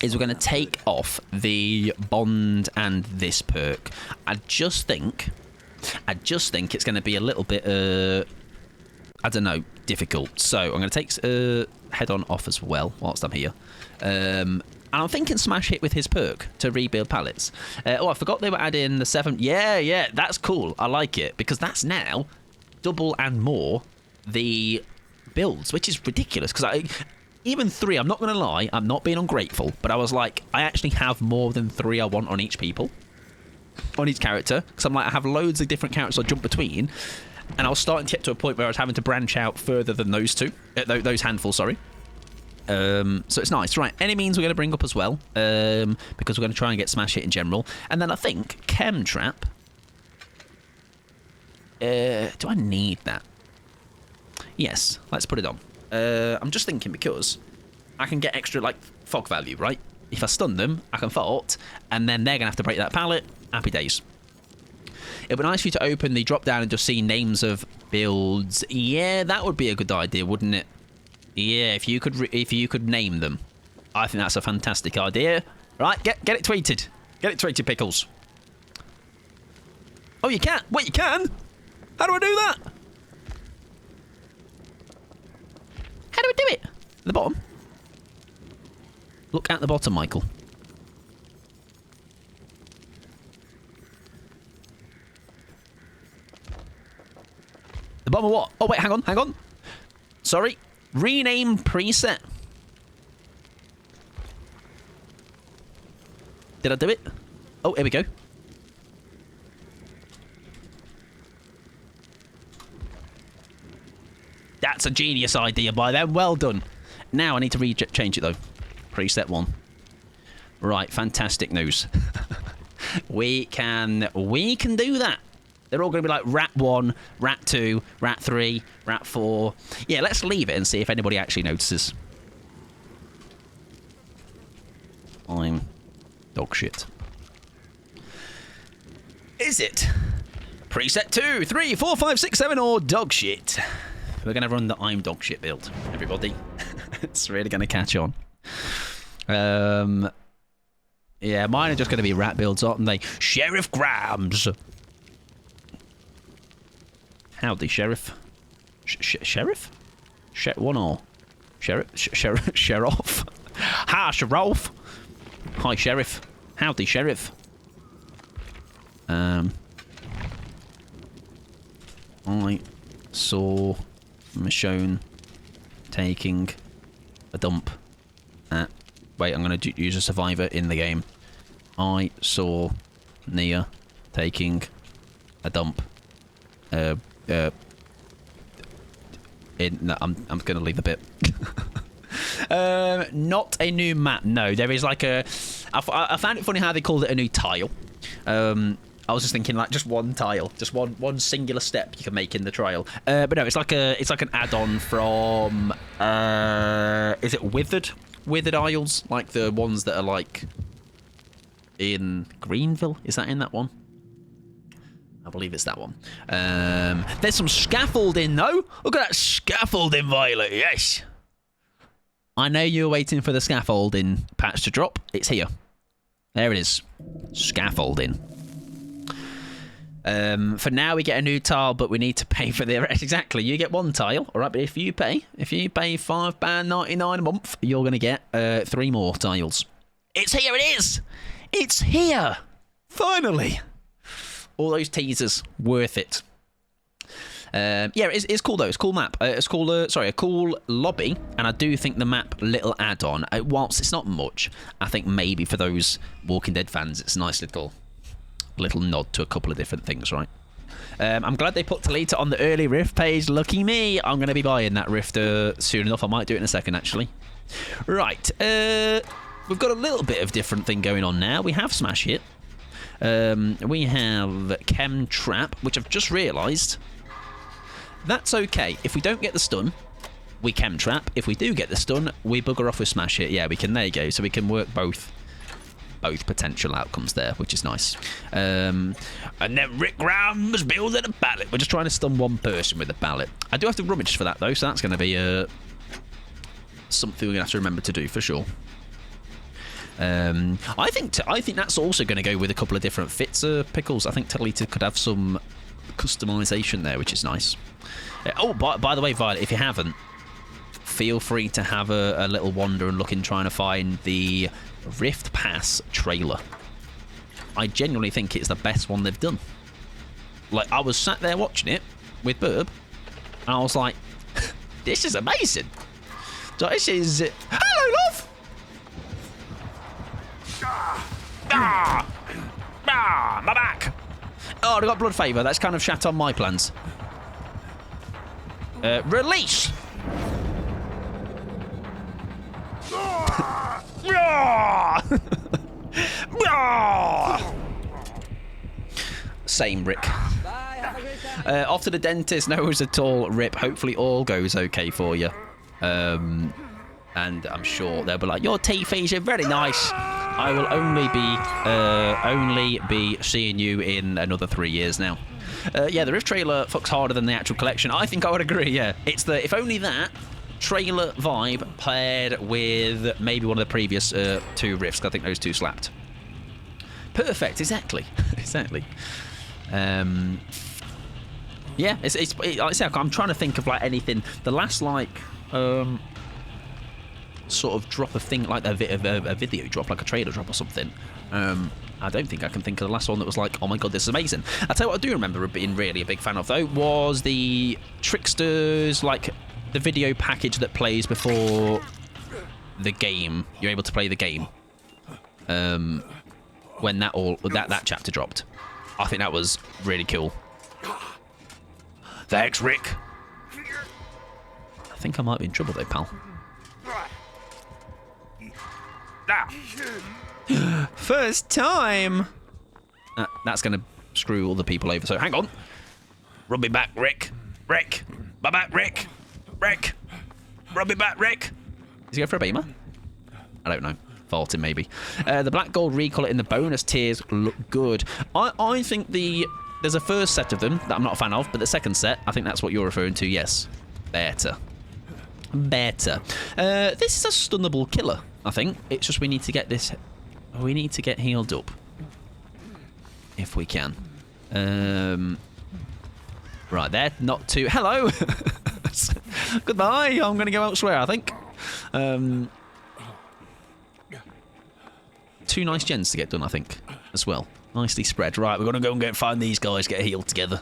is we're going to take off the Bond and this perk. I just think it's going to be a little bit, I don't know, difficult. So I'm going to take Head On off as well whilst I'm here. And I'm thinking smash hit with his perk to rebuild pallets. Oh, I forgot they were adding the 7. Yeah, that's cool. I like it because that's now double and more the builds, which is ridiculous because even 3, I'm not going to lie, I'm not being ungrateful, but I was like, I actually have more than 3 I want on each character, because I'm like, I have loads of different characters I jump between, and I was starting to get to a point where I was having to branch out further than those handfuls, sorry. So it's nice. Right, any means we're going to bring up as well, because we're going to try and get smash hit in general, and then I think chem trap. Do I need that? Yes, let's put it on. I'm just thinking because I can get extra, like, fog value, right? If I stun them, I can fart, and then they're going to have to break that pallet. Happy days. It would be nice for you to open the drop-down and just see names of builds. Yeah, that would be a good idea, wouldn't it? Yeah, if you could name them. I think that's a fantastic idea. Right, get it tweeted. Get it tweeted, Pickles. Oh, you can't? Wait, you can? How do I do that? How do I do it? At the bottom? Look at the bottom, Michael. The bottom of what? Oh, wait, hang on. Sorry. Rename preset. Did I do it? Oh, here we go. That's a genius idea by them. Well done. Now I need to change it, though. Preset 1. Right, fantastic news. we can do that. They're all going to be like Rat 1, Rat 2, Rat 3, Rat 4. Yeah, let's leave it and see if anybody actually notices. I'm dog shit. Is it preset 2, 3, 4, 5, 6, 7 or dog shit? We're going to run the I'm dog shit build, everybody. It's really going to catch on. Yeah, mine are just going to be rat builds, aren't they? Sheriff Grams. Howdy, Sheriff. Sheriff? One or? Sheriff? Sheriff? Hi, Sheriff. Hi, Sheriff. Howdy, Sheriff. I saw Michonne taking a dump at... Wait, I'm going to use a survivor in the game. I saw Nia taking a dump. No, I'm going to leave the bit. Not a new map. No, there is like a... I found it funny how they called it a new tile. I was just thinking like just one tile, just one singular step you can make in the trial. But no, it's like an add-on from is it Withered Isles, like the ones that are like in Greenville? Is that in that one? I believe it's that one. There's some scaffolding though. Look at that scaffolding, Violet. Yes. I know you're waiting for the scaffolding patch to drop. It's here. There it is. Scaffolding. For now, we get a new tile, but we need to pay for the rest. Exactly, you get one tile, all right. But if you pay £5.99 a month, you're going to get 3 more tiles. It's here. It is. It's here. Finally. All those teasers, worth it. Yeah, it's cool though. It's a cool map. It's cool. A cool lobby, and I do think the map little add-on. Whilst it's not much, I think maybe for those Walking Dead fans, it's a nice little nod to a couple of different things, right? I'm glad they put Talita on the early Rift page. Lucky me. I'm going to be buying that Rift soon enough. I might do it in a second, actually. Right. We've got a little bit of different thing going on now. We have Smash Hit. We have Chem Trap, which I've just realised. That's okay. If we don't get the stun, we Chem Trap. If we do get the stun, we bugger off with Smash Hit. Yeah, we can. There you go. So we can work both potential outcomes there, which is nice. And then Rick Rams building a ballot. We're just trying to stun one person with a ballot. I do have to rummage for that though, so that's going to be something we're going to have to remember to do for sure. I think that's also going to go with a couple of different fits. Pickles. I think Talita could have some customization there, which is nice. Oh, by the way, Violet, if you haven't, feel free to have a little wander and look in trying to find the Rift Pass trailer. I genuinely think it's the best one they've done. Like, I was sat there watching it with Burb, and I was like, This is amazing. So this is... Hello, love! My back! Oh, I got blood favour. That's kind of shat on my plans. Release! Same, Rick. Bye, have a great time. Off to the dentist. No worries at all, Rip. Hopefully all goes okay for you. And I'm sure they'll be like, your teeth are very nice. I will only be seeing you in another 3 years now. Yeah, the Rift trailer fucks harder than the actual collection. I think I would agree, yeah. It's the, if only that, trailer vibe paired with maybe one of the previous 2 Rifts. I think those 2 slapped. Perfect, exactly. Exactly. Yeah, like I say, I'm trying to think of like anything. The last like sort of drop of thing like a video drop, like a trailer drop or something. I don't think I can think of the last one that was like, oh my god, this is amazing. I'll tell you what I do remember being really a big fan of though was the Tricksters, like the video package that plays before the game. You're able to play the game. When that chapter dropped. I think that was really cool. Thanks, Rick. I think I might be in trouble though, pal. First time. That's going to screw all the people over. So hang on. Rub me back, Rick. Rick. My back, Rick. Rick. Rub me back, Rick. Is he going for a beamer? I don't know. Faulting maybe. The black gold recolor in the bonus tiers look good. I think there's a first set of them that I'm not a fan of, but the second set, I think that's what you're referring to. Yes. Better. Better. This is a stunnable killer, I think. It's just we need to get this... We need to get healed up. If we can. Right, there. Not too... Hello! Goodbye. I'm going to go elsewhere, I think. 2 nice gens to get done, I think, as well. Nicely spread. Right, we're going to go and find these guys, get healed together.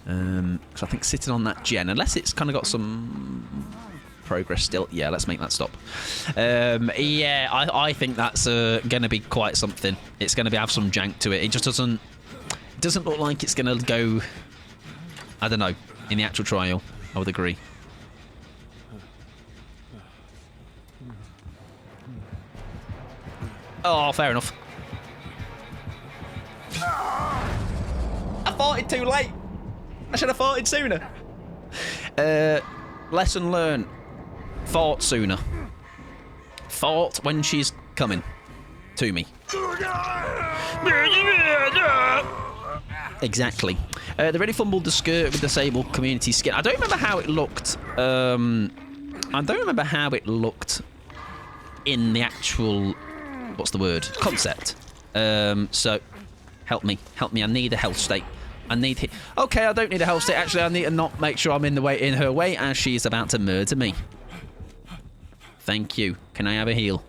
Because I think sitting on that gen, unless it's kind of got some progress still. Yeah, let's make that stop. Yeah, I think that's going to be quite something. It's going to have some jank to it. It just doesn't look like it's going to go, I don't know, in the actual trial. I would agree. Oh, fair enough. I farted too late. I should have farted sooner. Lesson learned. Fart sooner. Fart when she's coming to me. Exactly. They really fumbled the skirt with disabled community skin. I don't remember how it looked. I don't remember how it looked in the actual... What's the word? Concept. So, help me. Help me. I need a health state. I need... Okay, I don't need a health state. Actually, I need to not make sure I'm in her way as she's about to murder me. Thank you. Can I have a heal?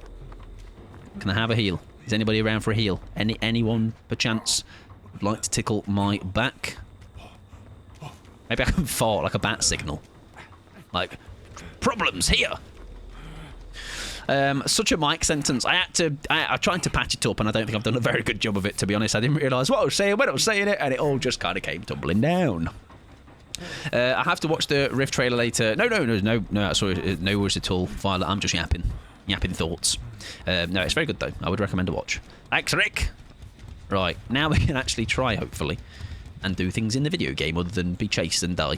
Can I have a heal? Is anybody around for a heal? Anyone, perchance, would like to tickle my back? Maybe I can fart like a bat signal. Like, problems here! Such a Mike sentence. I tried to patch it up, and I don't think I've done a very good job of it, to be honest. I didn't realise what I was saying when I was saying it, and it all just kind of came tumbling down. I have to watch the Rift trailer later. No, sorry, no worries at all, Violet. I'm just yapping thoughts. No, it's very good, though. I would recommend a watch. Thanks, Rick! Right, now we can actually try, hopefully, and do things in the video game other than be chased and die.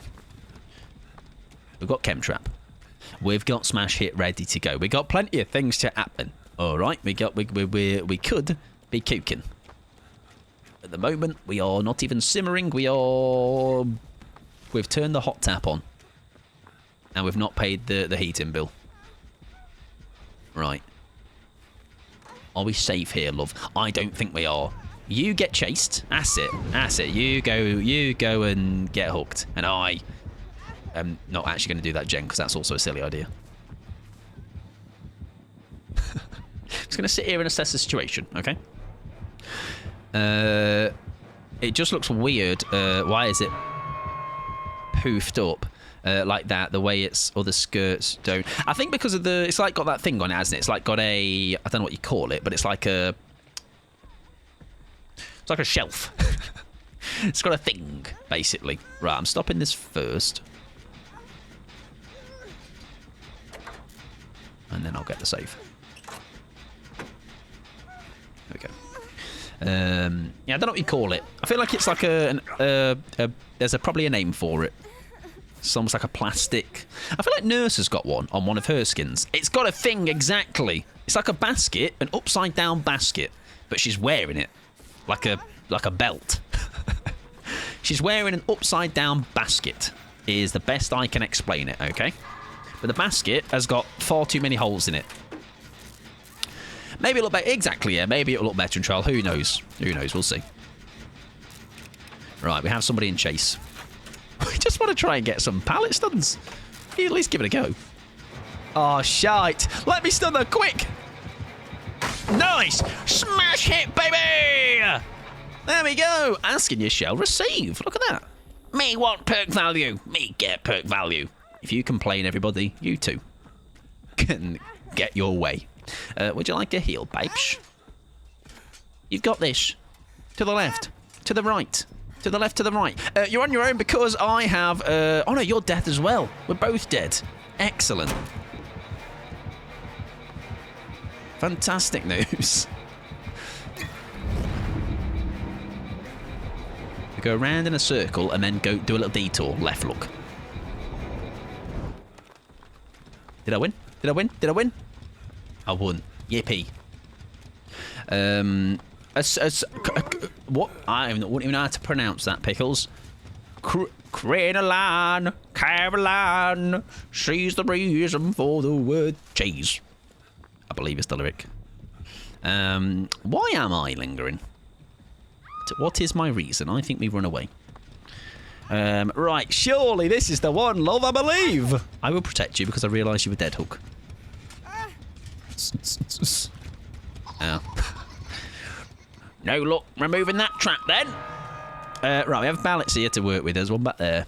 We've got Chemtrap. We've got Smash Hit ready to go. We got plenty of things to happen. All right, we could be cooking. At the moment, we are not even simmering. We've turned the hot tap on, and we've not paid the heating bill. Right. Are we safe here, love? I don't think we are. You get chased. That's it. You go and get hooked, and I. I'm not actually going to do that, Jen, because that's also a silly idea. Just going to sit here and assess the situation, okay? It just looks weird. Why is it poofed up? like that. The way its other skirts don't. I think because of the... It's like got that thing on it, hasn't it? It's like got a... I don't know what you call it, but it's like a... It's like a shelf. It's got a thing, basically. Right, I'm stopping this first. And then I'll get the save. Okay. Yeah, I don't know what you call it. I feel like it's like there's probably a name for it. It's almost like a plastic. I feel like Nurse has got one on of her skins. It's got a thing exactly. It's like a basket, an upside down basket, but she's wearing it like a belt. She's wearing an upside down basket. Is the best I can explain it. Okay. But the basket has got far too many holes in it. Maybe it'll look better. Exactly, yeah. Maybe it'll look better in trial. Who knows? Who knows? We'll see. Right, we have somebody in chase. We just want to try and get some pallet stuns. At least give it a go. Oh, shite. Let me stun her, quick. Nice. Smash hit, baby. There we go. Asking you shall receive. Look at that. Me want perk value. Me get perk value. If you complain, everybody, you too can get your way. Would you like a heal, babes? You've got this. To the left. To the right. To the left, to the right. You're on your own because I have... oh, no, you're dead as well. We're both dead. Excellent. Fantastic news. We go around in a circle and then go do a little detour. Left look. Did I win? Did I win? Did I win? I won. Yippee. What? I wouldn't even know how to pronounce that, Pickles. Crinoline, Caroline, she's the reason for the word cheese. I believe it's the lyric. Why am I lingering? What is my reason? I think we run away. Right, surely this is the one, love, I believe. I will protect you because I realise you were dead, Hook. Ow. No luck removing that trap then. Right, we have ballots here to work with. There's one back there.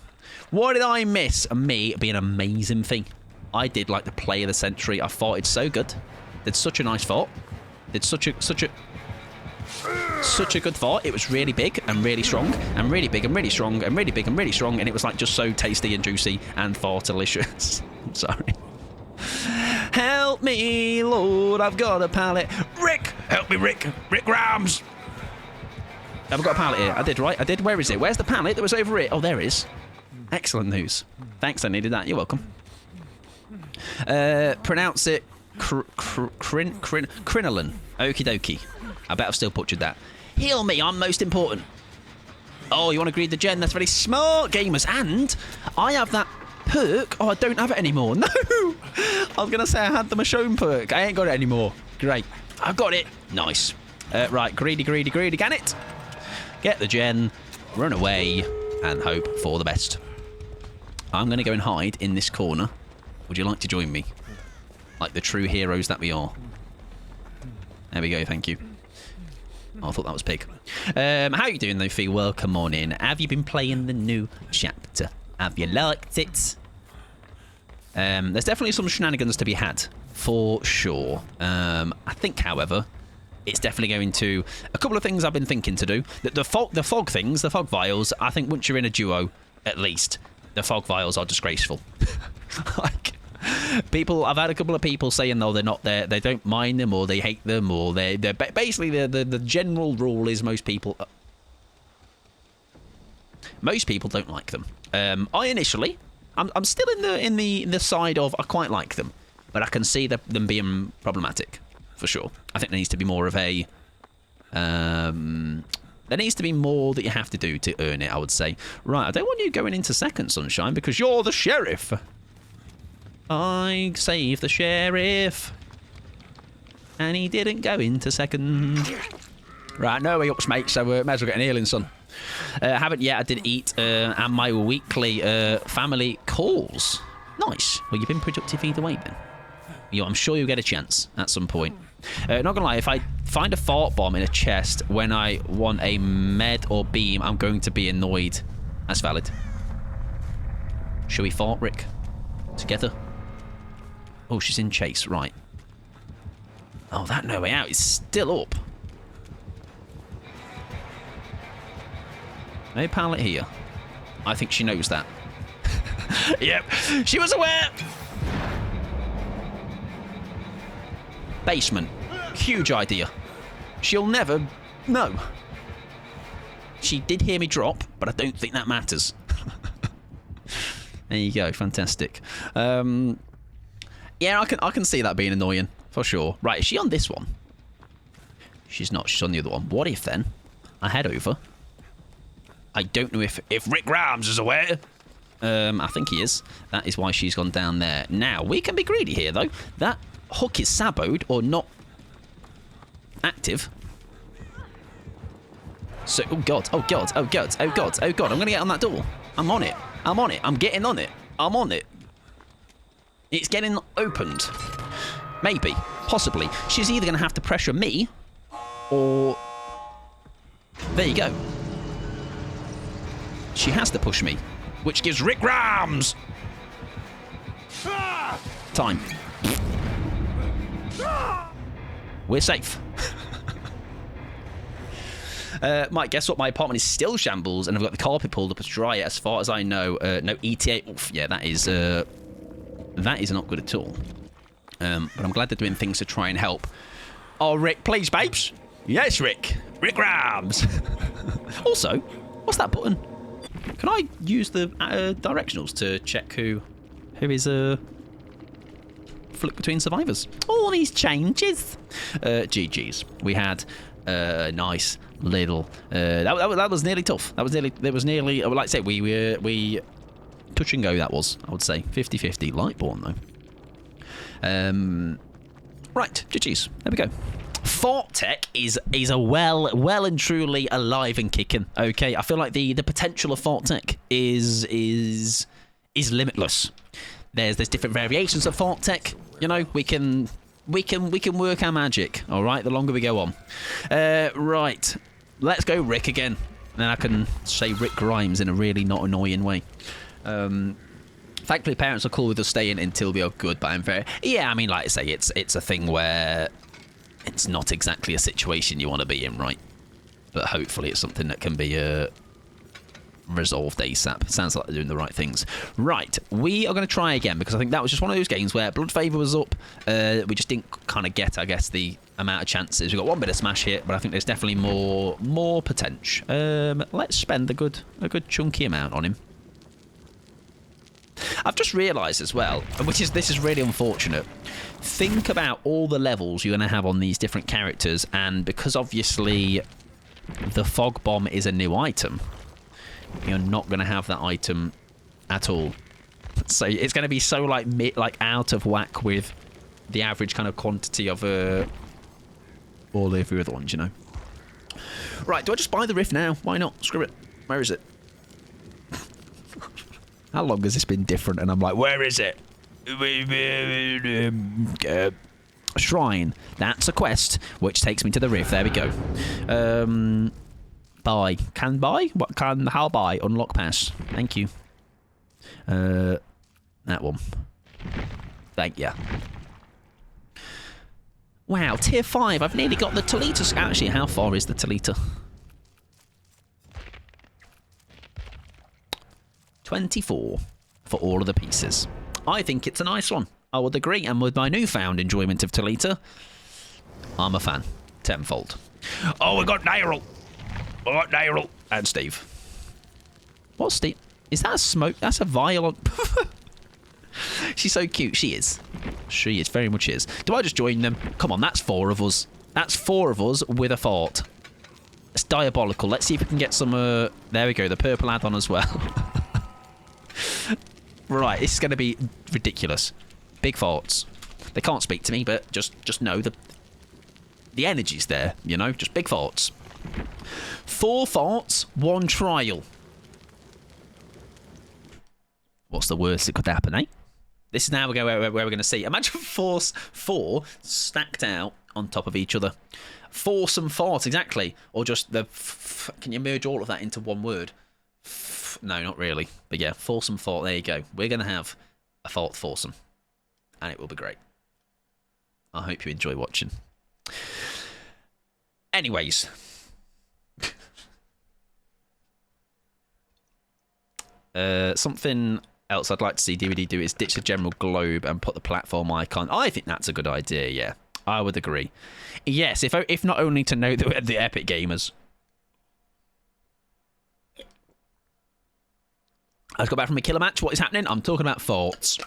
What did I miss? Me being an amazing thing. I did like the play of the century. I thought it's so good. Did such a nice fort. Did such a good fort. It was really big and really strong and really big and really strong and really big and really strong, and it was like just so tasty and juicy and fort delicious. I'm sorry. Help me, Lord, I've got a pallet. Rick! Help me, Rick! Rick Rams! I've got a pallet here. I did, right? I did. Where is it? Where's the pallet that was over it? Oh, there it is. Excellent news. Thanks, I needed that. You're welcome. Pronounce it crinoline. Okie dokie. I bet I've still butchered that. Heal me, I'm most important. Oh, you want to greed the gen? That's very smart, gamers. And I have that perk. Oh, I don't have it anymore. No! I was going to say I had the Michonne perk. I ain't got it anymore. Great. I've got it. Nice. Right, greedy, greedy, greedy. Can it? Get the gen, run away, and hope for the best. I'm going to go and hide in this corner. Would you like to join me? Like the true heroes that we are. There we go, thank you. Oh, I thought that was pig. How are you doing though, Fee? Welcome on in. Have you been playing the new chapter? Have you liked it? There's definitely some shenanigans to be had, for sure. I think, however, it's definitely going to... A couple of things I've been thinking to do. The fog things, the fog vials, I think once you're in a duo, at least, the fog vials are disgraceful. Like... People, I've had a couple of people saying though they're not there, they don't mind them or they hate them or they're basically the general rule is most people don't like them. I initially, I'm still in the side of I quite like them, but I can see them being problematic for sure. I think there needs to be more of a there needs to be more that you have to do to earn it. I would say. Right, I don't want you going into second, Sunshine, because you're the sheriff. I saved the sheriff. And he didn't go into second. Right, no way ups, mate, so may as well get an healing, son. Haven't yet. I did eat and my weekly family calls. Nice. Well, you've been productive either way, then. I'm sure you'll get a chance at some point. Not gonna lie, if I find a fart bomb in a chest when I want a med or beam, I'm going to be annoyed. That's valid. Shall we fart, Rick? Together? Oh, she's in chase. Right. Oh, that no way out is still up. No pallet here. I think she knows that. Yep, she was aware. Basement. Huge idea. She'll never know. She did hear me drop, but I don't think that matters. There you go. Fantastic. Yeah, I can see that being annoying for sure. Right, is she on this one? She's not. She's on the other one. What if then I head over? I don't know if Rick Grimes is aware. I think he is. That is why she's gone down there. Now, we can be greedy here, though. That hook is saboed or not active. So, oh god, oh god, oh god, oh god, oh god. I'm going to get on that door. I'm on it. I'm on it. I'm getting on it. I'm on it. It's getting opened. Maybe. Possibly. She's either going to have to pressure me or... There you go. She has to push me, which gives Rick Rams time. We're safe. Mike, guess what? My apartment is still shambles, and I've got the carpet pulled up to dry it. As far as I know, no ETA. Oof, yeah, that is not good at all. But I'm glad they're doing things to try and help. Oh, Rick, please, babes. Yes, Rick. Rick Rams. Also, what's that button? Can I use the directionals to check who is flick between survivors? All these changes. GG's. We had nice little. That was nearly tough. That was nearly. I would like to say we touch and go. That was. I would say 50-50. Lightborn though. Right. GG's. There we go. Fort Tech is a well and truly alive and kicking. Okay, I feel like the potential of Fort Tech is limitless. There's different variations of Fort Tech. You know, we can work our magic. All right, the longer we go on. Right, let's go Rick again. Then I can say Rick Grimes in a really not annoying way. Thankfully, parents are cool with us staying until we are good. But I'm very I mean, like I say, it's a thing where. It's not exactly a situation you want to be in, right? But hopefully it's something that can be resolved ASAP. Sounds like they're doing the right things. Right, we are going to try again, because I think that was just one of those games where Blood Favour was up. We just didn't kind of get, I guess, the amount of chances. We got one bit of smash hit, but I think there's definitely more potential. Let's spend a good chunky amount on him. I've just realised as well, this is really unfortunate. Think about all the levels you're going to have on these different characters, and because obviously the fog bomb is a new item, you're not going to have that item at all. So it's going to be so like out of whack with the average kind of quantity of all every other ones, you know. Right, do I just buy the rift now? Why not? Screw it. Where is it? How long has this been different? And I'm like, where is it? Shrine. That's a quest, which takes me to the rift. There we go. Buy. Can buy? What can? How buy? Unlock pass. Thank you. That one. Thank ya. Wow, tier 5. I've nearly got the Talita. Actually, how far is the Talita? 24 for all of the pieces. I think it's a nice one. I would agree, and with my newfound enjoyment of Talita, I'm a fan. Tenfold. Oh, we got Daryl. We got Daryl. And Steve. What's Steve? Is that a smoke? That's a vial. She's so cute. She is. She is. Very much is. Do I just join them? Come on, that's 4 of us. That's 4 of us with a fort. It's diabolical. Let's see if we can get some... there we go. The purple add-on as well. Right, this is going to be ridiculous. Big forts. They can't speak to me, but just know the energy's there, you know? Just big forts. 4 forts, 1 trial. What's the worst that could happen, eh? This is now where we're going to see. Imagine 4 stacked out on top of each other. Foursome fort, exactly. Or just can you merge all of that into one word? No, not really. But yeah, foursome fort. There you go. We're going to have a fort foursome. And it will be great. I hope you enjoy watching. Anyways. Something else I'd like to see DVD do is ditch the general globe and put the platform icon. I think that's a good idea, yeah. I would agree. Yes, if not only to know that the Epic Gamers. I just got back from a killer match. What is happening? I'm talking about forts.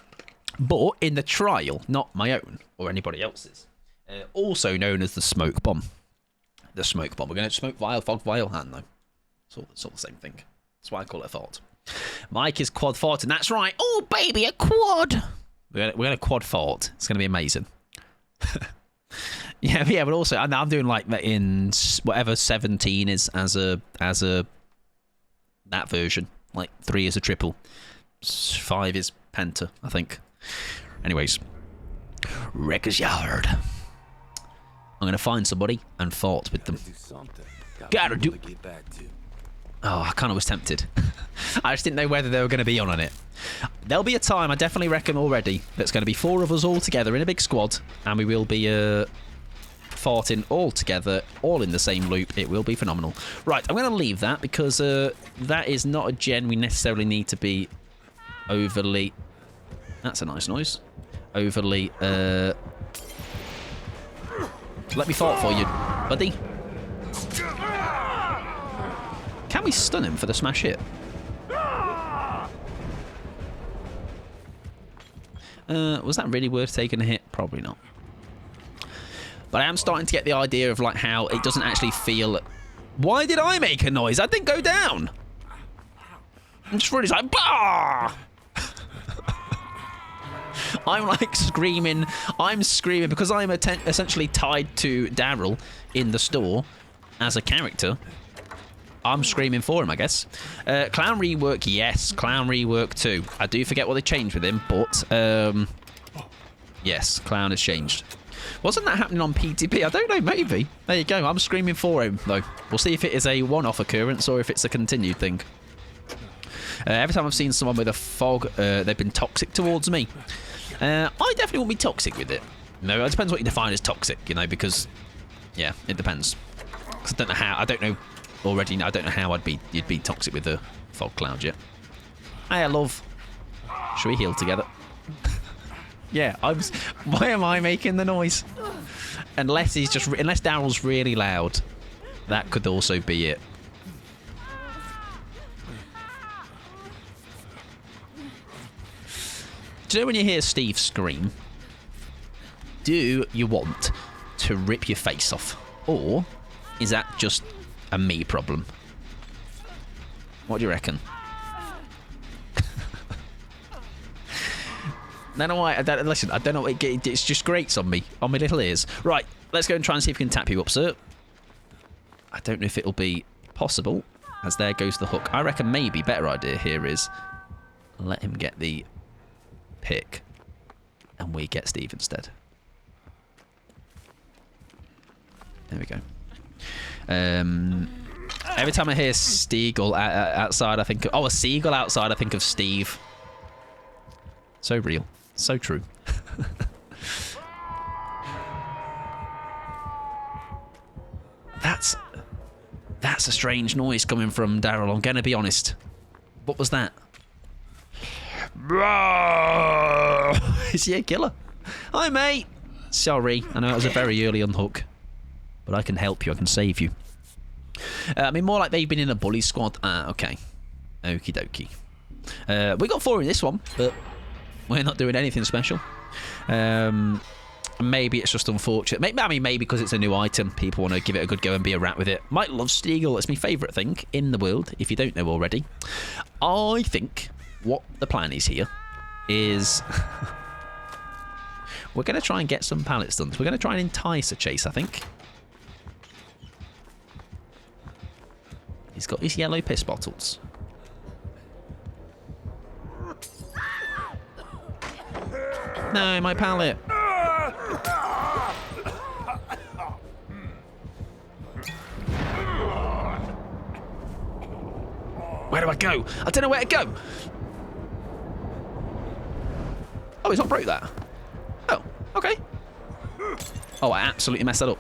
But in the trial, not my own or anybody else's. Also known as the smoke bomb. The smoke bomb. We're going to smoke vial, fog vial. I don't know. It's all the same thing. That's why I call it a fort. Mike is quad fort, and that's right. Oh, baby, a quad. We're going to quad fort. It's going to be amazing. yeah, but also I'm doing like in whatever 17 is as a that version. Like 3 is a triple, 5 is penta, I think. Anyways, Wrecker's Yard. I'm gonna find somebody and fort with them. Do something. Gotta do. To get back to. Oh, I kind of was tempted. I just didn't know whether they were going to be on it. There'll be a time, I definitely reckon already, that's going to be 4 of us all together in a big squad, and we will be farting all together, all in the same loop. It will be phenomenal. Right, I'm going to leave that because that is not a gen we necessarily need to be overly... That's a nice noise. Overly... Let me fart for you, buddy. Can we stun him for the smash hit? Was that really worth taking a hit? Probably not. But I am starting to get the idea of like how it doesn't actually feel... Why did I make a noise? I didn't go down. I'm just really like... Bah! I'm like screaming. I'm screaming because I'm essentially tied to Daryl in the store as a character. I'm screaming for him, I guess. Clown rework, yes. Clown rework too. I do forget what they changed with him, but yes, Clown has changed. Wasn't that happening on PTP? I don't know, maybe. There you go. I'm screaming for him, though. We'll see if it is a one-off occurrence or if it's a continued thing. Every time I've seen someone with a fog, they've been toxic towards me. I definitely won't be toxic with it. No, it depends what you define as toxic, you know, because, yeah, it depends. Because I don't know how, I don't know how you'd be toxic with the fog cloud yet. Hey, love. Should we heal together? Yeah, why am I making the noise? Unless Daryl's really loud. That could also be it. Do you know when you hear Steve scream? Do you want to rip your face off? Or is that just a me problem? What do you reckon? No, why? Listen, I don't know. It's just grates on me, on my little ears. Right, let's go and try and see if we can tap you up, sir. I don't know if it'll be possible, as there goes the hook. I reckon maybe better idea here is let him get the pick, and we get Steve instead. There we go. Every time I hear Steagle outside, I think of... Oh, a seagull outside, I think of Steve. So real. So true. That's a strange noise coming from Daryl, I'm going to be honest. What was that? Is he a killer? Hi, mate. Sorry, I know it was a very early unhook. But I can help you, I can save you. I mean, more like they've been in a bully squad. Ah, okay. Okie dokie. We got 4 in this one, but we're not doing anything special. Maybe it's just unfortunate. Maybe because it's a new item, people want to give it a good go and be a rat with it. Might love Steagle. It's my favourite thing in the world, if you don't know already. I think what the plan is here is... we're going to try and get some pallet stunts. We're going to try and entice a chase, I think. He's got his yellow piss bottles. No, my pallet. Where do do I go? I don't know where to go. Oh, he's not broke that. Oh, okay. Oh, I absolutely messed that up.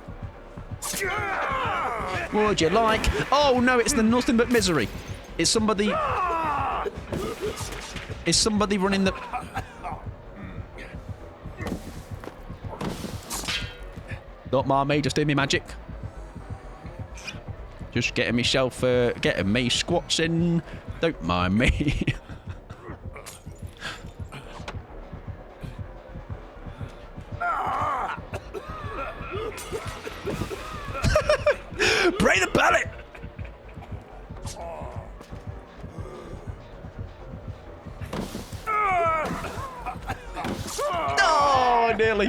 Would you like? Oh no, it's the nothing but misery. Is somebody running the? Don't mind me, just doing me magic. Just getting myself, getting me squats in. Don't mind me. Break the pallet! Oh, nearly.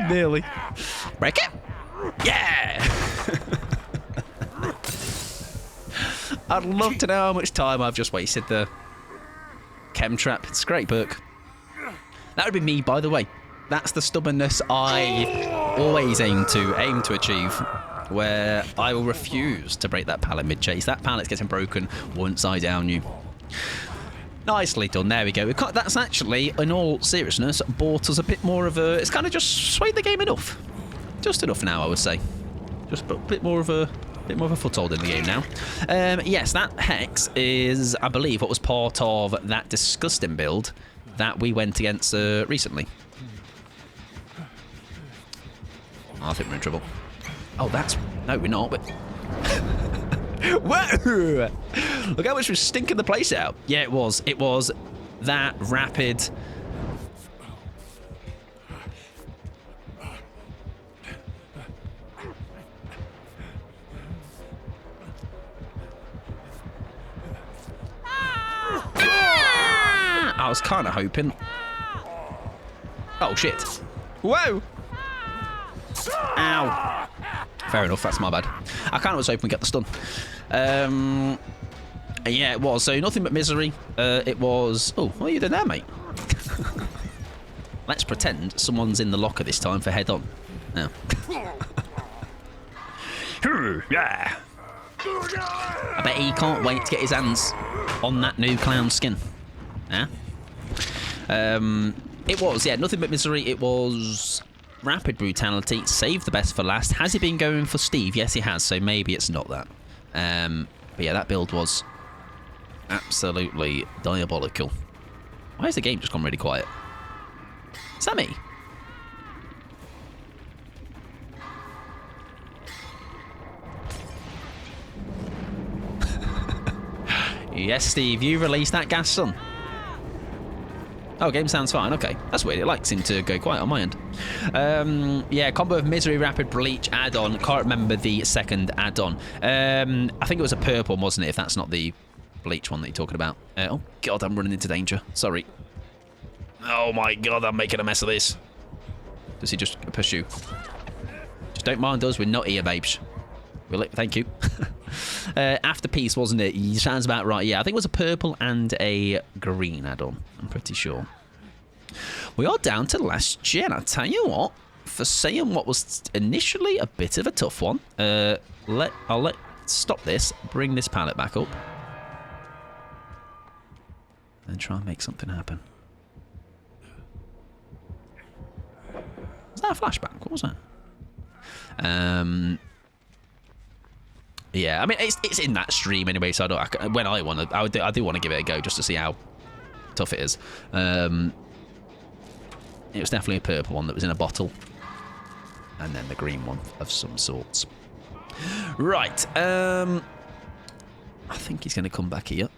Break it? Yeah! I'd love to know how much time I've just wasted there. Chem trap, it's a great perk. That would be me, by the way. That's the stubbornness I always aim to achieve, where I will refuse to break that pallet mid-chase. That pallet's getting broken once I down you. Nicely done, there we go. That's actually, in all seriousness, bought us a bit more of a... It's kind of just swayed the game enough. Just enough now, I would say. Just a bit more of a foothold in the game now. Yes, that Hex is, I believe, what was part of that disgusting build that we went against recently. I think we're in trouble. Oh, no, we're not, but... Whoa! Look how much we're stinking the place out. Yeah, it was. It was that rapid... I was kind of hoping... Oh, shit. Whoa! Ow. Fair enough, that's my bad. I kind of was hoping we get the stun. Yeah, it was. So nothing but misery. It was... Oh, what are you doing there, mate? Let's pretend someone's in the locker this time for head on. Oh. Yeah. I bet he can't wait to get his hands on that new clown skin. Yeah. It was, yeah, nothing but misery. It was... Rapid brutality, save the best for last. Has he been going for Steve? Yes, he has, so maybe it's not that. But yeah, that build was absolutely diabolical. Why has the game just gone really quiet? Is that me? Yes, Steve, you released that gas, son. Oh, game sounds fine. Okay, that's weird. It likes him to go quiet on my end. Yeah, combo of Misery, Rapid, Bleach, add-on. Can't remember the second add-on. I think it was a purple one, wasn't it? If that's not the Bleach one that you're talking about. Oh, God, I'm running into danger. Sorry. Oh, my God, I'm making a mess of this. Does he just pursue? Just don't mind us. We're not here, babes. Will it? Thank you. After Peace, wasn't it? Sounds about right. Yeah, I think it was a purple and a green add-on. I'm pretty sure. We are down to last gen. I tell you what, for saying what was initially a bit of a tough one, I'll stop this, bring this pallet back up, and try and make something happen. Was that a flashback? What was that? Yeah, I mean it's in that stream anyway, so I don't. When I want to, I do want to give it a go just to see how tough it is. It was definitely a purple one that was in a bottle, and then the green one of some sorts. Right. I think he's going to come back here.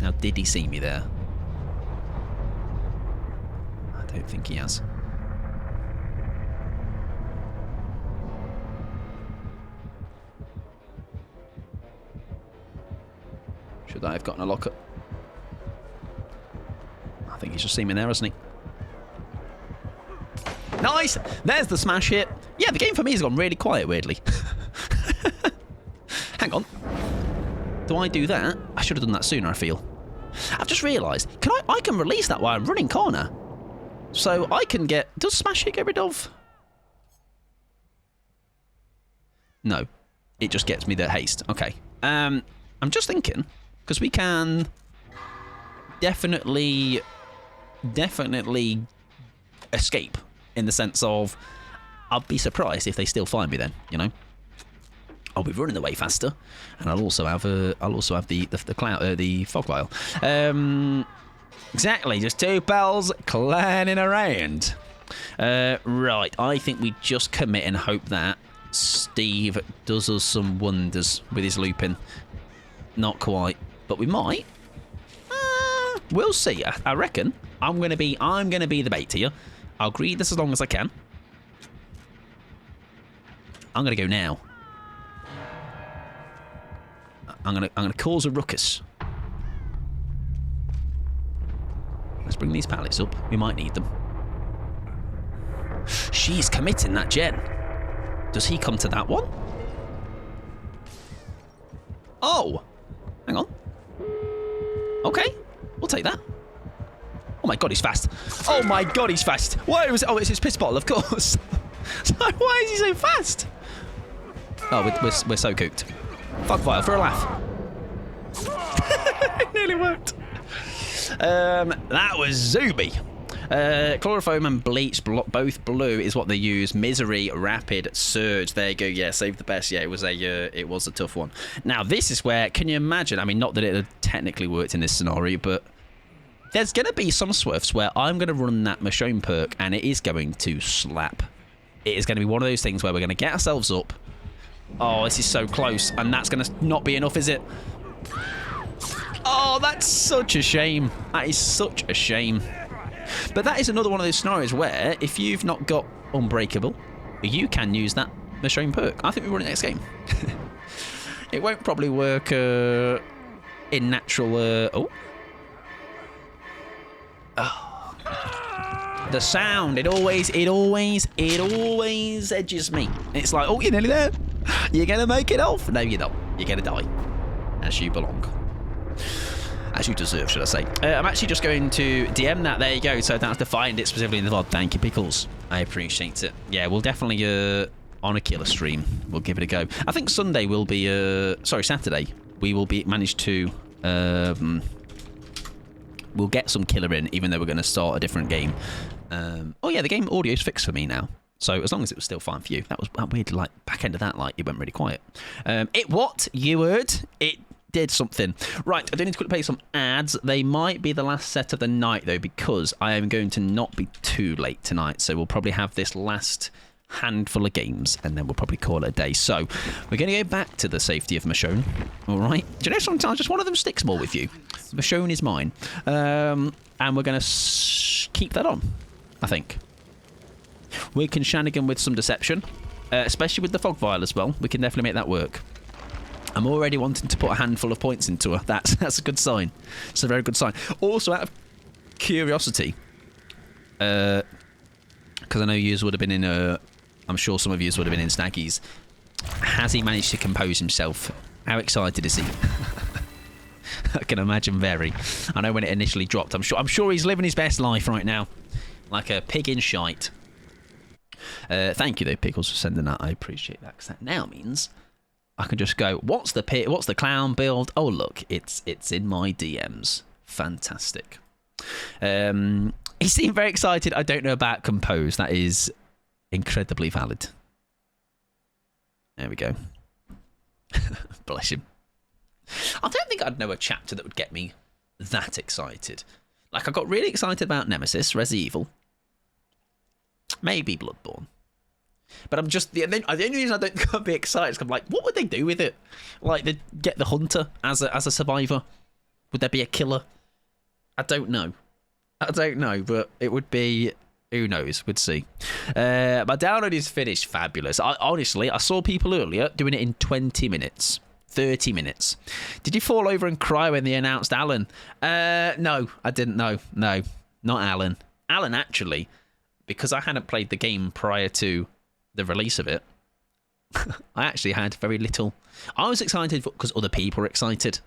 Now, did he see me there? I don't think he has. Should I have gotten a locker? I think he's just seen me there, hasn't he? Nice! There's the smash hit. Yeah, the game for me has gone really quiet, weirdly. Hang on. Do I do that? I should have done that sooner, I feel. I've just realised. I can release that while I'm running corner. So I can get... Does smash hit get rid of... No. It just gets me the haste. Okay. I'm just thinking... Because we can definitely escape in the sense of I'll be surprised if they still find me then, you know. I'll be running away faster, and I'll also have the cloud, the fog vial. Exactly, just two pals clanning around. Right, I think we just commit and hope that Steve does us some wonders with his looping. Not quite, but we might. We'll see. I reckon I'm gonna be the bait here. I'll greed this as long as I can. I'm gonna go now. I'm gonna cause a ruckus. Let's bring these pallets up. We might need them. She's committing that gen. Does he come to that one? Oh, hang on. Okay, we'll take that. Oh my god, he's fast. Oh my god, he's fast. Why was it? Oh, it's his piss bottle, of course. Why is he so fast? Oh, we're so cooked. Fog vial for a laugh. It nearly worked. That was Zuby. Chloroform and bleach, both blue, is what they use. Misery, rapid, surge. There you go. Yeah, save the best. Yeah, it was a tough one. Now this is where, can you imagine? I mean, not that it had technically worked in this scenario, but there's going to be some swerves where I'm going to run that Michonne perk, and it is going to slap. It is going to be one of those things where we're going to get ourselves up. Oh, this is so close, and that's going to not be enough, is it? Oh, that's such a shame. That is such a shame. But that is another one of those scenarios where, if you've not got Unbreakable, you can use that Michonne perk. I think we run it next game. It won't probably work in natural... Oh. The sound, it always edges me. It's like, oh, you're nearly there. You're going to make it off. No, you're not. You're going to die. As you belong. As you deserve, should I say. I'm actually just going to DM that. There you go. So I don't have to find it specifically in the VOD. Thank you, Pickles. I appreciate it. Yeah, we'll definitely, on a killer stream, we'll give it a go. I think Sunday will be, Saturday, we will be managed to, we'll get some killer in, even though we're going to start a different game. Oh yeah, the game audio's fixed for me now. So as long as it was still fine for you. That was weird, like, back end of that, like, it went really quiet. You heard? It did something. Right, I do need to quickly play some ads. They might be the last set of the night, though, because I am going to not be too late tonight. So we'll probably have this last handful of games, and then we'll probably call it a day. So we're going to go back to the safety of Michonne. All right. Do you know, sometimes just one of them sticks more with you. Michonne is mine. And we're going to keep that on, I think. We can shenanigan with some deception, especially with the fog vial as well. We can definitely make that work. I'm already wanting to put a handful of points into her. That's a good sign. It's a very good sign. Also, out of curiosity, because I know yous would have been in I'm sure some of yous would have been in Snaggy's. Has he managed to compose himself? How excited is he? I can imagine very. I know when it initially dropped. I'm sure he's living his best life right now, like a pig in shite. Thank you though, Pickles, for sending that. I appreciate that, because that now means I can just go, what's the clown build? Oh look, it's in my DMs. Fantastic. He seemed very excited. I don't know about compose. That is incredibly valid. There we go. Bless him. I don't think I'd know a chapter that would get me that excited. Like, I got really excited about Nemesis, Resident Evil. Maybe Bloodborne. But I'm just... The only reason I don't be excited is I'm like, what would they do with it? Like, they get the hunter as a survivor? Would there be a killer? I don't know. But it would be... Who knows? We'd see. My download is finished. Fabulous. Honestly, I saw people earlier doing it in 20 minutes. 30 minutes. Did you fall over and cry when they announced Alan? No, I didn't know. No, not Alan. Alan, actually, because I hadn't played the game prior to the release of it, I actually had very little. I was excited because other people were excited.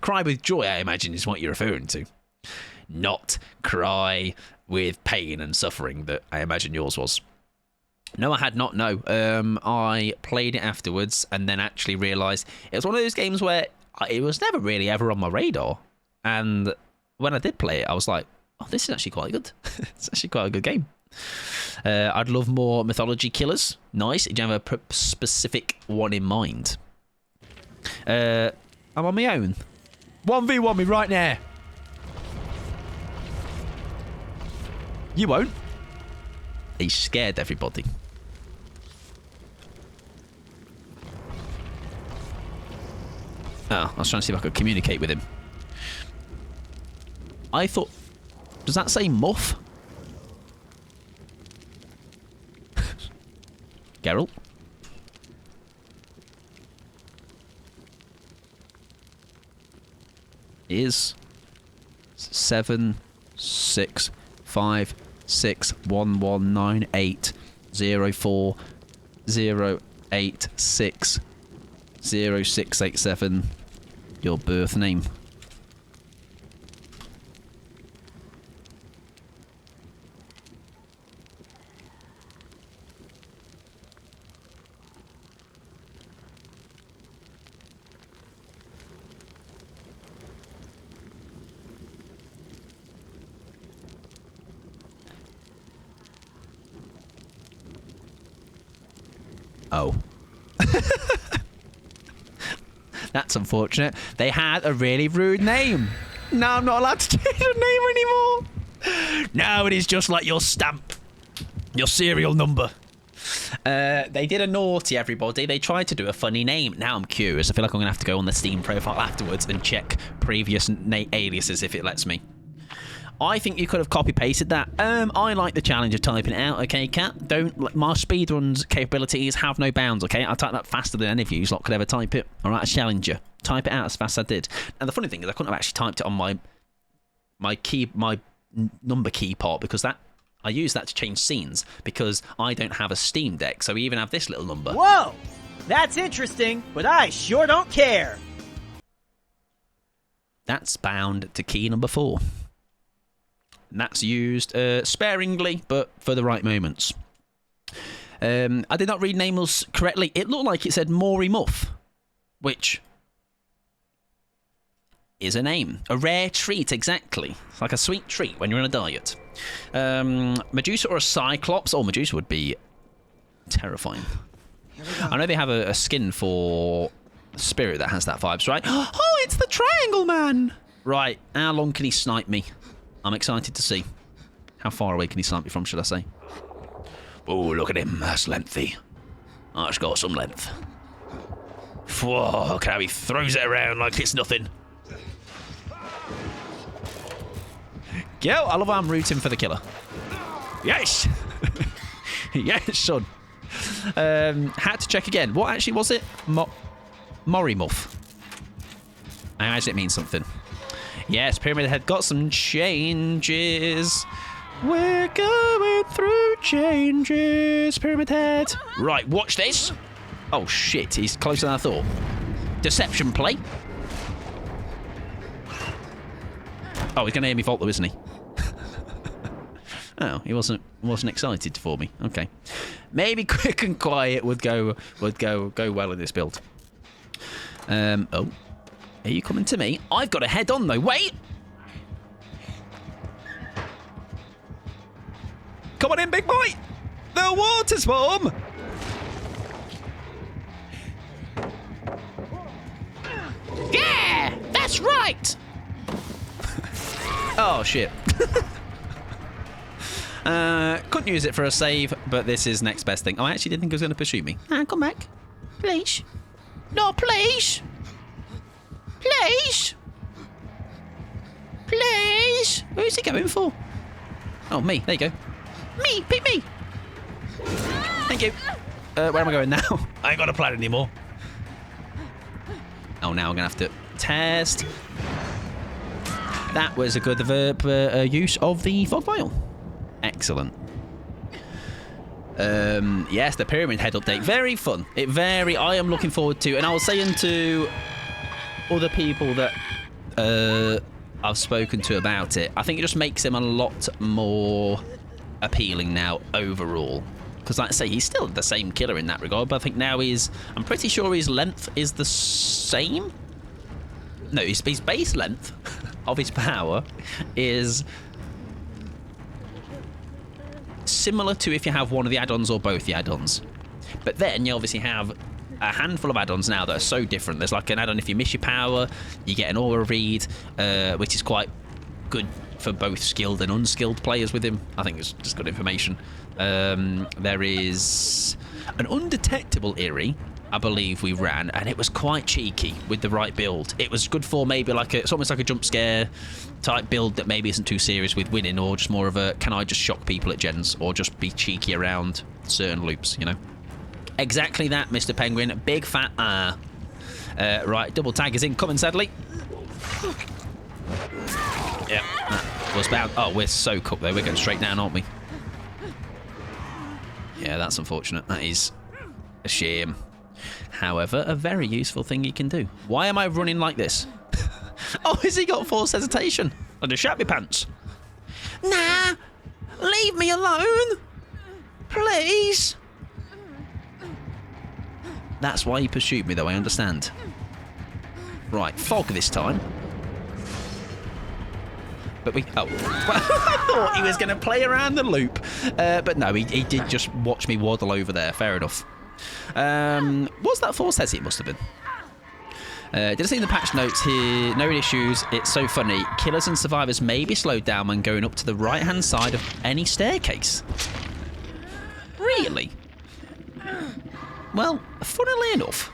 Cry with joy, I imagine, is what you're referring to. Not cry with pain and suffering that I imagine yours was. No, I had not, no. I played it afterwards and then actually realised it was one of those games where it was never really ever on my radar. And when I did play it, I was like, oh, this is actually quite good. It's actually quite a good game. I'd love more mythology killers. Nice. Do you have a specific one in mind? I'm on my own. 1v1 me right now. You won't. He's scared, everybody. Oh, I was trying to see if I could communicate with him. I thought... Does that say muff? Geralt? Is 7 6 5 6 1 1 9 8 0 4 0 8 6 0 6 8 7 your birth name? Oh. That's unfortunate. They had a really rude name. Now I'm not allowed to change the name anymore. No, it is just like your stamp. Your serial number. They did a naughty, everybody. They tried to do a funny name. Now I'm curious. I feel like I'm going to have to go on the Steam profile afterwards and check previous aliases if it lets me. I think you could have copy-pasted that. I like the challenge of typing it out, okay, Cat? My speedrun's capabilities have no bounds, okay? I type that faster than any of you lot could ever type it. All right, I challenge you. Type it out as fast as I did. And the funny thing is, I couldn't have actually typed it on my number key part because I use that to change scenes because I don't have a Steam Deck, so we even have this little number. Whoa! That's interesting, but I sure don't care. That's bound to key number 4. And that's used sparingly, but for the right moments. I did not read names correctly. It looked like it said Maury Muff, which is a name. A rare treat, exactly. It's like a sweet treat when you're on a diet. Medusa or a Cyclops? Oh, Medusa would be terrifying. I know they have a skin for Spirit that has that vibes, right? Oh, it's the Triangle Man! Right, how long can he snipe me? I'm excited to see. How far away can he snipe me from, should I say? Oh, look at him. That's lengthy. Oh, it's got some length. Whoa, look how he throws it around like it's nothing. Yo, I love how I'm rooting for the killer. Yes! Yes, son. Had to check again. What actually was it? Maury Muff. I imagine it means something. Yes, Pyramid Head got some changes. We're going through changes, Pyramid Head. Right, watch this. Oh, shit. He's closer than I thought. Deception play. Oh, he's going to hear me vault, though, isn't he? Oh, he wasn't excited for me. Okay. Maybe quick and quiet would go well in this build. Oh. Are you coming to me? I've got a head on, though. Wait! Come on in, big boy! The water swarm! Yeah! That's right! Oh, shit. Couldn't use it for a save, but this is next best thing. Oh, I actually didn't think it was going to pursue me. Come back. Please. No, please! Please! Please! Who's he going for? Oh, me. There you go. Me! Pick me! Thank you. Where am I going now? I ain't got a plan anymore. Oh, now I'm going to have to test. That was a good use of the fog vial. Excellent. Yes, the Pyramid Head update. Very fun. I am looking forward to. And I was saying to other people that I've spoken to about it, I think it just makes him a lot more appealing now overall. Because like I say, he's still the same killer in that regard, but I think now I'm pretty sure his length is the same. no, his base length of his power is similar to if you have one of the add-ons or both the add-ons. But then you obviously have a handful of add-ons now that are so different. There's like an add-on if you miss your power, you get an aura read, which is quite good for both skilled and unskilled players with him. I think it's just good information. There is an undetectable Eerie, I believe we ran, and it was quite cheeky with the right build. It was good for maybe like it's almost like a jump scare type build that maybe isn't too serious with winning, or just more of a can I just shock people at gens, or just be cheeky around certain loops, you know. Exactly that, Mr. Penguin. Big fat ah. Right, double tag is incoming, sadly. Yeah, that was bound. Oh, we're so cooked there. We're going straight down, aren't we? Yeah, that's unfortunate. That is a shame. However, a very useful thing you can do. Why am I running like this? Oh, has he got forced hesitation? I just shat my pants. Nah, leave me alone. Please. That's why he pursued me, though, I understand. Right, fog this time. But we... Oh. I thought he was going to play around the loop. But no, he did just watch me waddle over there. Fair enough. What's that force hesi? It must have been. Did I see in the patch notes here? No issues. It's so funny. Killers and survivors may be slowed down when going up to the right-hand side of any staircase. Really? Well, funnily enough,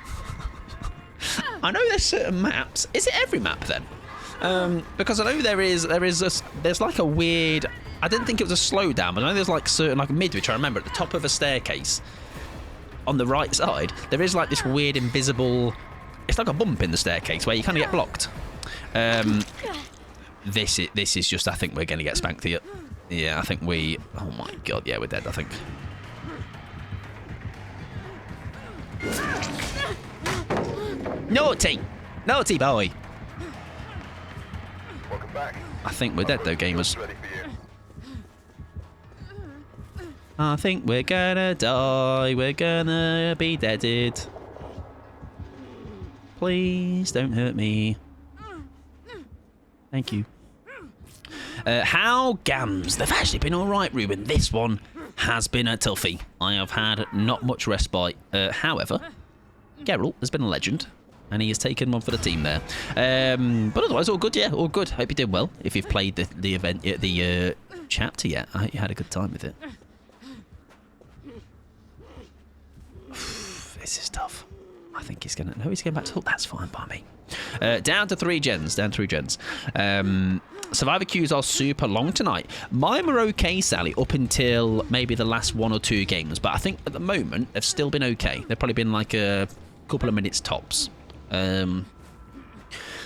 I know there's certain maps. Is it every map then? Because I know there's like a weird. I didn't think it was a slowdown, but I know there's like certain like mid, which I remember at the top of a staircase on the right side. There is like this weird invisible. It's like a bump in the staircase where you kind of get blocked. This is just. I think we're going to get spanked here. Yeah, I think we. Oh my god, yeah, we're dead. I think. Naughty! Naughty boy! Welcome back. I think we're dead though, gamers. I think we're gonna die. We're gonna be deaded. Please don't hurt me. Thank you. How gams? They've actually been alright, Ruben. This one has been a toughie. I have had not much respite. However, Geralt has been a legend, and he has taken one for the team there. But otherwise, all good, yeah, all good. Hope you did well. If you've played the event, the chapter yet, I hope you had a good time with it. This is tough. I think he's gonna. No, he's going back to. That's fine by me. Down to 3 gens. Down to 3 gens. Survivor queues are super long tonight. Mine were okay, Sally, up until maybe the last 1 or 2 games. But I think at the moment they've still been okay. They've probably been like a couple of minutes tops. I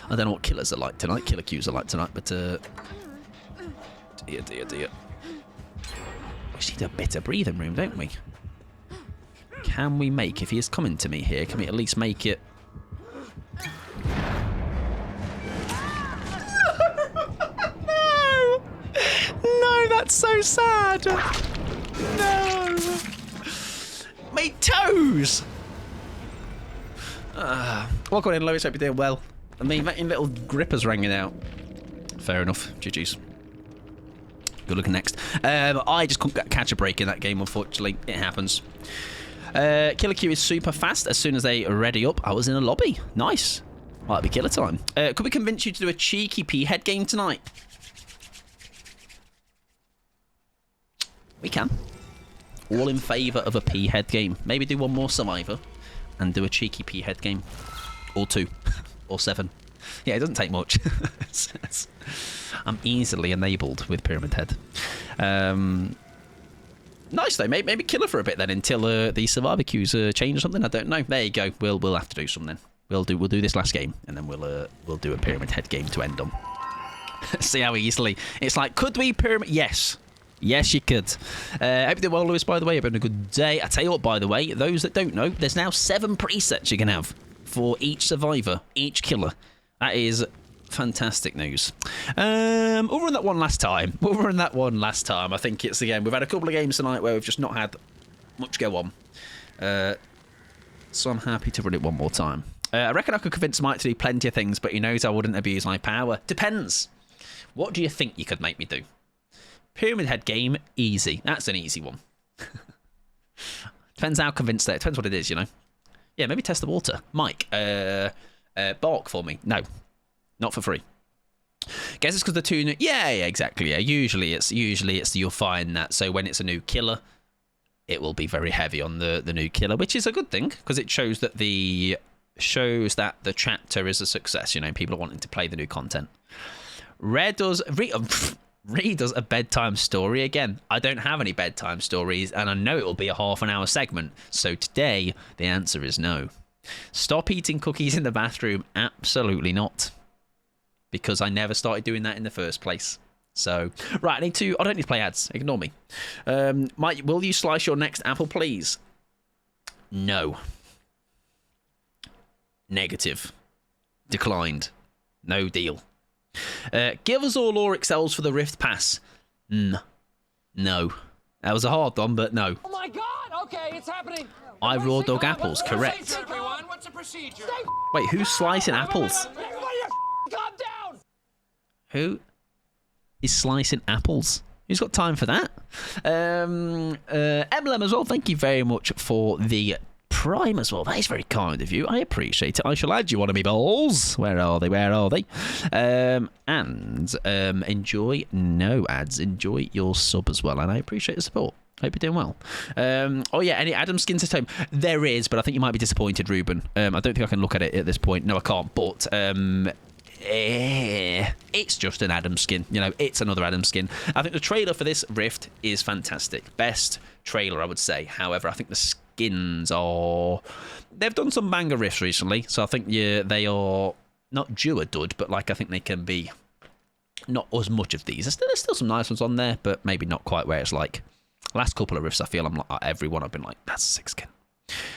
don't know what killers are like tonight. Killer queues are like tonight, but dear. We need a bit of breathing room, don't we? Can we make, if he is coming to me here, can we at least make it? No! No, that's so sad. No. My toes. Welcome in, Lois. Hope you're doing well. I mean, that little grippers ringing out. Fair enough. GG's. Good looking next. I just couldn't catch a break in that game, unfortunately. It happens. Killer queue is super fast. As soon as they ready up, I was in a lobby. Nice. Might be killer time. Could we convince you to do a cheeky P-head game tonight? We can. All in favour of a P-head game. Maybe do one more Survivor and do a cheeky P-head game. Or 2. Or 7. Yeah, it doesn't take much. I'm easily enabled with Pyramid Head. Nice though. Maybe killer for a bit then until the Survivor queues change or something. I don't know. There you go. We'll have to do something. We'll do this last game and then we'll do a Pyramid Head game to end on. See how easily it's like. Could we Pyramid? Yes. Yes, you could. Hope you did well, Lewis, by the way. You've been a good day. I tell you what, by the way, those that don't know, there's now 7 presets you can have for each survivor, each killer. That is fantastic news. We'll run that one last time. I think it's, again, we've had a couple of games tonight where we've just not had much go on. So I'm happy to run it one more time. I reckon I could convince Mike to do plenty of things, but he knows I wouldn't abuse my power. Depends. What do you think you could make me do? Pyramid Head game, easy. That's an easy one. Depends how convinced they are. Depends what it is, you know. Yeah, maybe test the water. Mike, bark for me. No, not for free. Guess it's because the two new... Yeah, exactly. Yeah, usually it's you'll find that. So when it's a new killer, it will be very heavy on the new killer, which is a good thing because it shows that the chapter is a success. You know, people are wanting to play the new content. Rare does a bedtime story again. I don't have any bedtime stories, and I know it will be a half-an-hour segment. So today, the answer is no. Stop eating cookies in the bathroom. Absolutely not. Because I never started doing that in the first place. So, right, I don't need to play ads. Ignore me. Mike, will you slice your next apple, please? No. Negative. Declined. No deal. Give us all Auric cells for the Rift Pass. No. That was a hard one, but no. Oh my god! Okay, it's happening. I raw dog apples, correct. Everyone, what's the procedure? Wait, who's slicing apples? Everybody, calm down. Who is slicing apples? Who's got time for that? Emblem as well, thank you very much for the Prime as well. That is very kind of you. I appreciate it. I shall add you on to me balls. Where are they? Enjoy no ads. Enjoy your sub as well. And I appreciate the support. Hope you're doing well. Oh yeah, any Adam skins at home? There is, but I think you might be disappointed, Ruben. I don't think I can look at it at this point. No, I can't. But it's just an Adam skin. You know, it's another Adam skin. I think the trailer for this Rift is fantastic. Best trailer, I would say. However, I think the skins are... They've done some banger Rifts recently, so I think they are not due a dud, but like I think they can be not as much of these. There's still some nice ones on there, but maybe not quite where it's like... Last couple of Rifts, I feel I'm like every one I've been like, that's a 6 skin.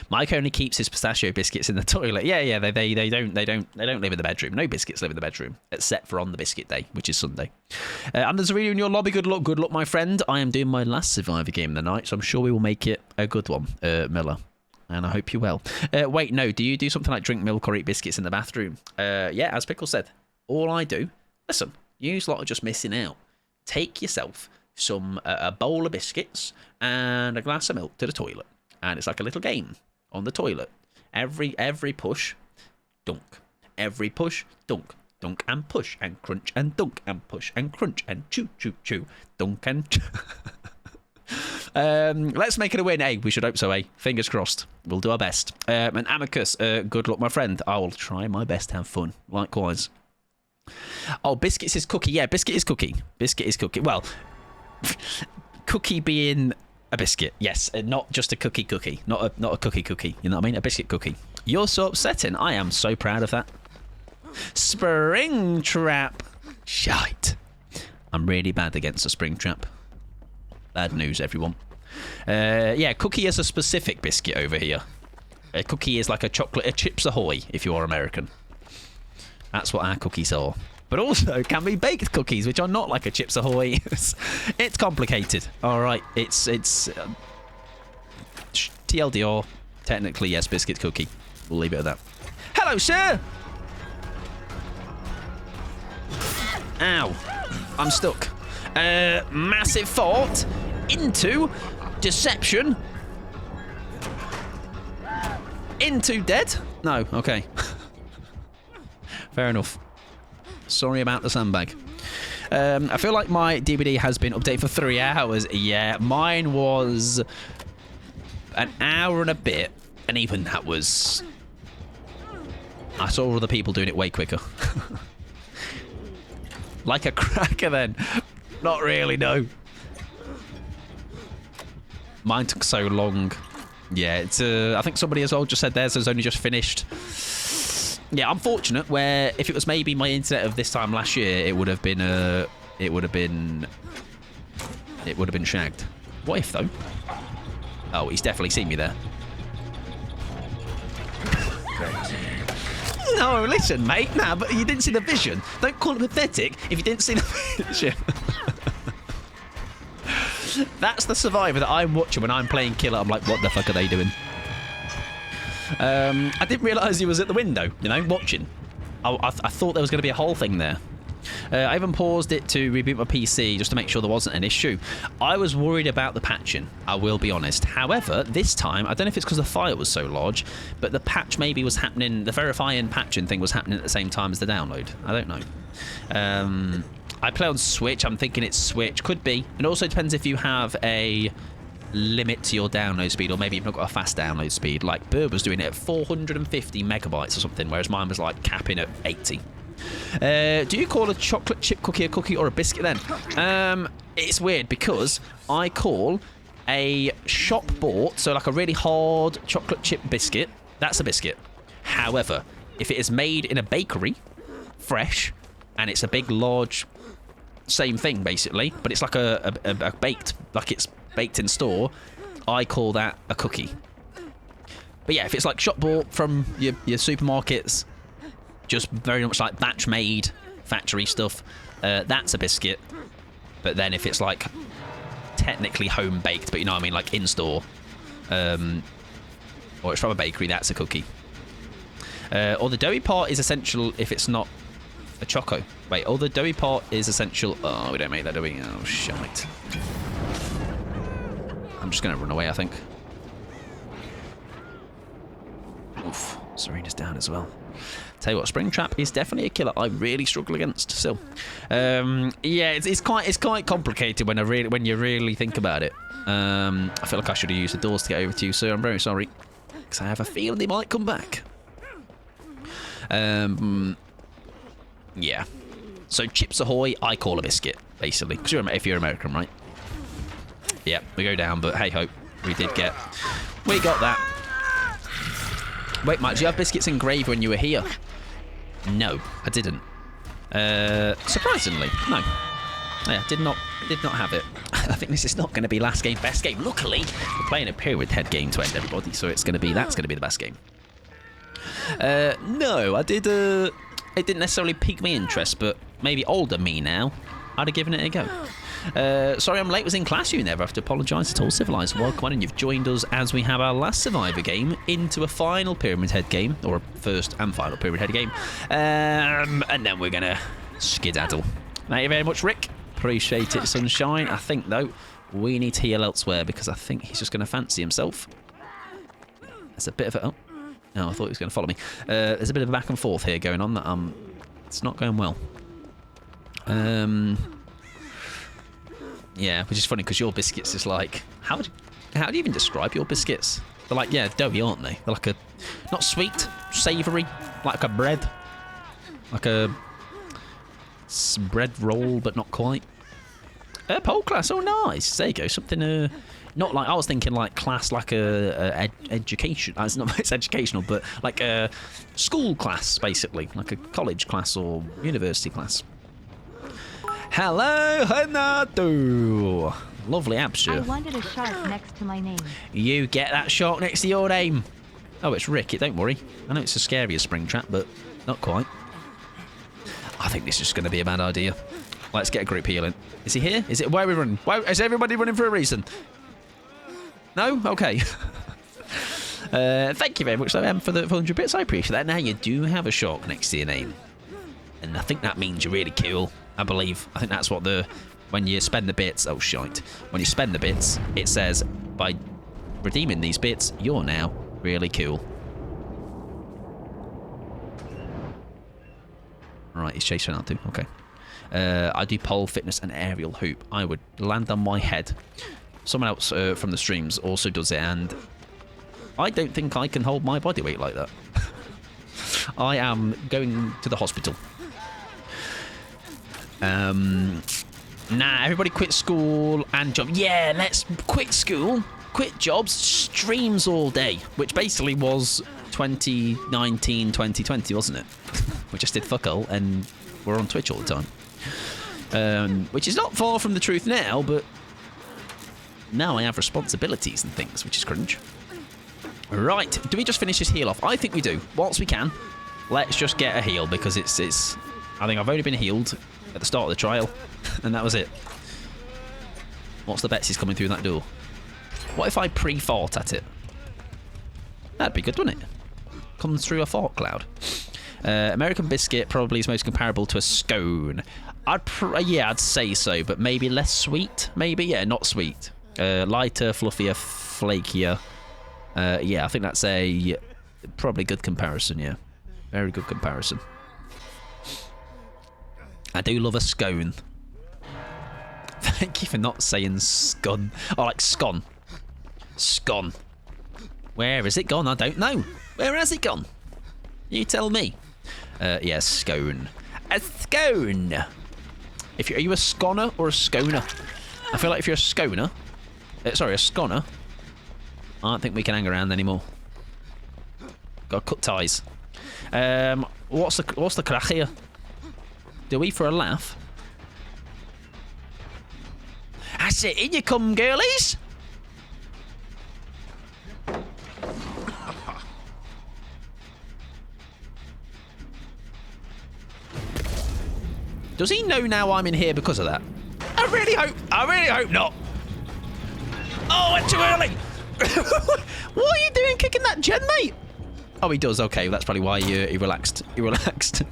Mike only keeps his pistachio biscuits in the toilet. Yeah, they don't live in the bedroom. No biscuits live in the bedroom, except for on the biscuit day, which is Sunday. And there's a video in your lobby. Good luck, my friend. I am doing my last Survivor game of the night, so I'm sure we will make it a good one, Miller. And I hope you will. Wait, no, do you do something like drink milk or eat biscuits in the bathroom? Yeah, as Pickle said, all I do, listen, you lot are just missing out. Take yourself a bowl of biscuits and a glass of milk to the toilet. And it's like a little game on the toilet. Every push, dunk. Every push, dunk. Dunk and push and crunch and dunk and push and crunch and chew, chew, chew. Dunk and... let's make it a win, eh? We should hope so, eh? Fingers crossed. We'll do our best. And Amicus, good luck, my friend. I will try my best to have fun. Likewise. Oh, biscuits is cookie. Yeah, biscuit is cookie. Biscuit is cookie. Well, cookie being... a biscuit, yes, not just a cookie, not a cookie. You know what I mean? A biscuit cookie. You're so upsetting. I am so proud of that. Spring trap, shite. I'm really bad against a spring trap. Bad news, everyone. Yeah, cookie is a specific biscuit over here. A cookie is like a Chips Ahoy if you are American. That's what our cookies are. But also can be baked cookies, which are not like a Chips Ahoy. It's complicated. All right, it's TLDR. Technically, yes, biscuit cookie. We'll leave it at that. Hello, sir. Ow, I'm stuck. Massive fort into deception. Into dead. No, okay. Fair enough. Sorry about the sandbag. I feel like my DVD has been updated for 3 hours. Yeah, mine was an hour and a bit, and even that was... I saw other people doing it way quicker. Like a cracker then. Not really, no. Mine took so long. Yeah, it's I think somebody as well just said theirs has only just finished. Yeah, unfortunate. Where if it was maybe my internet of this time last year, it would have been shagged. What if though? Oh, he's definitely seen me there. No, listen, mate. Nah, but you didn't see the vision. Don't call it pathetic if you didn't see the vision. That's the Survivor that I'm watching when I'm playing Killer. I'm like, what the fuck are they doing? I didn't realise he was at the window, you know, watching. I thought there was going to be a whole thing there. I even paused it to reboot my PC just to make sure there wasn't an issue. I was worried about the patching, I will be honest. However, this time, I don't know if it's because the file was so large, but the patch maybe was happening, the verifying patching thing was happening at the same time as the download. I don't know. I play on Switch, I'm thinking it's Switch, could be. It also depends if you have a limit to your download speed, or maybe you've not got a fast download speed. Like Burb was doing it at 450 megabytes or something, whereas mine was like capping at 80. Do you call a chocolate chip cookie a cookie or a biscuit then? It's weird because I call a shop bought, so like a really hard chocolate chip biscuit, that's a biscuit. However, if it is made in a bakery, fresh, and it's a big, large, same thing basically, but it's like a baked, like it's baked in store, I call that a cookie. But yeah, if it's like shop bought from your supermarkets, just very much like batch made factory stuff, that's a biscuit. But then if it's like technically home baked, but you know what I mean, like in store, or it's from a bakery, that's a cookie. Or the doughy part is essential if it's not a choco. Wait, the doughy part is essential. Oh, we don't make that, do we? Oh, shite. I'm just going to run away, I think. Oof, Serena's down as well. Tell you what, Springtrap is definitely a killer I really struggle against still. Yeah, it's quite complicated when you really think about it. I feel like I should have used the doors to get over to you, sir. I'm very sorry, because I have a feeling they might come back. Yeah. So Chips Ahoy, I call a biscuit basically, because if you're American, right? Yeah, we go down, but hey ho, we got that. Wait, Mike, do you have biscuits and gravy when you were here? No, I didn't. Surprisingly, no. Yeah, did not have it. I think this is not going to be last game, best game. Luckily, we're playing a Pyramid Head game to end everybody, so that's going to be the best game. No, I did. It didn't necessarily pique my interest, but maybe older me now, I'd have given it a go. Sorry I'm late, was in class, you never have to apologise at all. Civilised, welcome on, and you've joined us as we have our last Survivor game into a final Pyramid Head game, or a first and final Pyramid Head game, and then we're gonna skedaddle. Thank you very much, Rick, appreciate it, sunshine. I think though we need to heal elsewhere because I think he's just gonna fancy himself. There's a bit of a no, I thought he was going to follow me. There's a bit of a back and forth here going on that it's not going well. Yeah, which is funny because your biscuits is like, how do you even describe your biscuits? They're like, yeah, doughy, aren't they? They're like not sweet, savoury, like a bread, like a bread roll, but not quite. Pole class, oh nice. There you go, something. Not like I was thinking, like class, like education. It's not, it's educational, but like a school class, basically, like a college class or university class. Hello, Hanato. Lovely absure. I wanted a shark next to my name. You get that shark next to your name. Oh, it's Rick. Don't worry. I know it's as scary as Springtrap, but not quite. I think this is going to be a bad idea. Let's get a group healing. Is he here? Is it? Where are we running? Why is everybody running for a reason? No? Okay. Thank you very much, though, for the 100 bits. I appreciate that. Now you do have a shark next to your name. And I think that means you're really cool, I believe. I think that's what when you spend the bits... Oh, shite. When you spend the bits, it says, by redeeming these bits, you're now really cool. Right, he's chasing out too. Okay. I do pole, fitness, and aerial hoop. I would land on my head. Someone else from the streams also does it, and I don't think I can hold my body weight like that. I am going to the hospital. Nah, everybody quit school and job. Yeah, let's quit school, quit jobs, streams all day, which basically was 2019, 2020, wasn't it? We just did fuck all, and we're on Twitch all the time. Which is not far from the truth now, but now I have responsibilities and things, which is cringe. Right, do we just finish this heal off? I think we do. Whilst we can, let's just get a heal, because it's I think I've only been healed at the start of the trial, and that was it. What's the bets he's coming through that door? What if I pre-fart at it? That'd be good, wouldn't it? Comes through a fog cloud. American biscuit probably is most comparable to a scone. I'd say so, but maybe less sweet. Maybe, yeah, not sweet. Lighter, fluffier, flakier. Yeah, I think that's a probably good comparison. Yeah, very good comparison. I do love a scone. Thank you for not saying scone. I like scone. Scone. Where is it gone? I don't know. Where has it gone? You tell me. Yeah, scone. A scone. Are you a sconer or a sconer? I feel like if you're a sconer, sorry, a sconer, I don't think we can hang around anymore. Got to cut ties. What's the crack here? Do we for a laugh? That's it. In you come, girlies. Does he know now I'm in here because of that? I really hope not. Oh, went too early. What are you doing kicking that gen, mate? Oh, he does. Okay, that's probably why he relaxed. He relaxed.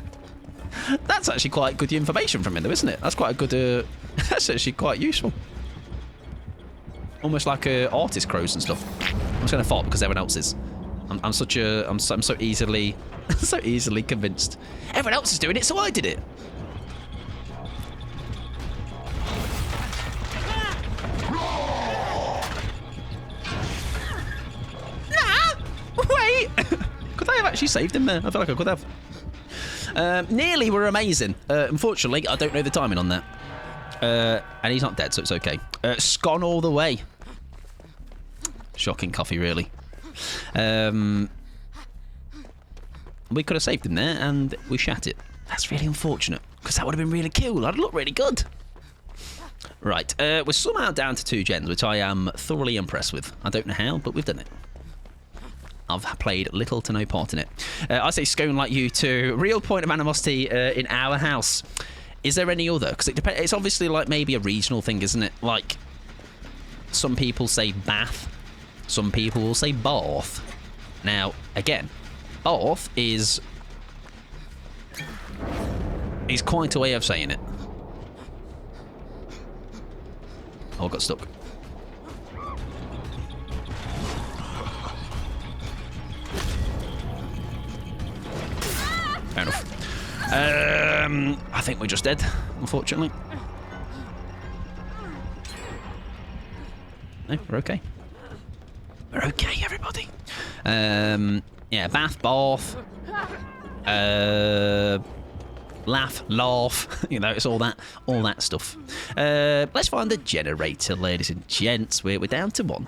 That's actually quite good information from him, though, isn't it? That's quite a good... that's actually quite useful. Almost like artist crows and stuff. I'm just going to fart because everyone else is. I'm so easily... so easily convinced. Everyone else is doing it, so I did it. Wait! Could I have actually saved him there? I feel like I could have. Nearly were amazing. Unfortunately, I don't know the timing on that. And he's not dead, so it's okay. Scone all the way. Shocking coffee, really. We could have saved him there, and we shat it. That's really unfortunate, because that would have been really cool. I'd look really good. Right, we're somehow down to 2 gens, which I am thoroughly impressed with. I don't know how, but we've done it. I've played little to no part in it. I say scone like you too. Real point of animosity in our house. Is there any other? Because it's obviously like maybe a regional thing, isn't it? Like, some people say Bath. Some people will say Bath. Now, again, Bath is quite a way of saying it. Oh, I got stuck. Fair enough. I think we're just dead, unfortunately. No, we're okay. We're okay, everybody. Yeah, Bath, laugh, you know, it's all that stuff. Let's find the generator, ladies and gents. We're down to 1.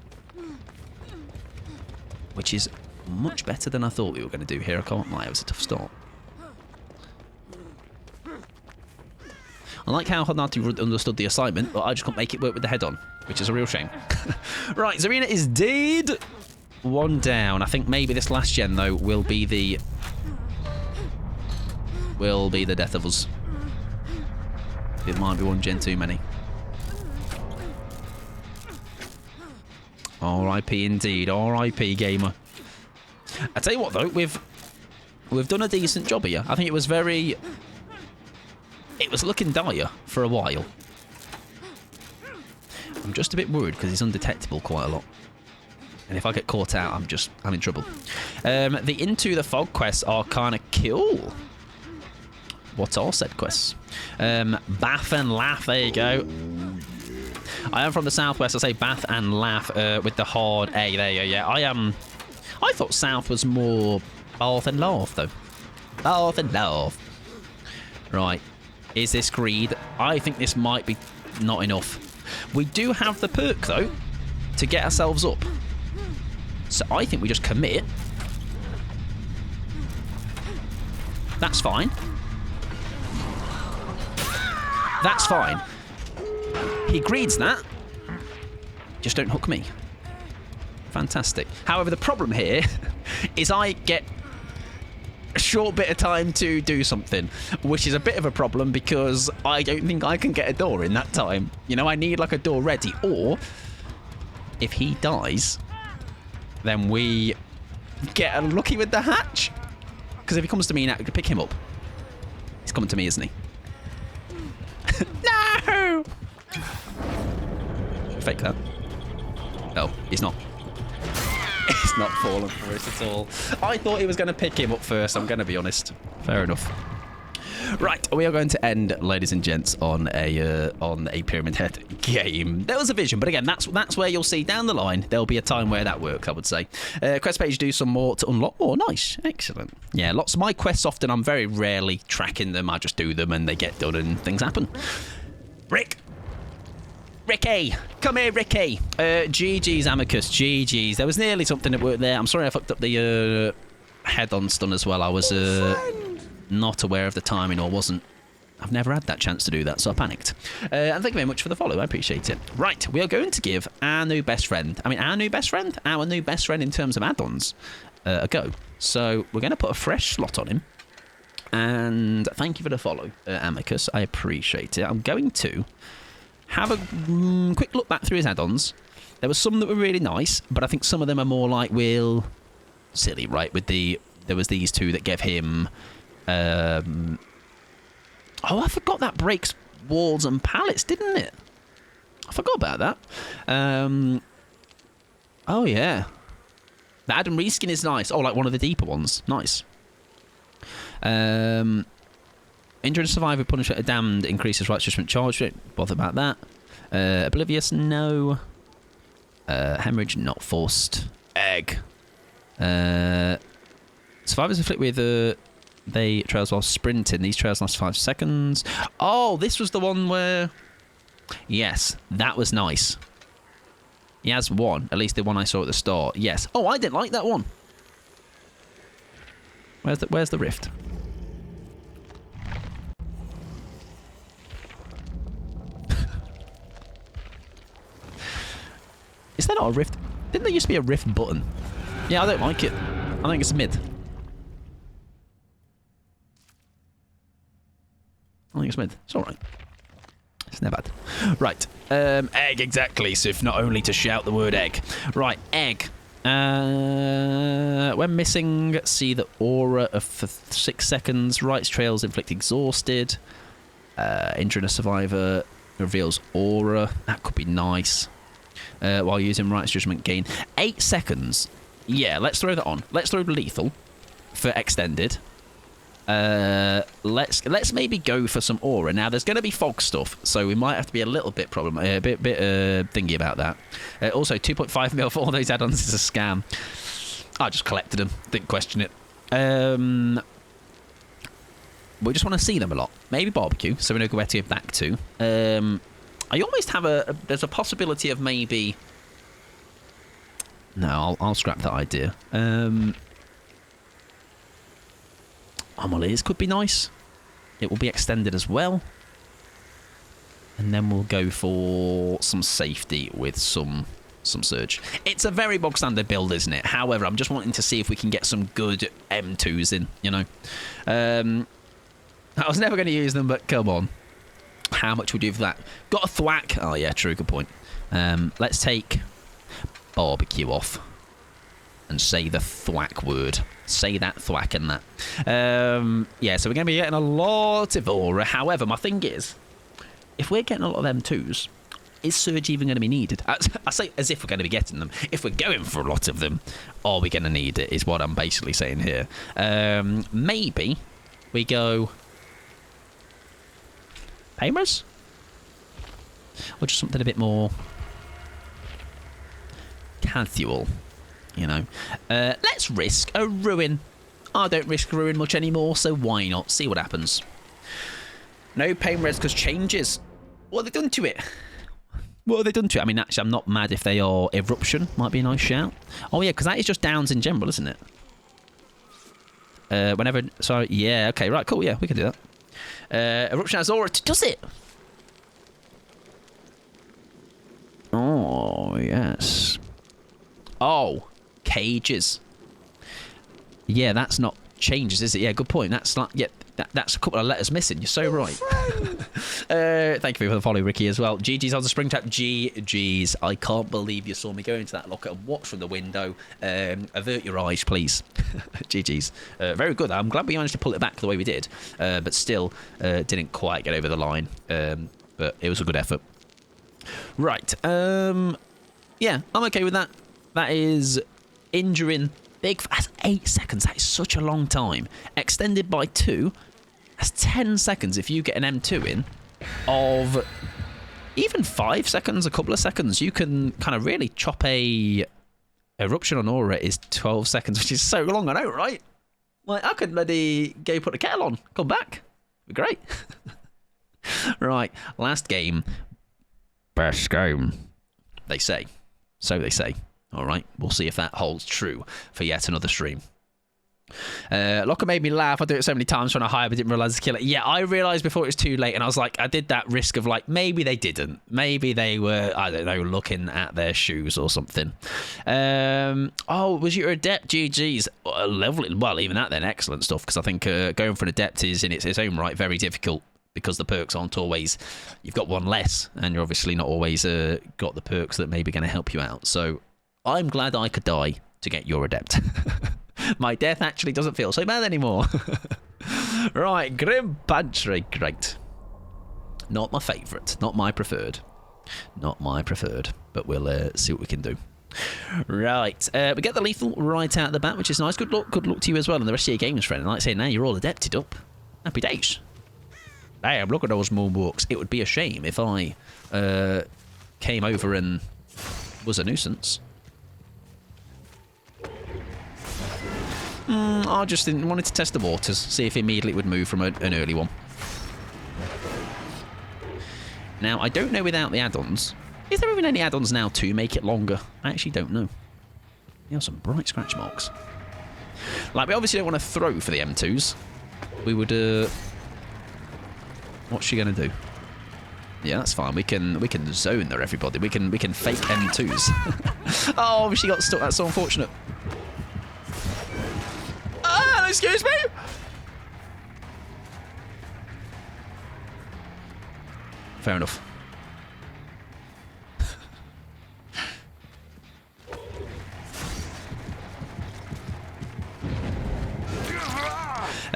Which is much better than I thought we were going to do here. I can't lie, it was a tough start. I like how Hanati understood the assignment, but I just couldn't make it work with the head on, which is a real shame. Right, Zarina is dead. 1 down. I think maybe this last gen, though, will be the death of us. It might be 1 gen too many. R.I.P. indeed. R.I.P. gamer. I tell you what, though, we've done a decent job here. I think it was looking dire for a while. I'm just a bit worried because he's undetectable quite a lot. And if I get caught out, I'm in trouble. The Into the Fog quests are kind of cool. What are said quests? Bath and Laugh, there you go. I am from the southwest, I say Bath and Laugh with the hard A. There you go, yeah. I thought south was more Bath and Laugh, though. Bath and Laugh. Right. Is this greed? I think this might be not enough. We do have the perk, though, to get ourselves up. So I think we just commit. That's fine. That's fine. He greeds that. Just don't hook me. Fantastic. However, the problem here is I get a short bit of time to do something, which is a bit of a problem because I don't think I can get a door in that time. You know, I need like a door ready, or if he dies, then get unlucky with the hatch. Because if he comes to me now, pick him up. He's coming to me, isn't he? No! Fake that. Oh, he's not. He's not falling for it at all. I thought he was going to pick him up first, I'm going to be honest. Fair enough. Right, we are going to end, ladies and gents, on a Pyramid Head game. There was a vision, but again, that's where you'll see down the line. There'll be a time where that works, I would say. Quest page, do some more to unlock. Oh, nice, excellent. Yeah, lots of my quests. Often, I'm very rarely tracking them. I just do them, and they get done, and things happen. Ricky, come here, Ricky. GG's, Amicus. GG's. There was nearly something that worked there. I'm sorry I fucked up the head-on stun as well. I was not aware of the timing, or wasn't. I've never had that chance to do that, so I panicked. And thank you very much for the follow. I appreciate it. Right, we are going to give our new best friend, our new best friend in terms of add-ons, a go. So we're going to put a fresh slot on him. And thank you for the follow, Amicus. I appreciate it. I'm going to have a quick look back through his add-ons. There were some that were really nice, but I think some of them are more like, silly, right? There was these two that gave him... I forgot that breaks walls and pallets, didn't it? I forgot about that. Oh, yeah. The Adam reskin is nice. Oh, like one of the deeper ones. Nice. Injured survivor, punishment, a damned, increases right judgment charge. Don't bother about that. Oblivious, no. Hemorrhage, not forced. Egg. Survivors afflict with they trails while sprinting. These trails last 5 seconds. Oh, this was the one where... Yes, that was nice. He has one. At least the one I saw at the start. Yes. Oh, I didn't like that one. Where's the rift? Is there not a rift? Didn't there used to be a rift button? Yeah, I don't like it. I think it's mid. It's alright. It's never bad. Right. Egg, exactly. So if not only to shout the word egg. Right, egg. When missing, see the aura for 6 seconds. Rights trails inflict exhausted. Injuring a survivor reveals aura. That could be nice. While using rights judgment gain 8 seconds. Yeah, let's throw that on. Let's throw lethal for extended. Let's maybe go for some aura. Now there's going to be fog stuff, so we might have to be a little bit thingy about that. Also, 2.5 mil for all those add-ons is a scam. I just collected them, didn't question it. We just want to see them a lot. Maybe barbecue, so we know where to go back to. I almost have there's a possibility of maybe... No, I'll scrap that idea. Amole's could be nice. It will be extended as well. And then we'll go for some safety with some surge. It's a very bog standard build, isn't it? However, I'm just wanting to see if we can get some good M2s in, you know. I was never going to use them, but come on. How much would you do for that? Got a thwack. Oh, yeah, true, good point. Let's take barbecue off and say the thwack word. Say that thwack and that. Yeah, so we're going to be getting a lot of aura. However, my thing is, if we're getting a lot of M2s, is surge even going to be needed? I say as if we're going to be getting them. If we're going for a lot of them, are we going to need it, is what I'm basically saying here. Maybe we go... Paimers? Or just something a bit more... casual, you know. Let's risk a ruin. I don't risk ruin much anymore, so why not? See what happens. No pain res because changes. What have they done to it? What have they done to it? I mean, actually, I'm not mad if they are eruption. Might be a nice shout. Oh, yeah, because that is just downs in general, isn't it? Whenever... Sorry, yeah, okay, right, cool, yeah, we can do that. Eruption has aura. Does it? Oh, yes. Oh, cages. Yeah, that's not changes, is it? Yeah, good point. That's not... Yeah, that's a couple of letters missing. You're so right. Thank you for the follow, Ricky, as well. GG's on the spring tap. GG's. I can't believe you saw me go into that locker and watch from the window. Avert your eyes, please. GG's. Very good. I'm glad we managed to pull it back the way we did, but still didn't quite get over the line. But it was a good effort. Right. Yeah, I'm okay with that. That is injuring big. That's 8 seconds. That is such a long time. Extended by 2. That's 10 seconds if you get an M2 in of even 5 seconds, a couple of seconds. You can kind of really chop a eruption on aura is 12 seconds, which is so long. I know, right? Like, I could bloody go put the kettle on, come back. Be great. Right, last game. Best game. They say. So they say. All right, we'll see if that holds true for yet another stream. Locker made me laugh. I do it so many times trying to hide, but didn't realise to kill it. Yeah, I realised before it was too late, and I was like, I did that risk of like, maybe they didn't. Maybe they were, I don't know, looking at their shoes or something. Oh, was you adept? GG's. Level, well, even that then, excellent stuff, because I think going for an adept is in its own right very difficult. Because the perks aren't always, you've got one less, and you're obviously not always got the perks that may be going to help you out. So I'm glad I could die to get your adept. My death actually doesn't feel so bad anymore. Right, Grim Pantry, great. Not my favourite, not my preferred. Not my preferred, but we'll see what we can do. Right, we get the lethal right out the bat, which is nice. Good luck to you as well, and the rest of your games, friend. And like I say, now you're all adepted up. Happy days. Damn, look at those moonwalks. It would be a shame if I came over and was a nuisance. I just wanted to test the waters, see if immediately it would move from an early one. Now, I don't know without the add-ons. Is there even any add-ons now to make it longer? I actually don't know. You have some bright scratch marks. Like, we obviously don't want to throw for the M2s. We would, what's she going to do? Yeah, that's fine. We can zone there, everybody. We can fake M2s. Oh, she got stuck. That's so unfortunate. Ah, excuse me. Fair enough.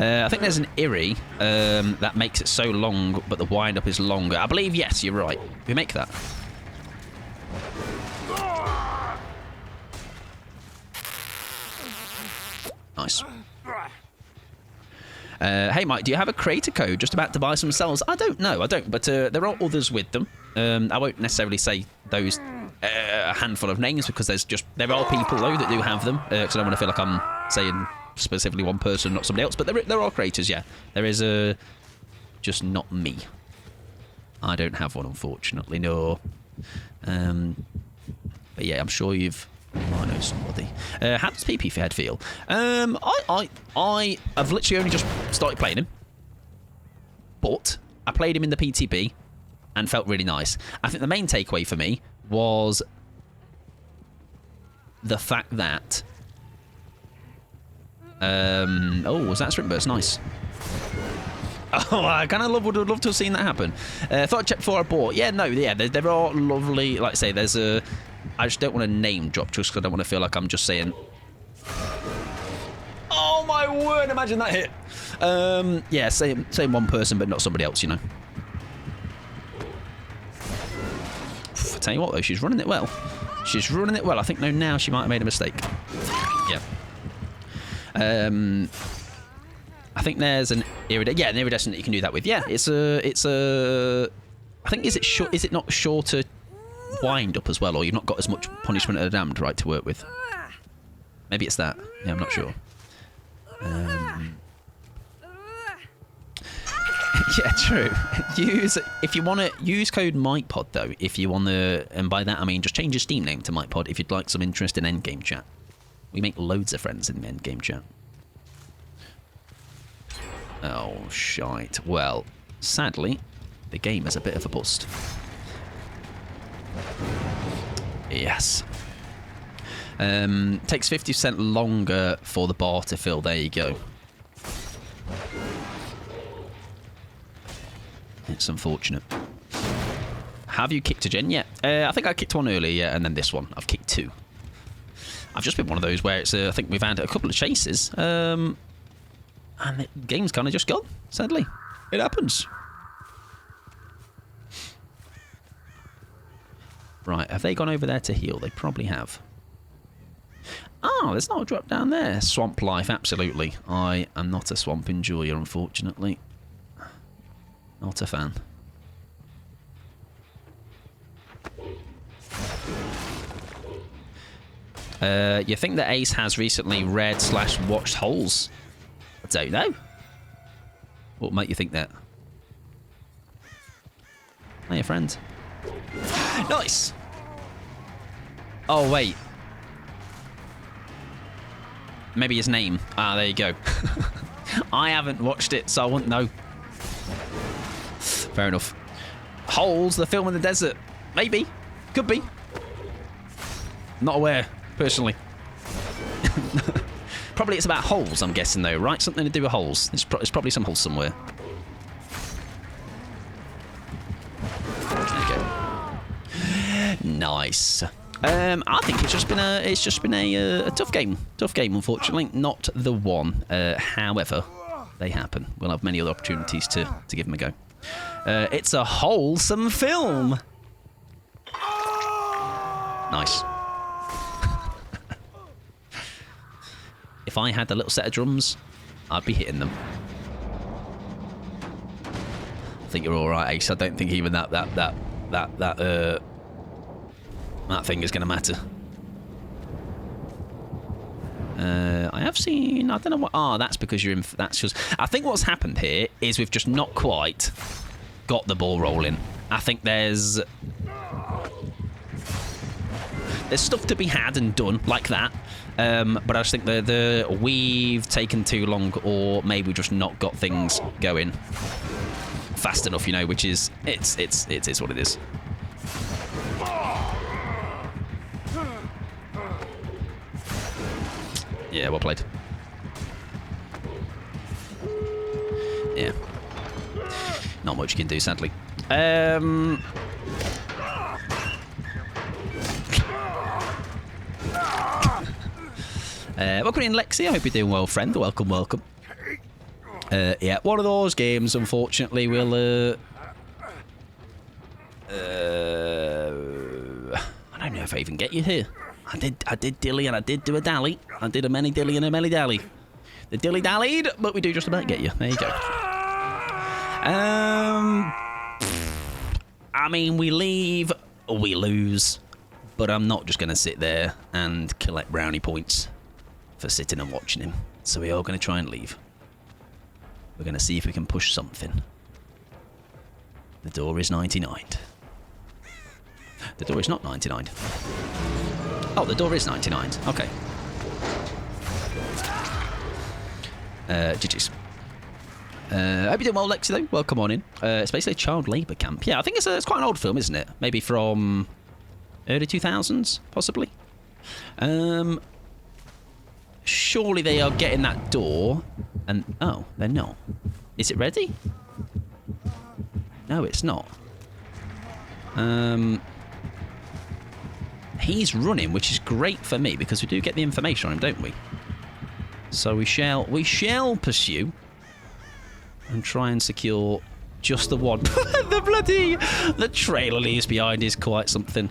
I think there's an Eerie that makes it so long, but the wind-up is longer. I believe, yes, you're right. We make that. Nice. Hey, Mike, do you have a creator code just about to buy some cells? I don't know, I don't, but there are others with them. I won't necessarily say those a handful of names because there are people, though, that do have them, because I don't want to feel like I'm saying specifically one person, not somebody else, but there are creators, yeah. There is just not me. I don't have one, unfortunately, no. But yeah, I'm sure you might know somebody. How does PP for head feel? I've literally only just started playing him, but I played him in the PTB and felt really nice. I think the main takeaway for me was the fact that oh, was that sprint burst? Nice. Oh, I kind of would love to have seen that happen. Thought I'd check before I bought. Yeah, no, yeah, there are lovely, like I say, there's a, I just don't want to name drop just because I don't want to feel like I'm just saying, oh my word, imagine that hit. Yeah, same one person, but not somebody else, you know. I tell you what, though, she's running it well. She's running it well. I think, no, now she might have made a mistake. Yeah. I think there's an iridescent. Yeah, an iridescent that you can do that with. Yeah, it's a. I think is it not shorter wind up as well, or you've not got as much punishment of the damned right to work with? Maybe it's that. Yeah, I'm not sure. Yeah, true. If you want to use code MikePod though. If you want to, and by that I mean just change your Steam name to MikePod if you'd like some interest in endgame chat. We make loads of friends in the endgame chat. Oh, shite. Well, sadly, the game is a bit of a bust. Yes. Takes 50% longer for the bar to fill. There you go. It's unfortunate. Have you kicked a gen yet? I think I kicked one earlier, yeah, and then this one. I've kicked 2. I've just been one of those where it's. I think we've had a couple of chases, and the game's kind of just gone. Sadly, it happens. Right, have they gone over there to heal? They probably have. Oh, there's not a drop down there. Swamp life, absolutely. I am not a swamp enjoyer, unfortunately. Not a fan. You think that Ace has recently read/watched holes? I don't know. What might you think that? Hey, friend. Nice! Oh, wait. Maybe his name. Ah, there you go. I haven't watched it, so I wouldn't know. Fair enough. Holes, the film in the desert. Maybe. Could be. Not aware, personally. Probably it's about holes, I'm guessing, though, right? Something to do with holes. There's probably some holes somewhere. There you go. Nice. I think it's just been a tough game. Tough game, unfortunately. Not the one. However, they happen. We'll have many other opportunities to give them a go. It's a wholesome film. Nice. If I had a little set of drums, I'd be hitting them. I think you're all right, Ace. I don't think even that thing is going to matter. I have seen. I don't know what. Oh, that's because you're in. That's just. I think what's happened here is we've just not quite got the ball rolling. I think there's stuff to be had and done like that. But I just think we've taken too long, or maybe just not got things going fast enough. You know, which is it is what it is. Yeah, well played. Yeah. Not much you can do, sadly. Welcome in, Lexi. I hope you're doing well, friend. Welcome, welcome. Yeah, one of those games, unfortunately, will... I don't know if I even get you here. I did dilly and I did do a dally. I did a many dilly and a melly dally. The dilly dallied, but we do just about get you. There you go. I mean, we leave or we lose, but I'm not just going to sit there and collect brownie points for sitting and watching him. So we are going to try and leave. We're going to see if we can push something. The door is 99. The door is not 99. Oh, the door is 99. Okay. GG's. I hope you're doing well, Lexi, though. Welcome on in. It's basically a child labour camp. Yeah, I think it's quite an old film, isn't it? Maybe from early 2000s, possibly. Surely they are getting that door. And, oh, they're not. Is it ready? No, it's not. He's running, which is great for me because we do get the information on him, don't we? So we shall pursue and try and secure just the one. The trailer leaves behind is quite something.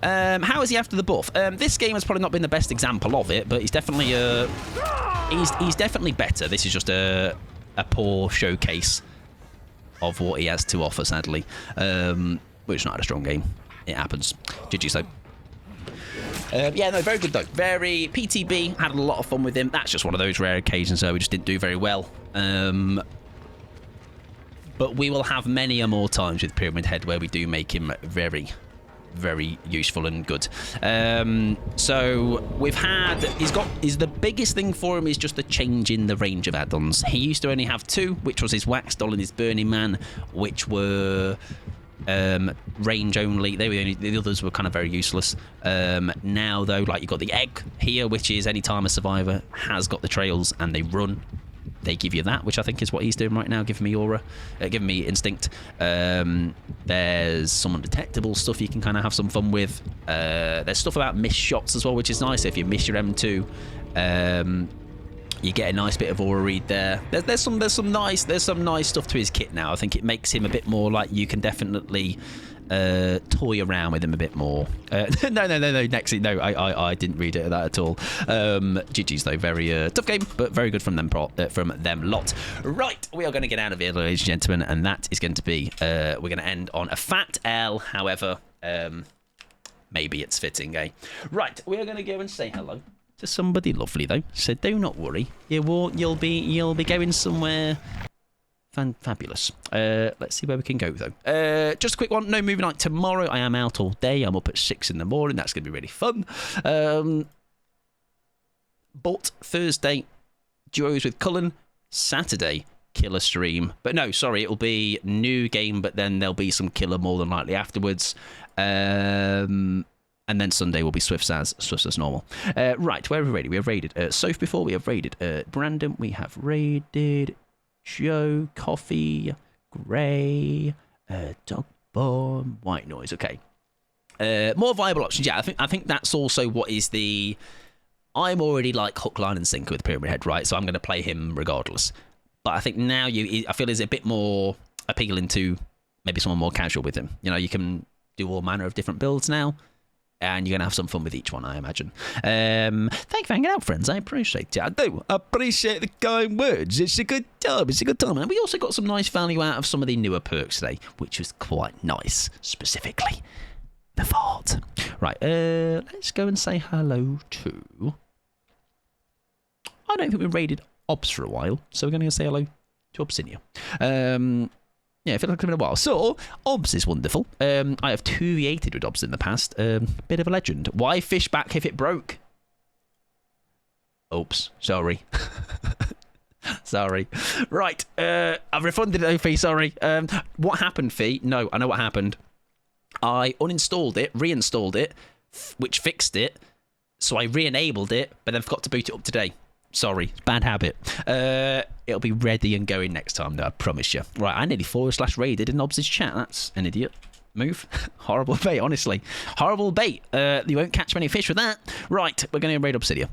How is he after the buff? This game has probably not been the best example of it, but he's definitely he's definitely better. This is just a poor showcase of what he has to offer, sadly. Which is not a strong game. It happens. GG, so. Yeah, no, very good though. Very PTB, had a lot of fun with him. That's just one of those rare occasions where we just didn't do very well. But we will have many a more times with Pyramid Head where we do make him very, very useful and good. So we've had, the biggest thing for him is just the change in the range of add-ons. He used to only have 2, which was his Wax Doll and his Burning Man, which were range only. The others were kind of very useless. Now though, like, you've got the egg here, which is anytime a survivor has got the trails and they run, they give you that, which I think is what he's doing right now, giving me aura, giving me instinct. There's some undetectable stuff you can kind of have some fun with. There's stuff about missed shots as well, which is nice. If you miss your M2, you get a nice bit of aura read there. There's some nice stuff to his kit now. I think it makes him a bit more like you can definitely toy around with him a bit more. No, Nexy, no, I didn't read it that at all. GG's though, very tough game, but very good from them lot. Right, we are going to get out of here, ladies and gentlemen, and that is going to be we're going to end on a fat L. However, maybe it's fitting, eh? Right, we are going to go and say hello to somebody lovely though. So do not worry, you'll be going somewhere fabulous. Let's see where we can go though. Just a quick one. No movie night tomorrow. I am out all day. I'm up at 6 in the morning. That's going to be really fun. But Thursday, duos with Cullen. Saturday, killer stream. But no, sorry, it'll be new game. But then there'll be some killer more than likely afterwards. And then Sunday will be Swift as normal. Right, where have we raided? We have raided Soph before. We have raided Brandon. We have raided Joe, Coffee, Grey, Dog Bomb, White Noise. Okay. More viable options. Yeah, I think that's also what is the... I'm already like hook, line and sinker with Pyramid Head, right? So I'm going to play him regardless. But I think now I feel is a bit more appealing to maybe someone more casual with him. You know, you can do all manner of different builds now. And you're going to have some fun with each one, I imagine. Thank you for hanging out, friends. I appreciate it. I do appreciate the kind words. It's a good time. It's a good time. And we also got some nice value out of some of the newer perks today, which was quite nice, specifically the fart. Right, let's go and say hello to... I don't think we raided Obs for a while, so we're going to say hello to Obsinia. Yeah, I feel like it's been a while. So, Obs is wonderful. I have 2v8'd with Obs in the past. Bit of a legend. Why fish back if it broke? Oops, sorry. Sorry. Right, I've refunded it, Fee, sorry. What happened, Fee? No, I know what happened. I uninstalled it, reinstalled it, which fixed it. So I re-enabled it, but then forgot to boot it up today. Sorry, bad habit. It'll be ready and going next time, though, I promise you. Right, I nearly /raided in Obs' chat. That's an idiot move. Horrible bait, honestly. Horrible bait. You won't catch many fish with that. Right, we're going to raid Obsidia.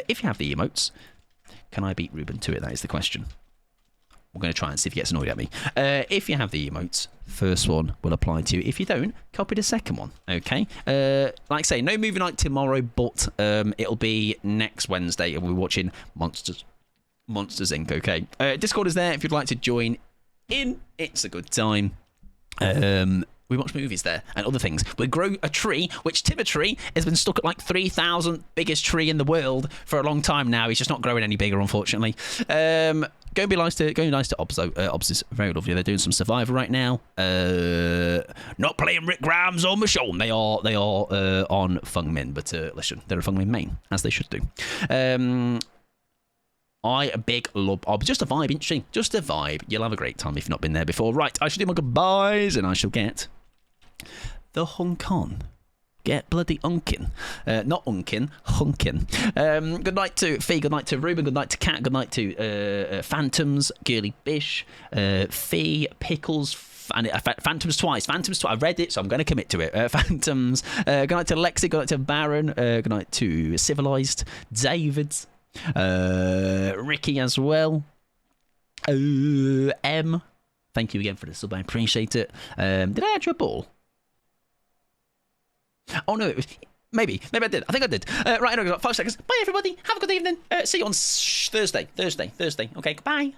If you have the emotes, can I beat Ruben to it? That is the question. We're going to try and see if he gets annoyed at me. If you have the emotes, first one will apply to you. If you don't, copy the second one. Okay. Like I say, no movie night tomorrow, but it'll be next Wednesday, and we're watching Monsters Inc. Okay. Discord is there if you'd like to join in. It's a good time. We watch movies there and other things. We grow a tree, which Timothy has been stuck at like 3,000 biggest tree in the world for a long time now. He's just not growing any bigger, unfortunately. Go and be nice to Obs, though. Obs is very lovely. They're doing some Survivor right now. Not playing Rick Grimes or Michonne. They are on Fung Min, but listen, they're a Fung Min main, as they should do. I big love Obs. Just a vibe, interesting. Just a vibe. You'll have a great time if you've not been there before. Right, I shall do my goodbyes, and I shall get the hunk on. Get bloody unkin. Not unkin, hunkin. Good night to Fee, good night to Ruben, good night to Kat, good night to Phantoms, Girly Bish, Fee, Pickles, Phantoms twice. I read it, so I'm going to commit to it. Phantoms. Good night to Lexi, good night to Baron, good night to Civilized, David, Ricky as well. M. Thank you again for the sub, I appreciate it. Did I add you a ball? Oh no, it was maybe I did. I think I did. Right, I know, 5 seconds. Bye everybody. Have a good evening. See you on Thursday. Okay, goodbye.